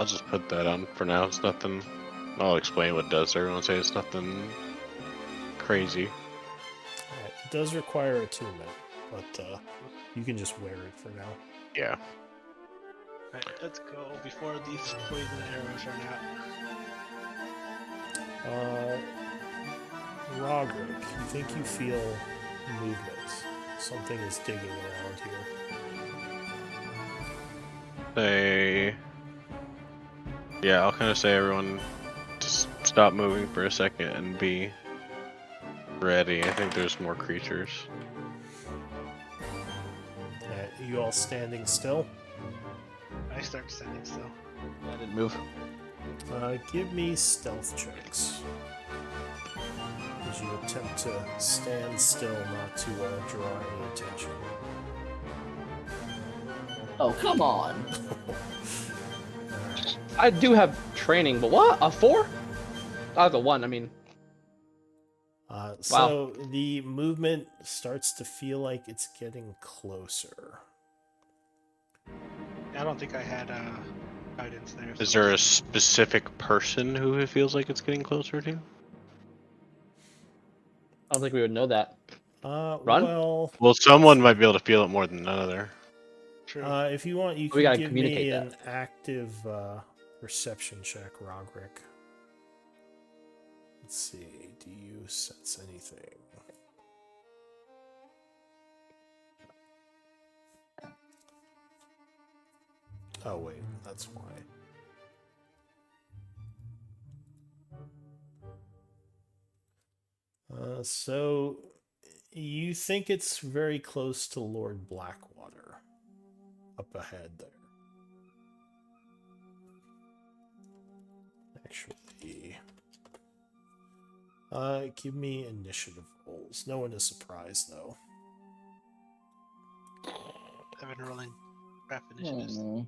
just put that on for now. It's nothing. I'll explain what it does. Everyone say it's nothing crazy. Alright, it does require attunement, but you can just wear it for now. Yeah. Right, let's go before these poison arrows run out. Roderick, you think you feel movement. Something is digging around here. Yeah, I'll kind of say everyone just stop moving for a second and be ready. I think there's more creatures. You all standing still? I start standing still. I didn't move. Give me stealth checks. As you attempt to stand still, not to draw any attention. Oh, come on. I do have training, but what? A 4? I have a 1. I mean, So the movement starts to feel like it's getting closer. I don't think I had guidance there. Is so- there a specific person who it feels like it's getting closer to? I don't think we would know that. Run? Well, Someone might be able to feel it more than another. True. if you want, you We can gotta give me communicate an active perception check, Roderick. Let's see. Do you sense anything? Oh wait, that's why. So you think it's very close to Lord Blackwater, up ahead there. Actually, give me initiative rolls. No one is surprised though. I've been rolling crap Oh, initiatives. no.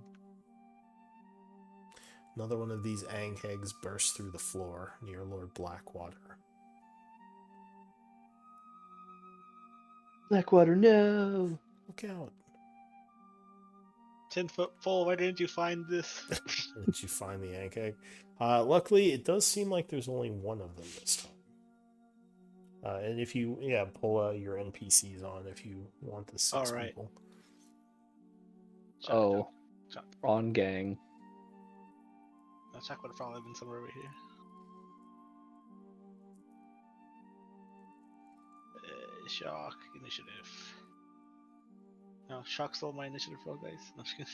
Another one of these anghegs bursts through the floor near Lord Blackwater. Blackwater, no. Look out! 10-foot pole, why didn't you find this? Did you find the ankeg? Luckily, it does seem like there's only one of them this time. And if you, pull your NPCs on if you want the 6 Alright. people. Oh, Chuck. wrong gang. No, Chuck would have probably been somewhere over here. Shock initiative. No, Shock stole my initiative roll, guys. No, just kidding.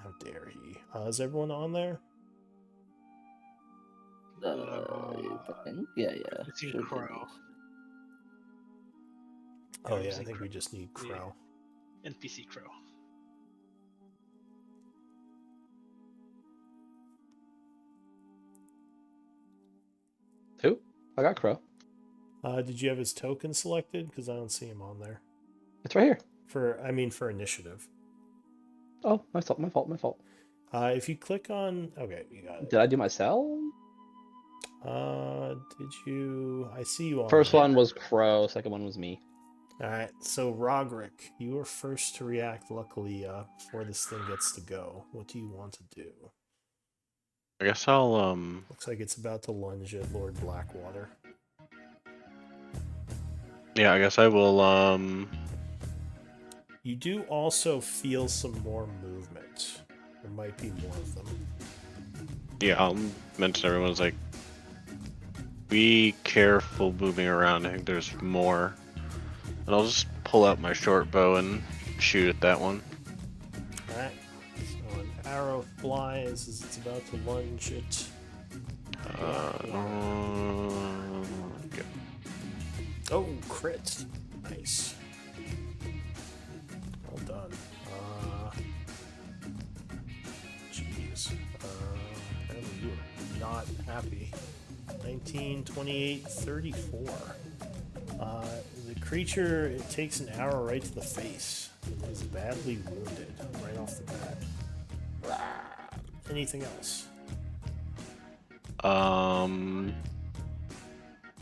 How dare he? Is everyone on there? Yeah. It's in Should be Crow. nice. Oh Yeah, yeah, it's I in think Crow. we just need Crow. NPC Crow. Who? I got Crow. Did you have his token selected? Because I don't see him on there. It's right here. For initiative. Oh, my fault. If you click on, okay, you got it. Did I do myself? Did you? I see you on. First there. one was Crow, second one was me. All right, so Roderick, you are first to react. Luckily, before this thing gets to go, what do you want to do? I guess I'll Looks like it's about to lunge at Lord Blackwater. yeah, I guess I will You do also feel some more movement. There might be more of them. yeah, I'll mention everyone's like be careful moving around. I think there's more And I'll just pull out my short bow and shoot at that one. Alright. So an arrow flies as it's about to lunge at. Go. Oh, crit. Nice. Well done. Jeez. Apparently you are not happy. 19, 28, 34. The creature, it takes an arrow right to the face and is badly wounded right off the bat. Anything else?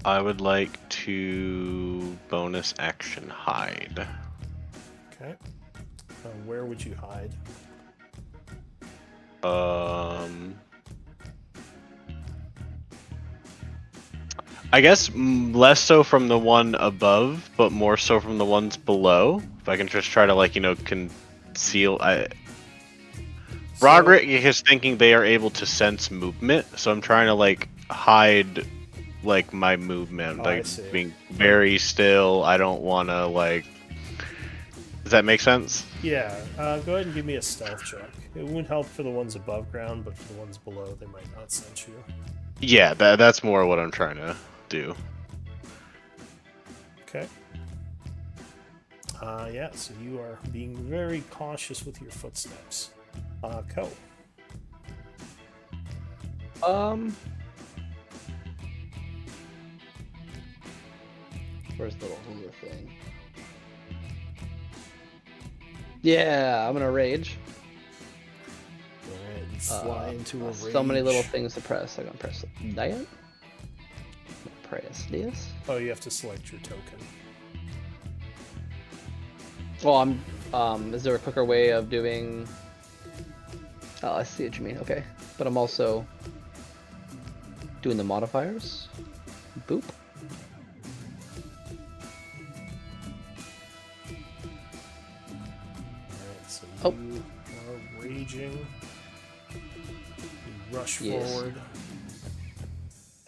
I would like to bonus action hide. Okay. Where would you hide? I guess less so from the one above, but more so from the ones below. If I can just try to, like, conceal. Roderick is thinking they are able to sense movement, so I'm trying to, like, hide, like, my movement, like being very still. I don't want to, like. Does that make sense? Yeah. Go ahead and give me a stealth check. It won't help for the ones above ground, but for the ones below, they might not sense you. Yeah, that's more what I'm trying to do. Okay. Yeah, so you are being very cautious with your footsteps. Co. Where's the little Hoover thing? Yeah, I'm gonna rage. Alright, you fly into a rage. So many little things to press. I'm gonna press that. Press this. Oh, you have to select your token. Well, is there a quicker way of doing? Oh, I see what you mean. Okay, but I'm also doing the modifiers. Boop. Alright, so you are raging. You rush forward.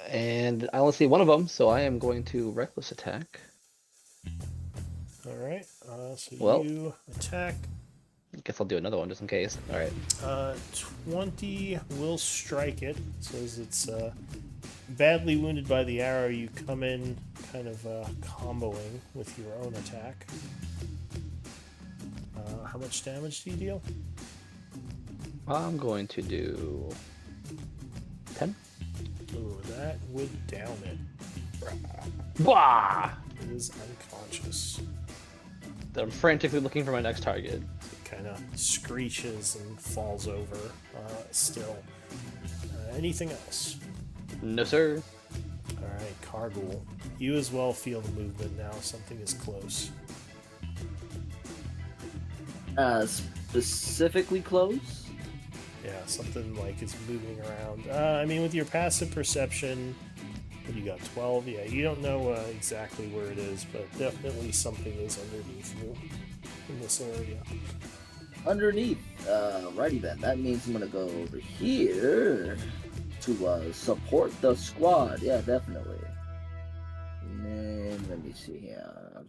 And I only see one of them, so I am going to reckless attack. Alright, so Well, you attack. I guess I'll do another one just in case. Alright. 20 will strike it. It says it's badly wounded by the arrow. You come in kind of comboing with your own attack. How much damage do you deal? I'm going to do 10. Ooh, that would down it. Bah! It is unconscious. I'm frantically looking for my next target. It kind of screeches and falls over still. Anything else? No, sir. Alright, Cargul. You as well feel the movement now. Something is close. Specifically close? Yeah, something like is moving around. I mean, with your passive perception, what do you got, 12? Yeah, you don't know exactly where it is, but definitely something is underneath you in this area. Underneath. Righty then. That means I'm gonna go over here to support the squad. Yeah, definitely. And then let me see here.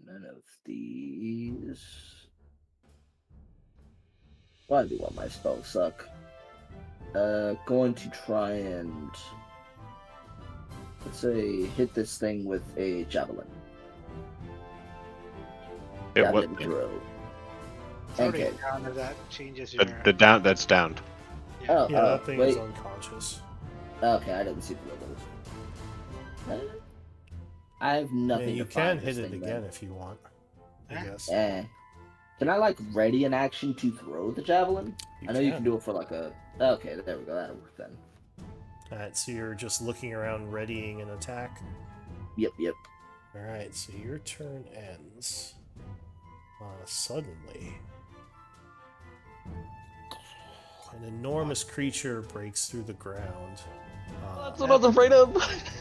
None of these. Why do all my spells suck? Going to try and let's say hit this thing with a javelin. Javelin throw. It's already Okay. down if that changes your. That's downed. Oh, Yeah, that thing wait. is unconscious. Okay, I didn't see the level. I have nothing Yeah, you to can find hit this it thing, again man. if you want, I guess. Can I like ready an action to throw the javelin? I know you can can. do it for like a. Okay, there we go. That'll work then. Alright, so you're just looking around readying an attack. Yep. Alright, so your turn ends. Suddenly, an enormous creature breaks through the ground. That's what I was afraid of.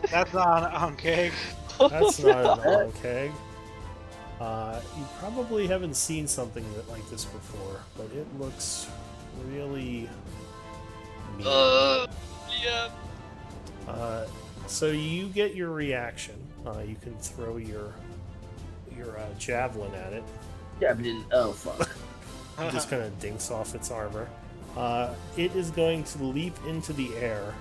That's not on cake. That's not an on-keg. You probably haven't seen something like this before, but it looks really mean. Yeah. So you get your reaction. You can throw your javelin at it. Javelin. Oh fuck. It just kind of dinks off its armor. It is going to leap into the air,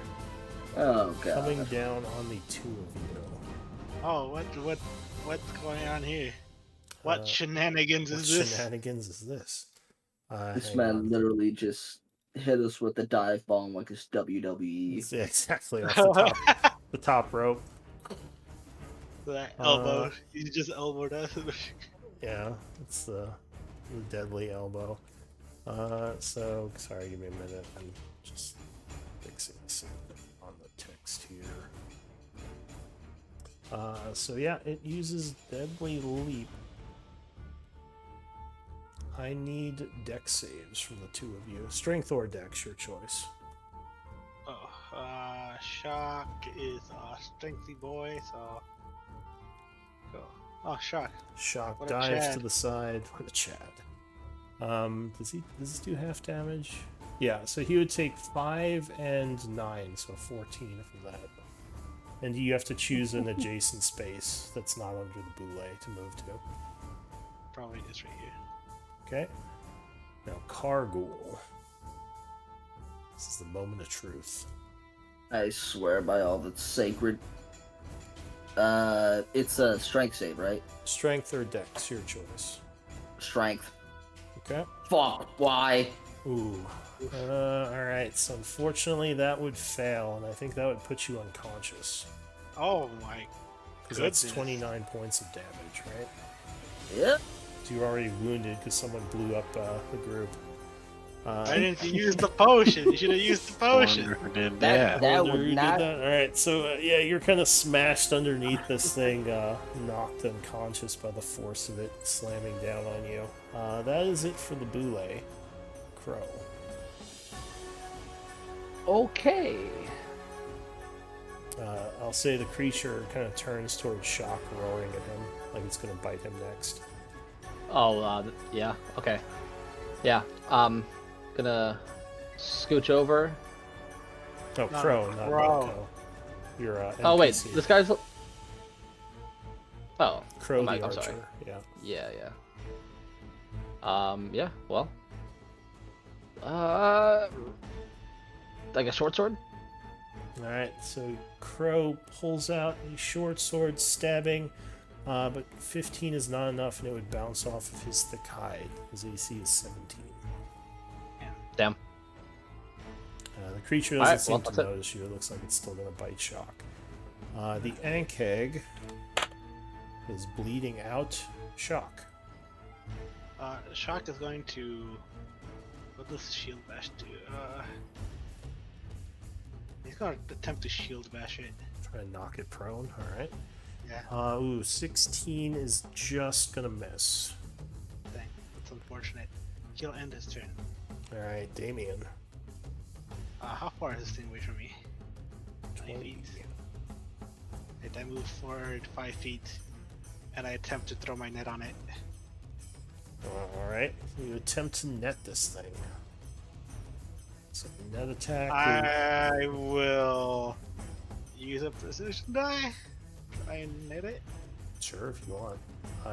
Oh coming god. down on the two of you. Oh, what's going on here? What Uh, shenanigans What is this? shenanigans is this? This Hang man on. literally just hit us with the dive bomb like it's WWE. It's exactly off the top rope. That Uh, elbow. You just elbowed us. Yeah, it's the deadly elbow. So sorry, give me a minute. I'm just fixing this on the text here. So yeah, it uses deadly leap. I need dex saves from the two of you. Strength or dex, your choice. Oh, Shock is a strengthy boy, so go. Oh, Shock. Shock What a dives Chad. to the side. What a Chad. Does this do half damage? Yeah, so he would take 5 and 9, so 14 from that. And you have to choose an adjacent space that's not under the boule to move to. Probably this right here. Okay. Now, Kargul. This is the moment of truth. I swear by all that's sacred. It's a strength save, right? Strength or dex, your choice. Strength. Okay. Fuck. Why? Ooh. Alright, so unfortunately that would fail, and I think that would put you unconscious. Oh my Because that's goodness. 29 points of damage, right? Yep. So you're already wounded because someone blew up the group. Why didn't you use the potion? You should have used the potion. Wonder who did That- that. that- Wonder would who did not- that? Alright, so yeah, you're kind of smashed underneath this thing, knocked unconscious by the force of it slamming down on you. That is it for the boule. Crow. Okay. I'll say the creature kind of turns towards Shock, roaring at him, like it's going to bite him next. Oh, yeah. Okay. Yeah. Gonna scooch over. Oh, No, Crow, not Crow. Marco. You're Oh wait, NPC. this guy's. Oh. Crow I'm the sorry. archer. Yeah. Yeah, yeah. Yeah. Well. Like a short sword. Alright, so Crow pulls out a short sword, stabbing, but 15 is not enough, and it would bounce off of his thick hide. His AC is 17. Damn. The creature doesn't Alright, seem well, to that's it. notice you. It looks like it's still going to bite Shock. The Ankheg is bleeding out Shock. Shock is going to. What does Shield Bash do? He's gonna attempt to Shield Bash it. Try to knock it prone. Alright. Yeah, Ooh, 16 is just going to miss. dang. That's unfortunate. He'll end his turn. Alright, Damien. How far is this thing away from me? 20 feet. Right, I move forward 5 feet, and I attempt to throw my net on it. Alright, you attempt to net this thing. So net attack. I will use a precision die. Try and net it. Sure, if you want.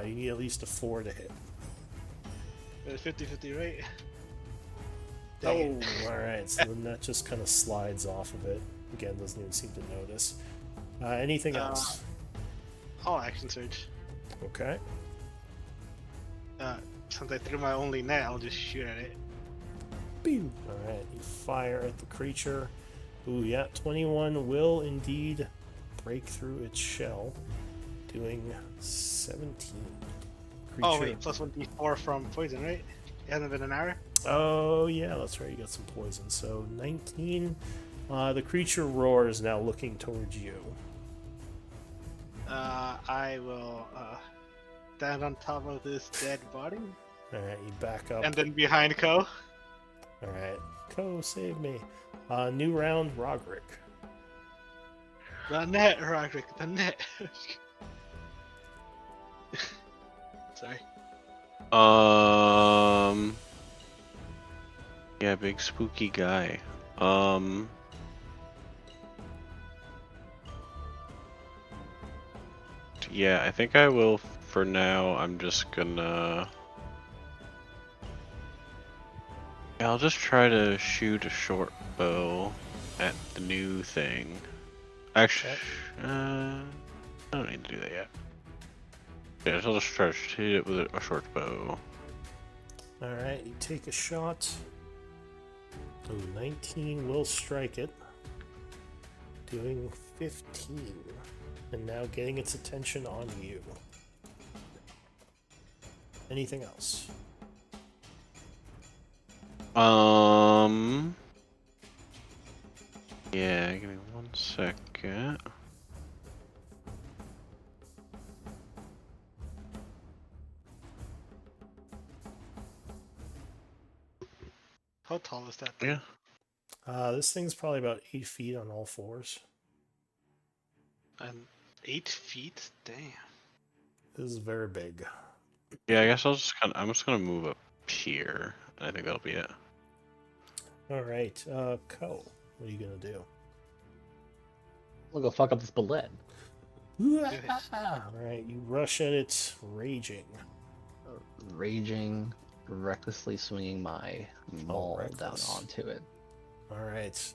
You need at least a 4 to hit. It's 50-50, right? Dang it. Alright, so the net just kind of slides off of it. Again, doesn't even seem to notice. Anything else? All action surge. Okay. Since I threw my only net, I'll just shoot at it. Pew! Alright, you fire at the creature. Ooh, yeah, 21 will indeed break through its shell, doing 17. Oh wait, plus 1d4 from poison, right? It hasn't been an hour? Oh, yeah, that's right. You got some poison. So 19. The creature roars, now looking towards you. I will stand on top of this dead body, Alright, you back up. and then behind Ko. Alright, Ko, save me. New round, Roderick. The net, Roderick, the net. Sorry. Yeah, big spooky guy. Yeah, I think I will for now. I'm just gonna. Yeah, I'll just try to shoot a short bow at the new thing. Actually, I don't need to do that yet. Yeah, so I'll just try to shoot it with a short bow. Alright, you take a shot. Ooh, 19 will strike it. Doing 15. And now getting its attention on you. Anything else? Yeah, give me 1 second. How tall is that thing? Yeah. This thing's probably about 8 feet on all fours. And 8 feet? Damn. This is very big. Yeah, I guess I'm just gonna move up here. And I think that'll be it. Alright, Ko, what are you gonna do? We'll go fuck up this bullet. Alright, you rush at it, raging. Raging, recklessly swinging my maul down reckless. onto it. Alright.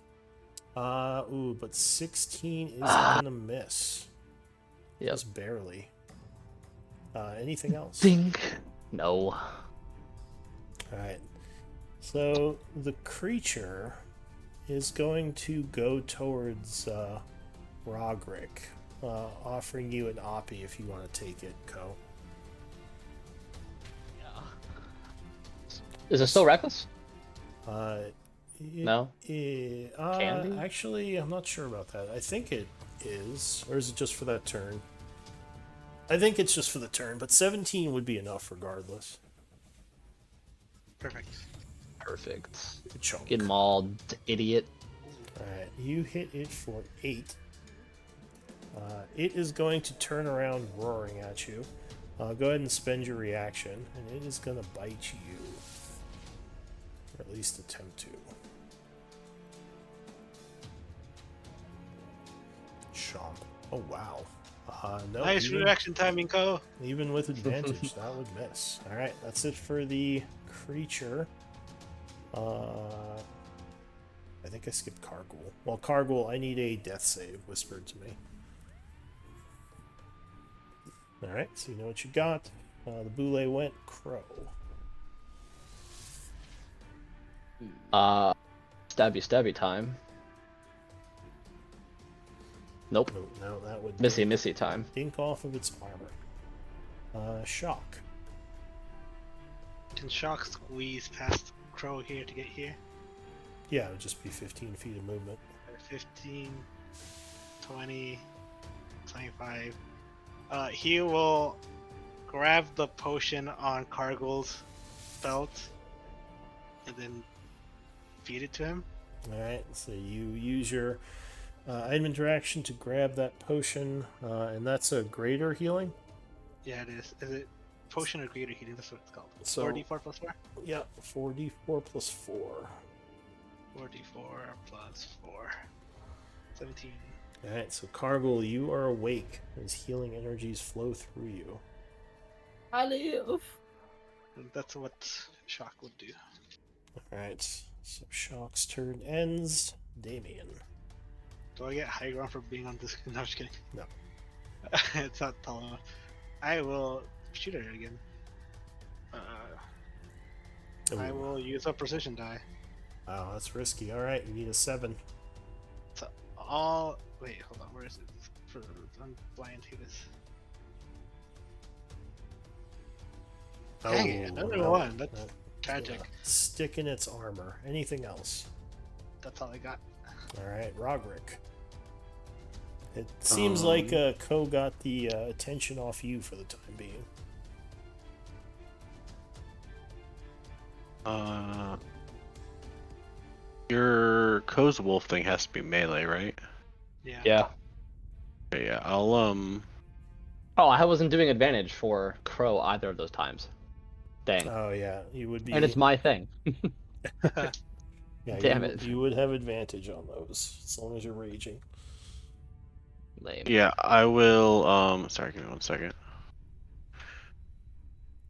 Ooh, but 16 is gonna miss. Yep. Just barely. Anything else? Think. No. Alright. So the creature is going to go towards Rogrick, offering you an oppie if you want to take it, Ko. Is it still reckless? No. Can be? Actually, I'm not sure about that. I think it is, or is it just for that turn? I think it's just for the turn, but 17 would be enough regardless. Perfect. Perfect. Good chunk. Get mauled, idiot. Alright, you hit it for 8. It is going to turn around roaring at you. Go ahead and spend your reaction, and it is going to bite you. Or at least attempt to. Chomp. Oh, wow. No, Nice reaction timing, Ko. even with advantage, that would miss. Alright, that's it for the creature. I think I skipped Kargul. Well, Kargul, I need a death save whispered to me. Alright, so you know what you got. The boule went Crow. Stabby time. Nope. No, that would Missy time. dink off of its armor. Shock. Can Shock squeeze past Crow here to get here? Yeah, it would just be 15 feet of movement. 15, 20, 25. He will grab the potion on Cargill's belt and then feed it to him. Alright, so you use your item interaction to grab that potion, and that's a greater healing? Yeah, it is. Is it potion or greater healing? That's what it's called. So- 4d4 plus 4? Yeah, 4d4 plus 4. 4d4 plus 4. 17. Alright, so Kargul, you are awake as healing energies flow through you. I live. And that's what Shock would do. Alright, so Shock's turn ends. Damien. Do I get high ground for being on this? No, I'm just kidding. No. It's not tall enough. I will shoot at it again. I Ooh. will use a precision die. Wow, that's risky. Alright, you need a 7. So all. Wait, hold on. Where is it? I'm blind to this. Dang it, another no, one. That's no. tragic. Stick in its armor. Anything else? That's all I got. Alright, Rogrick. It seems like Ko got the attention off you for the time being. Your Ko's wolf thing has to be melee, right? Yeah. Yeah. Okay, yeah, I'll Oh, I wasn't doing advantage for Crow either of those times. Dang. Oh yeah, you would be. And it's my thing. Yeah, Damn you, it. You would have advantage on those as long as you're raging. Lame. Yeah, I will. Sorry, give me 1 second.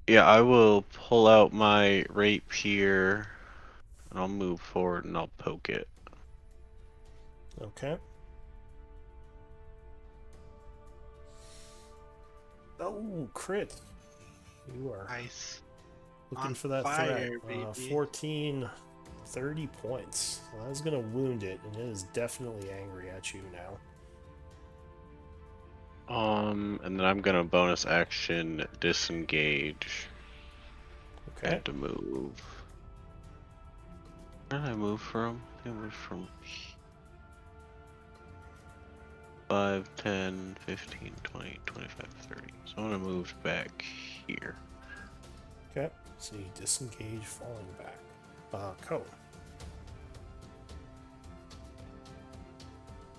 Yeah, I will pull out my rapier, and I'll move forward and I'll poke it. Okay. Oh, crit. You are Nice. looking On for that fire, threat. baby. 14, 30 points. Well, that's going to wound it, and it is definitely angry at you now. And then I'm gonna bonus action disengage Okay. and to move. Where did I move from? I think I moved from 5, 10, 15, 20, 25, 30. So I'm gonna move back here. Okay. So you disengage, falling back. Ko.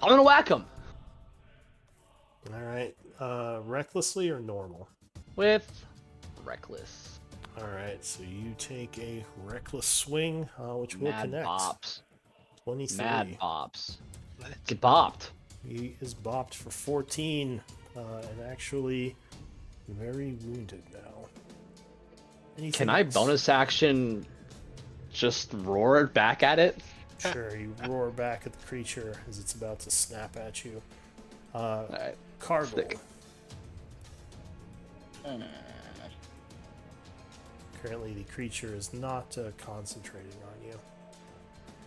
I'm gonna whack him All right. Recklessly or normal? with reckless. All right. So you take a reckless swing, which will Mad connect. bops. 23. Mad bops. Let's Get bopped. He is bopped for 14, and actually very wounded now. Anything Can I else? bonus action just roar back at it? Sure, you roar back at the creature as it's about to snap at you. Alright. Cargill. Stick. Currently, the creature is not concentrating on you.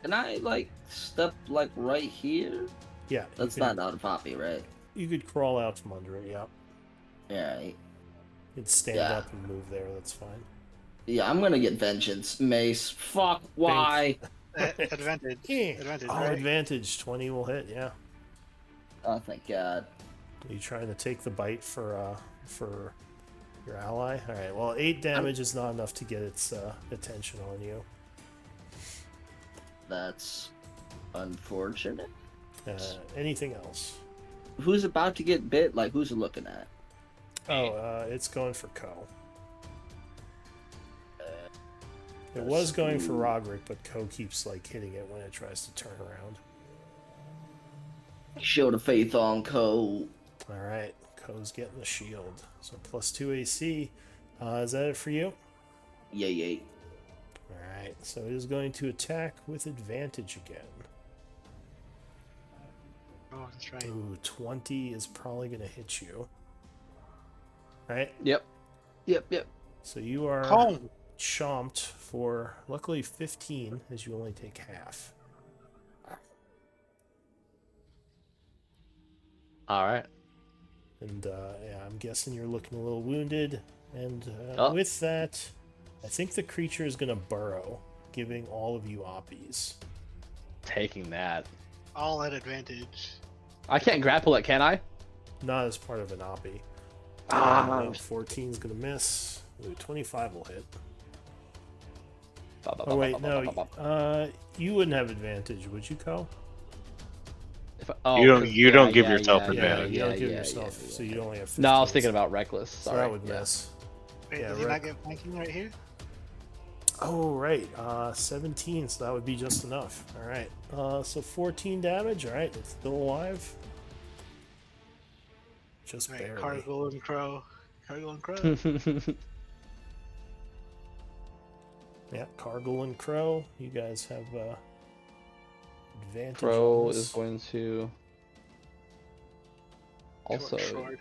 Can I like step like right here? Yeah, That's not out of poppy, right? You could crawl out from under it. Yeah, Yeah. you'd stand Yeah. up and move there. That's fine. Yeah, I'm gonna get vengeance. Mace. Fuck. Why? advantage. Yeah. Advantage, Oh, right? advantage. 20 will hit. Yeah. Oh, thank God. Are you trying to take the bite for your ally? All right. Well, 8 damage is not enough to get its attention on you. That's unfortunate. Anything else? Who's about to get bit? Like, who's it looking at? Oh, it's going for Ko. It was going for Roderick, but Ko keeps like hitting it when it tries to turn around. Show the faith on Ko. All right, Ko's getting the shield. So +2 AC. Is that it for you? Yay. All right. So it is going to attack with advantage again. Oh, that's right. Ooh, 20 is probably going to hit you. Right? Yep. So you are Home. chomped for luckily 15, as you only take half. Alright. And yeah, I'm guessing you're looking a little wounded. And Oh. with that, I think the creature is going to burrow, giving all of you oppies. Taking that. All at advantage. I can't grapple it, can I? Not as part of an oppie. Ah. 14 is going to miss. Ooh, 25 will hit. Oh, wait, no. You wouldn't have advantage, would you, Ko? You don't give yourself advantage. You don't give yourself, so you only have 15. No, I was thinking about reckless. So Sorry. that would miss. Wait, Yeah, does he right. not get flanking right here? Oh, right. 17, so that would be just enough. All right. So 14 damage. All right, it's still alive. Just Alright, barely. Cargill and Crow. Cargill and Crow. Yeah, Cargill and Crow. You guys have advantage. Crow on this. is going to also Short.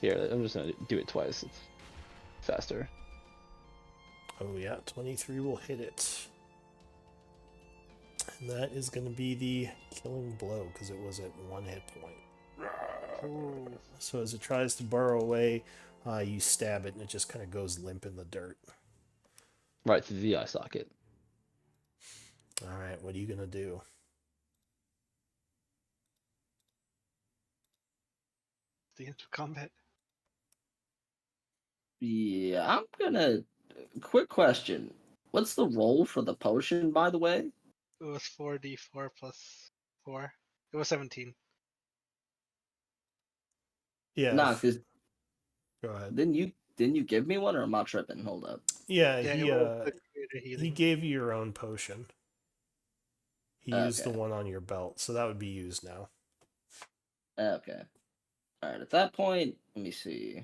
here. I'm just gonna do it twice. It's faster. Oh yeah, 23 will hit it. And that is going to be the killing blow because it was at 1 hit point. Ooh. So as it tries to burrow away, you stab it and it just kind of goes limp in the dirt. Right through the eye socket. All right, what are you going to do? The into combat. Yeah, I'm gonna. Quick question. What's the roll for the potion, by the way? It was 4d4 plus 4. It was 17. Yeah. Nah, cause Go ahead. didn't you give me one, or am I tripping? Hold up. Yeah, Yeah, he it was the creator he healing. gave you your own potion. He used the Okay. one on your belt, so that would be used now. Okay. All right. At that point, let me see.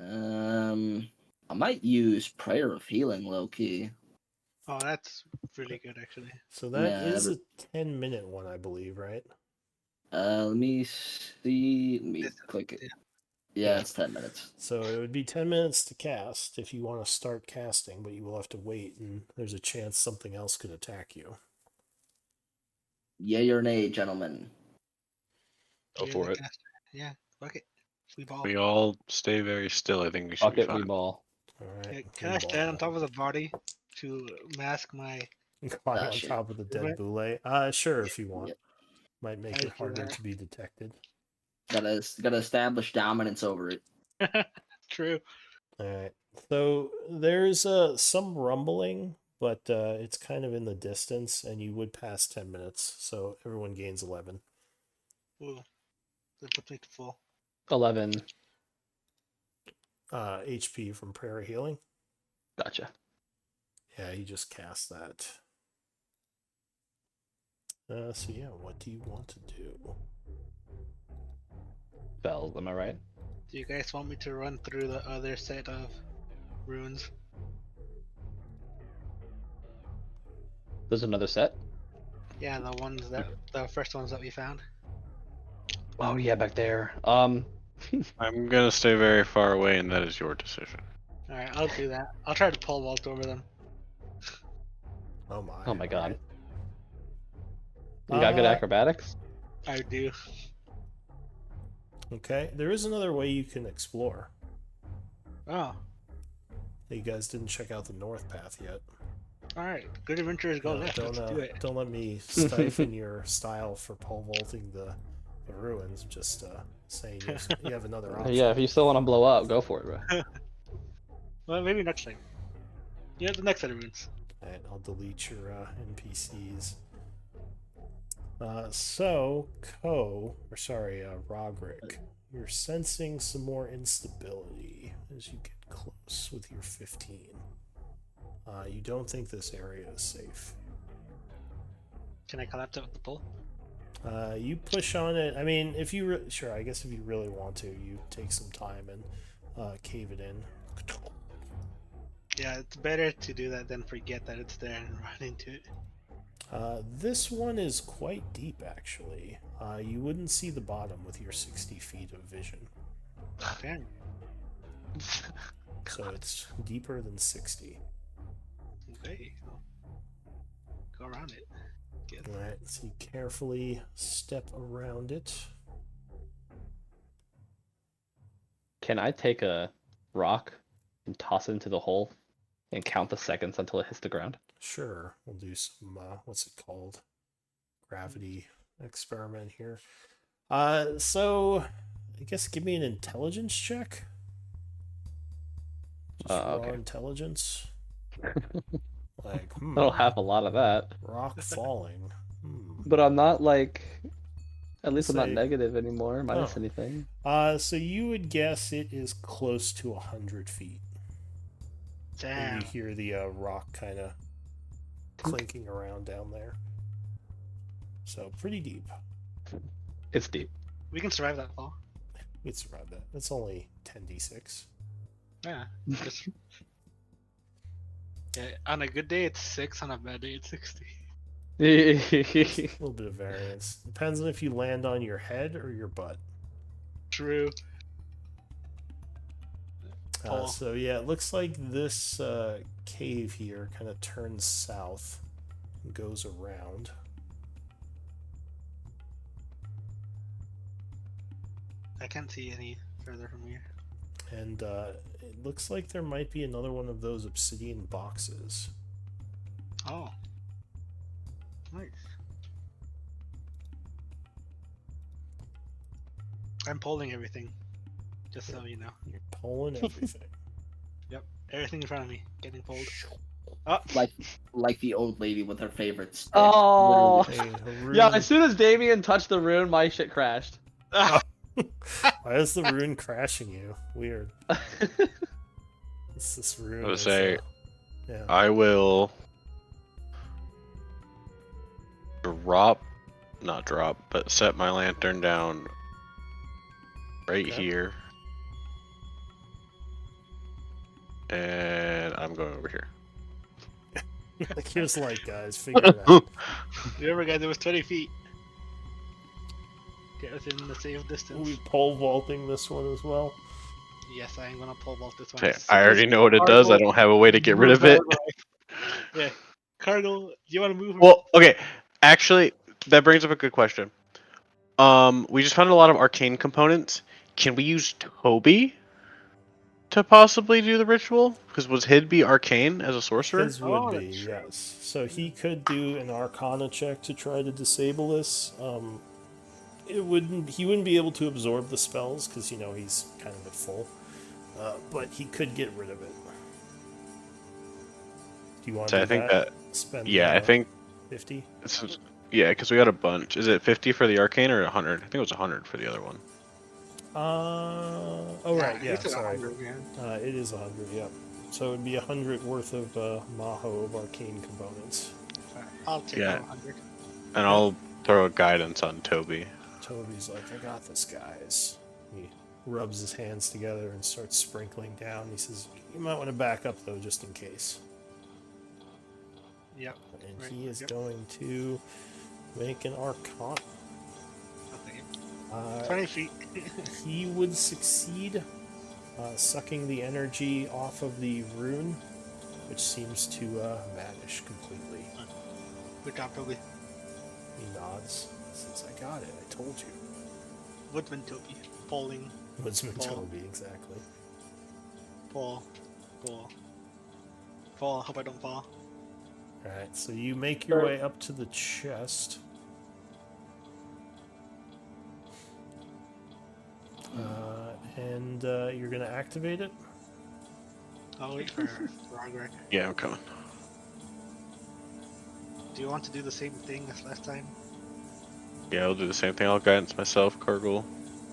I might use Prayer of Healing, low key. Oh, that's really good actually. So that is a 10-minute one, I believe, right? Let me see. Let me This is- click it. yeah. Yeah, it's 10 minutes. So it would be 10 minutes to cast if you want to start casting, but you will have to wait, and there's a chance something else could attack you. Yay or nay, gentlemen? Go You're for the it. caster. Yeah, fuck it. We ball. We all stay very still. I think we should Fuck be it, we fine. ball. All right. Yeah, can I stand on top of the body to mask my? Climb on Shit. top of the dead Right. boule? Sure, if you want. Yeah. Might make I it do harder that. to be detected. Gotta establish dominance over it. True. All right. So there's some rumbling, but it's kind of in the distance, and you would pass 10 minutes, so everyone gains 11. Ooh, that puts me to full. 11. HP from Prayer Healing. Gotcha. Yeah, he just cast that. So yeah, what do you want to do? Spells, am I right? Do you guys want me to run through the other set of runes? There's another set. Yeah, the first ones that we found. Oh yeah, back there. I'm gonna stay very far away, and that is your decision. All right, I'll do that. I'll try to pole vault over them. Oh my. Oh my all god. right. You got good Uh, acrobatics? I do. Okay, there is another way you can explore. Oh, You guys didn't check out the north path yet. all right. Good adventurers go No, left. don't Let's do it. don't let me stifle your style for pole vaulting the ruins. Just saying you have another option. Yeah, if you still want to blow up, go for it, bro. Well, maybe next time. Yeah, the next set of runes. Alright, I'll delete your NPCs. So, Roderick, you're sensing some more instability as you get close with your 15. You don't think this area is safe. Can I collapse it with the pole? You push on it. I mean, if you sure, I guess if you really want to, you take some time and cave it in. Yeah, it's better to do that than forget that it's there and run into it. This one is quite deep, actually. You wouldn't see the bottom with your 60 feet of vision. Damn. So it's deeper than 60. Okay. Go around it. Get Alright, so you carefully step around it. Can I take a rock and toss it into the hole and count the seconds until it hits the ground? Sure, we'll do some, what's it called? Gravity experiment here. So, I guess give me an intelligence check. Just raw Okay. intelligence. Like, I don't have a lot of that. rock falling. But I'm not like, at least I'm not Say- negative anymore, minus Oh. anything. So you would guess it is close to 100 feet. And damn. you hear the rock kind of clinking around down there. So pretty deep. It's deep. We can survive that fall. We'd survive that. It's only 10d6. Yeah. Just... yeah. On a good day, it's 6. On a bad day, it's 60. A little bit of variance. Depends on if you land on your head or your butt. True. So yeah, it looks like this cave here kind of turns south and goes around. I can't see any further from here. And it looks like there might be another one of those obsidian boxes. Oh. Nice. I'm polling everything. Just so you know. You're pulling everything. Yep. Everything in front of me. Getting pulled. Oh! Like the old lady with her favorite stick. Oh. Literally. Hey, Haroon, Yeah, as soon as Damien touched the rune, my shit crashed. why is the rune crashing you? Weird. It's this rune. I would is, say, yeah. I will drop not drop, but set my lantern down right Okay. here. And I'm going over here. Like, here's light, guys. Figure it out. Remember, guys, it was 20 feet. Get within the safe distance. We pole vaulting this one as well. Yes, I am gonna pole vault this one. Okay, As soon I already as know what it does. I Cargill don't have a way to get rid moves of it. out the way. Yeah, Cargill, do you want to move? Well, okay. Actually, that brings up a good question. We just found a lot of arcane components. Can we use Toby to possibly do the ritual? Because was Hid be arcane as a sorcerer? His would Oh, be, that's true. yes. So he could do an Arcana check to try to disable this. He wouldn't be able to absorb the spells because he's kind of at full. But he could get rid of it. Do you want to So do I think that? that. Spend Yeah, I think. 50. Yeah, because we got a bunch. Is it 50 for the arcane or 100? I think it was 100 for the other one. Right, yeah, it's an sorry. 100, man. It is 100, yep. So it would be 100 worth of Maho of arcane components. I'll take Yeah. 100. And I'll throw a guidance on Toby. Toby's like, I got this, guys. He rubs his hands together and starts sprinkling down. He says, you might want to back up, though, just in case. Yep. And Right, he is yep. going to make an Arcana. I'll take it. 20 feet. He would succeed, sucking the energy off of the rune, which seems to vanish completely. Good job, Toby. He nods. Says, I got it. I told you. Woodman Toby. Polling. Woodsman Paul. Toby, exactly. Fall. Hope I don't fall. Alright, so you make your way up to the chest. And you're going to activate it? I'll wait for Roderick. Yeah, I'm coming. Do you want to do the same thing as last time? Yeah, I'll do the same thing. I'll guidance myself. Cargill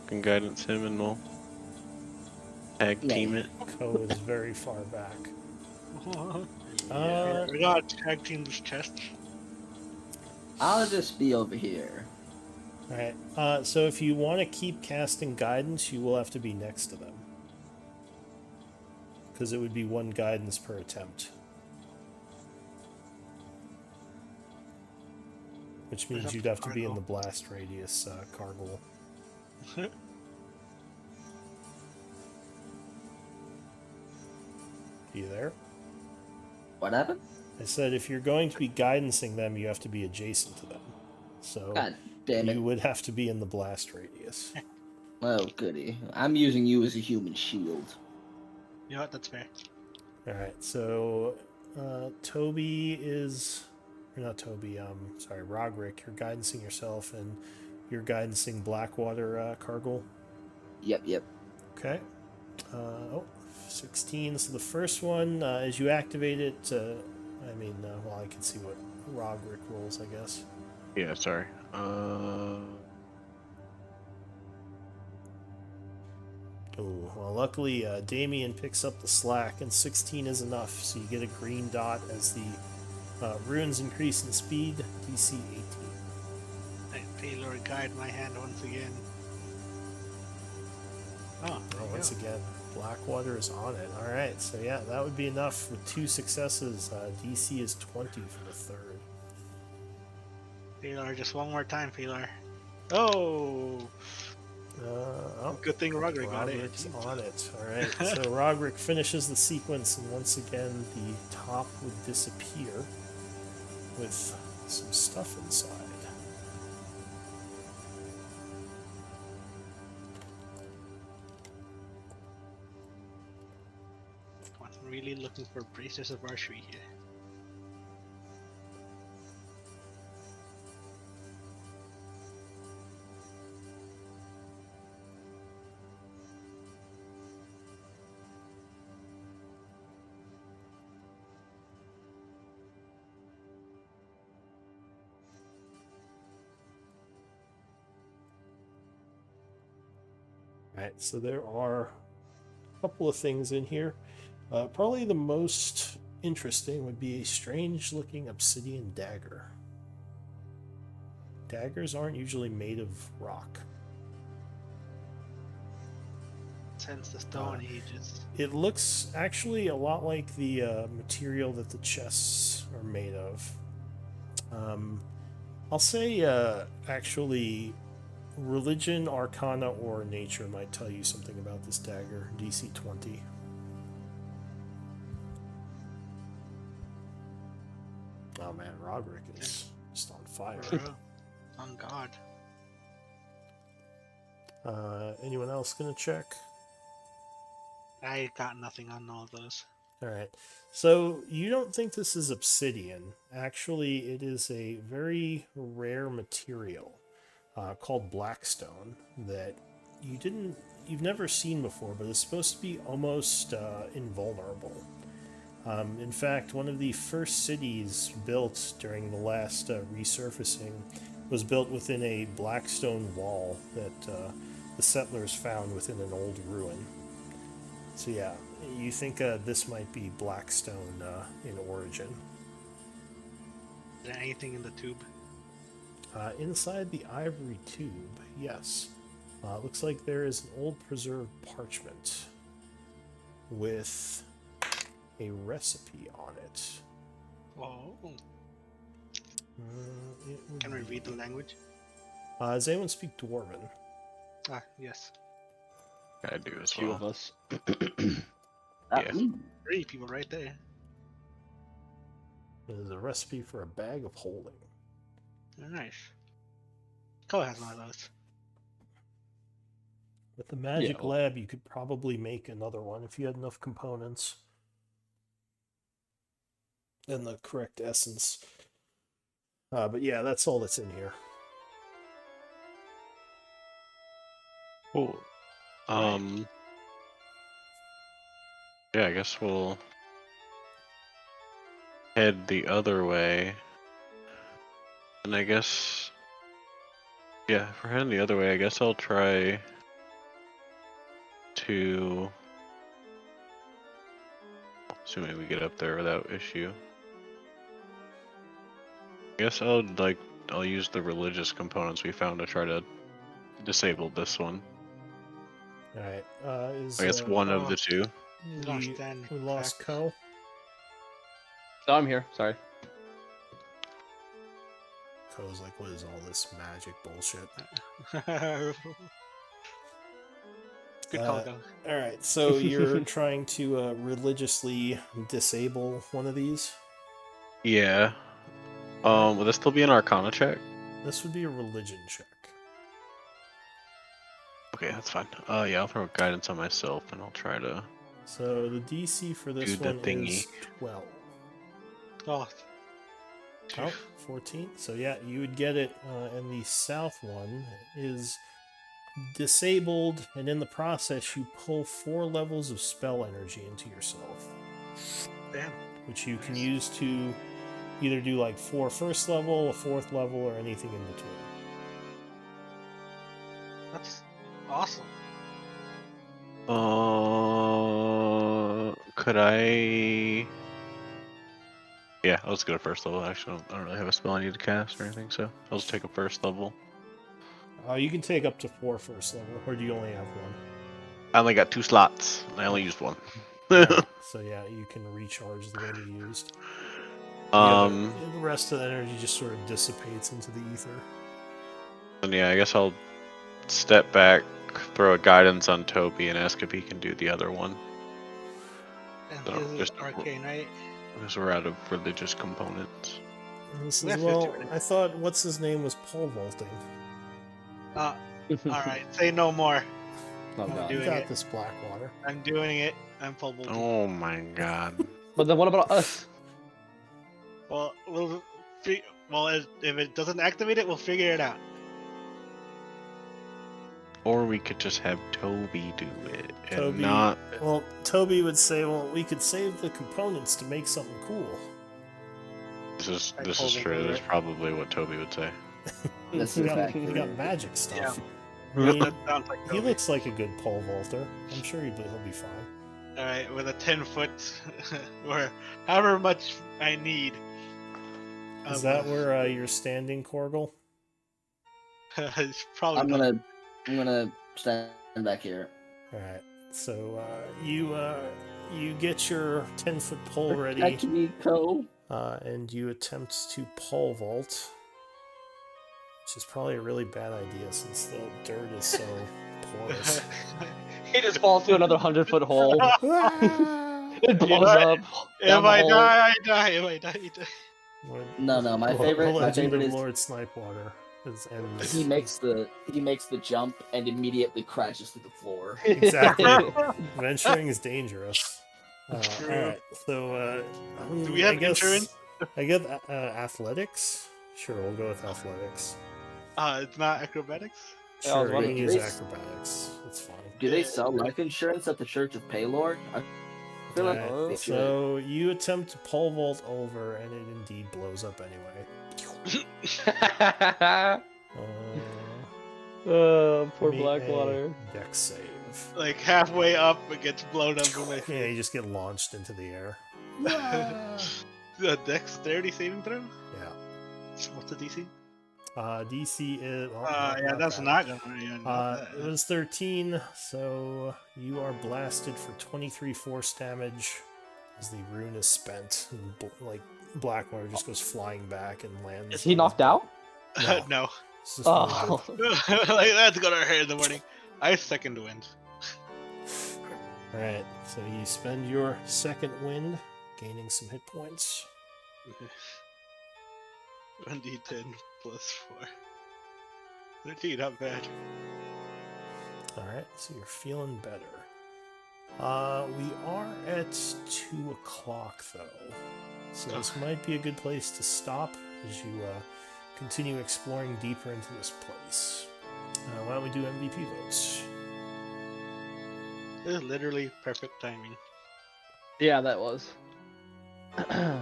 can guidance him, and we'll tag team it. Ko is very far back. We got tag team's chest. I'll just be over here. Alright, so if you want to keep casting guidance, you will have to be next to them. Because it would be one guidance per attempt. Which means you'd have to be in the blast radius, Cargill. You there? What happened? I said if you're going to be guidancing them, you have to be adjacent to them. So God damn it. you would have to be in the blast radius. Oh, goody. I'm using you as a human shield. You know what? That's fair. Alright, so Toby is... Or not Toby, sorry, Roderick, you're guidancing yourself, and you're guidancing Blackwater, Cargill. Yep. Okay. 16. So the first one, as you activate it, well, I can see what Roderick rolls, I guess. Yeah, sorry. Oh, well, luckily, Damien picks up the slack, and 16 is enough, so you get a green dot as the runes increase in speed, DC 18. I Taylor guide my hand once again. Once again, Blackwater is on it. Alright, so yeah, that would be enough with 2 successes. DC is 20 for the third. Taylor, just one more time, Taylor. Oh! Good thing Roderick got it. Roderick's on it. Alright, so Roderick finishes the sequence, and once again, the top would disappear with some stuff inside. I'm really looking for bracers of archery here. Alright, so there are a couple of things in here. Probably the most interesting would be a strange looking obsidian dagger. Daggers aren't usually made of rock. Since the Stone Ages. It looks actually a lot like the material that the chests are made of. I'll say actually religion, arcana, or nature might tell you something about this dagger. DC 20. Oh man, Roderick is just on fire. On God. Anyone else gonna check? I got nothing on all of those. Alright. So you don't think this is obsidian. Actually, it is a very rare material called blackstone that you've never seen before, but it's supposed to be almost invulnerable. In fact, one of the first cities built during the last resurfacing was built within a blackstone wall that the settlers found within an old ruin. So yeah, you think this might be blackstone in origin. Is there anything in the tube? Inside the ivory tube, yes. Looks like there is an old preserved parchment with a recipe on it. Oh. It would Can we be- read the language? Does anyone speak Dwarven? Ah, yes. I do as Few well. of us. Not Yeah. me. 3 people right there. It is a recipe for a bag of holding. Nice. Ko has one of those. With the magic well- lab, you could probably make another one if you had enough components and the correct essence. But yeah, that's all that's in here. Cool. Yeah, I guess we'll head the other way. And I guess, yeah, if we're heading the other way, I guess I'll try to, assuming we get up there without issue. I guess I'll use the religious components we found to try to disable this one. All right. I guess one of the two. we lost Co. No, I'm here. Sorry. Co's like, what is all this magic bullshit? Good call, though. All right, so you're trying to religiously disable one of these. Yeah. Will this still be an Arcana check? This would be a religion check. Okay, that's fine. Yeah, I'll throw guidance on myself, and I'll try to. So the DC for this Do the one thingy. is 12. Oh, Oh, 14. So yeah, you would get it. And the south one is disabled, and in the process, you pull 4 levels of spell energy into yourself, damn. which you can use to either do like 4 first level, a 4th level, or anything in between. That's awesome. Could I? Yeah, I'll just go to first level. Actually, I don't really have a spell I need to cast or anything, so I'll just take a first level. You can take up to 4 first level, or do you only have 1? I only got 2 slots, and I only used 1. Alright, so yeah, you can recharge the one you used. The rest of the energy just sort of dissipates into the ether. And yeah, I guess I'll step back, throw a guidance on Toby, and ask if he can do the other one. And So, his is just- arcane, right? Because we're out of religious components. And this We is, have well, 50 minutes. I thought what's his name was pole vaulting. Alright, say no more. Oh, I'm God. You doing got it. this, Blackwater. I'm doing it. I'm full bolting. Oh my god. But then what about us? Well, if it doesn't activate it, we'll figure it out. Or we could just have Toby do it and Toby, not. well, Toby would say, well, we could save the components to make something cool. This I is totally true. believe This is it. probably what Toby would say. This We is got, accurate. we got magic stuff. Yeah. I mean, That sounds like he Toby. looks like a good pole vaulter. I'm sure he'll be fine. Alright, with a 10-foot, or however much I need. Is that where you're standing, Korgel? It's probably I'm not. gonna stand back here. All right. So you get your 10-foot pole ready, Protect me, Co. and you attempt to pole vault, which is probably a really bad idea since the dirt is so porous. He just falls through another 100-foot hole. Ah! It blows know, up. Down If the I hole. die, I die. If I die, I die. No, my The favorite legend of is Lord Snipewater ends. he makes the jump and immediately crashes to the floor. Exactly. Venturing is dangerous. True. All right, so Do we have I guess insurance? I get athletics. Sure, we'll go with athletics. It's not acrobatics. Yeah, I was Sure, you wondering. can Do use they- acrobatics. That's fine. Do they sell life insurance at the Church of Paylor? I feel like Alright, they should. so you attempt to pole vault over, and it indeed blows up anyway. Poor Make Blackwater. a dex save. Like halfway up, it gets blown up in my Yeah, face. you just get launched into the air. The dexterity saving throw. Yeah. What's the DC? DC is. Well, Yeah, that's bad. not gonna. Yeah, not It that. was 13, so you are blasted for 23 force damage as the rune is spent. And like Blackwater just goes flying back and lands. Is he knocked out? No. No. It's just Oh. Like that's gonna hurt in the morning. I second wind. Alright, so you spend your second wind, gaining some hit points. 1d10 plus 4. 13, not bad. Alright, so you're feeling better. We are at 2 o'clock though. So this might be a good place to stop as you continue exploring deeper into this place. Why don't we do MVP votes? This is literally perfect timing. Yeah, that was.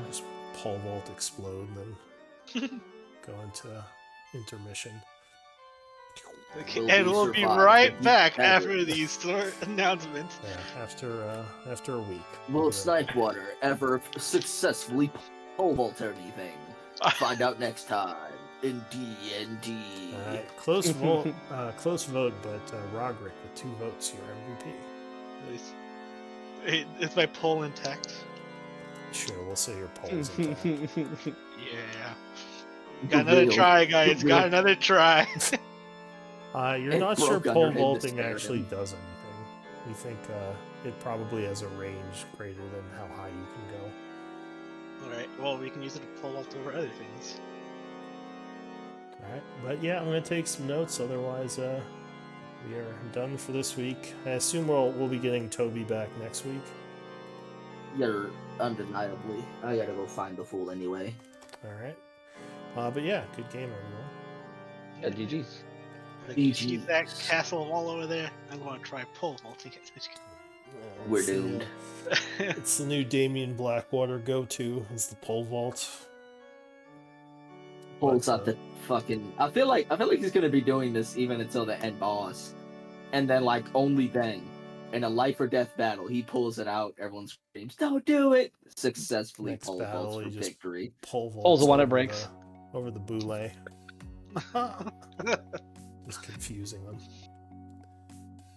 Just pole vault explode and then go into intermission. Okay, Will and we we'll be survive right the back better? after these announcements. Yeah, after a week. Will Good. Snipewater ever successfully pole vault anything? Find out next time in D&D. Alright, close vote, but Roderick with 2 votes, your MVP. Nice. Hey, is my pole intact? Sure, we'll say your poll's intact. Yeah. Got another try, guys. Got another try. You're It not sure broke pole under him to vaulting scare actually him. does anything. You think it probably has a range greater than how high you can go. Alright, well, we can use it to pull vault over other things. Alright, but yeah, I'm gonna take some notes, otherwise we are done for this week. I assume we'll be getting Toby back next week. You're undeniably. I gotta go find the fool anyway. Alright. But yeah, good game everyone. Yeah, GG's. Like, you see GG's. that castle wall over there? I'm going to try pole vaulting it. We're It's the, doomed. It's the new Damien Blackwater go-to, is the pole vault. Pulls But, out the fucking. I feel like he's gonna be doing this even until the end boss, and then like only then, in a life or death battle, he pulls it out. Everyone screams, "Don't do it!" Successfully Next pole battle, vaults for he just victory. pole vaults Pulls the one it over breaks. over the boule. Just confusing them.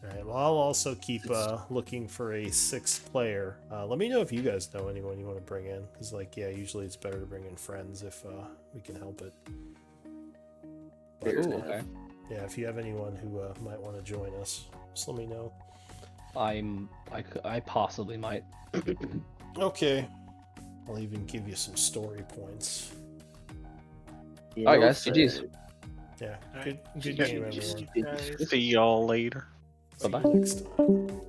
Alright, well, I'll also keep looking for a 6th player. Let me know if you guys know anyone you want to bring in. Because, like, yeah, usually it's better to bring in friends if we can help it. But, Fair Ooh, enough. okay. yeah, if you have anyone who might want to join us, just let me know. I possibly might. Okay. I'll even give you some story points. Alright, guys, GG's. Yeah, Alright. good Yeah, game, just- everyone. guys. See y'all later. See you Bye-bye. next time.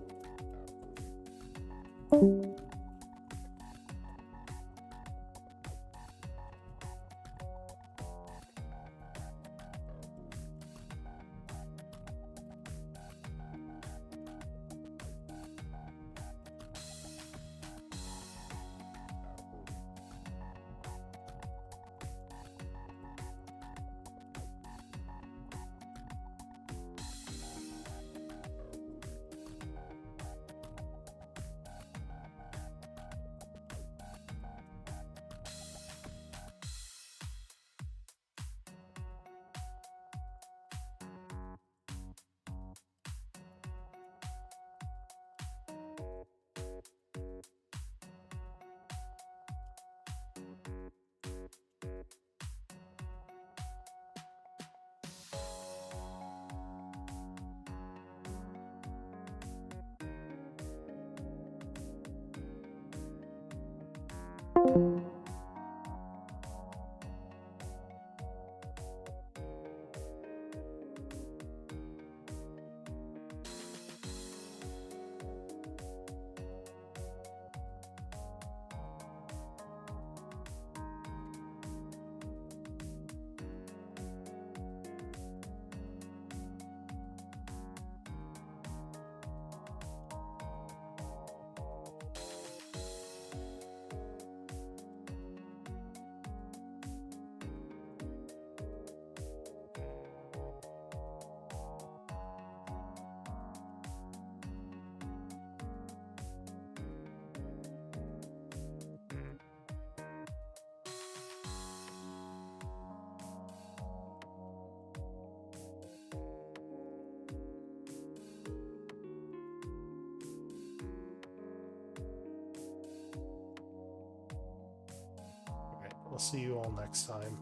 Alright, I'll see you all next time.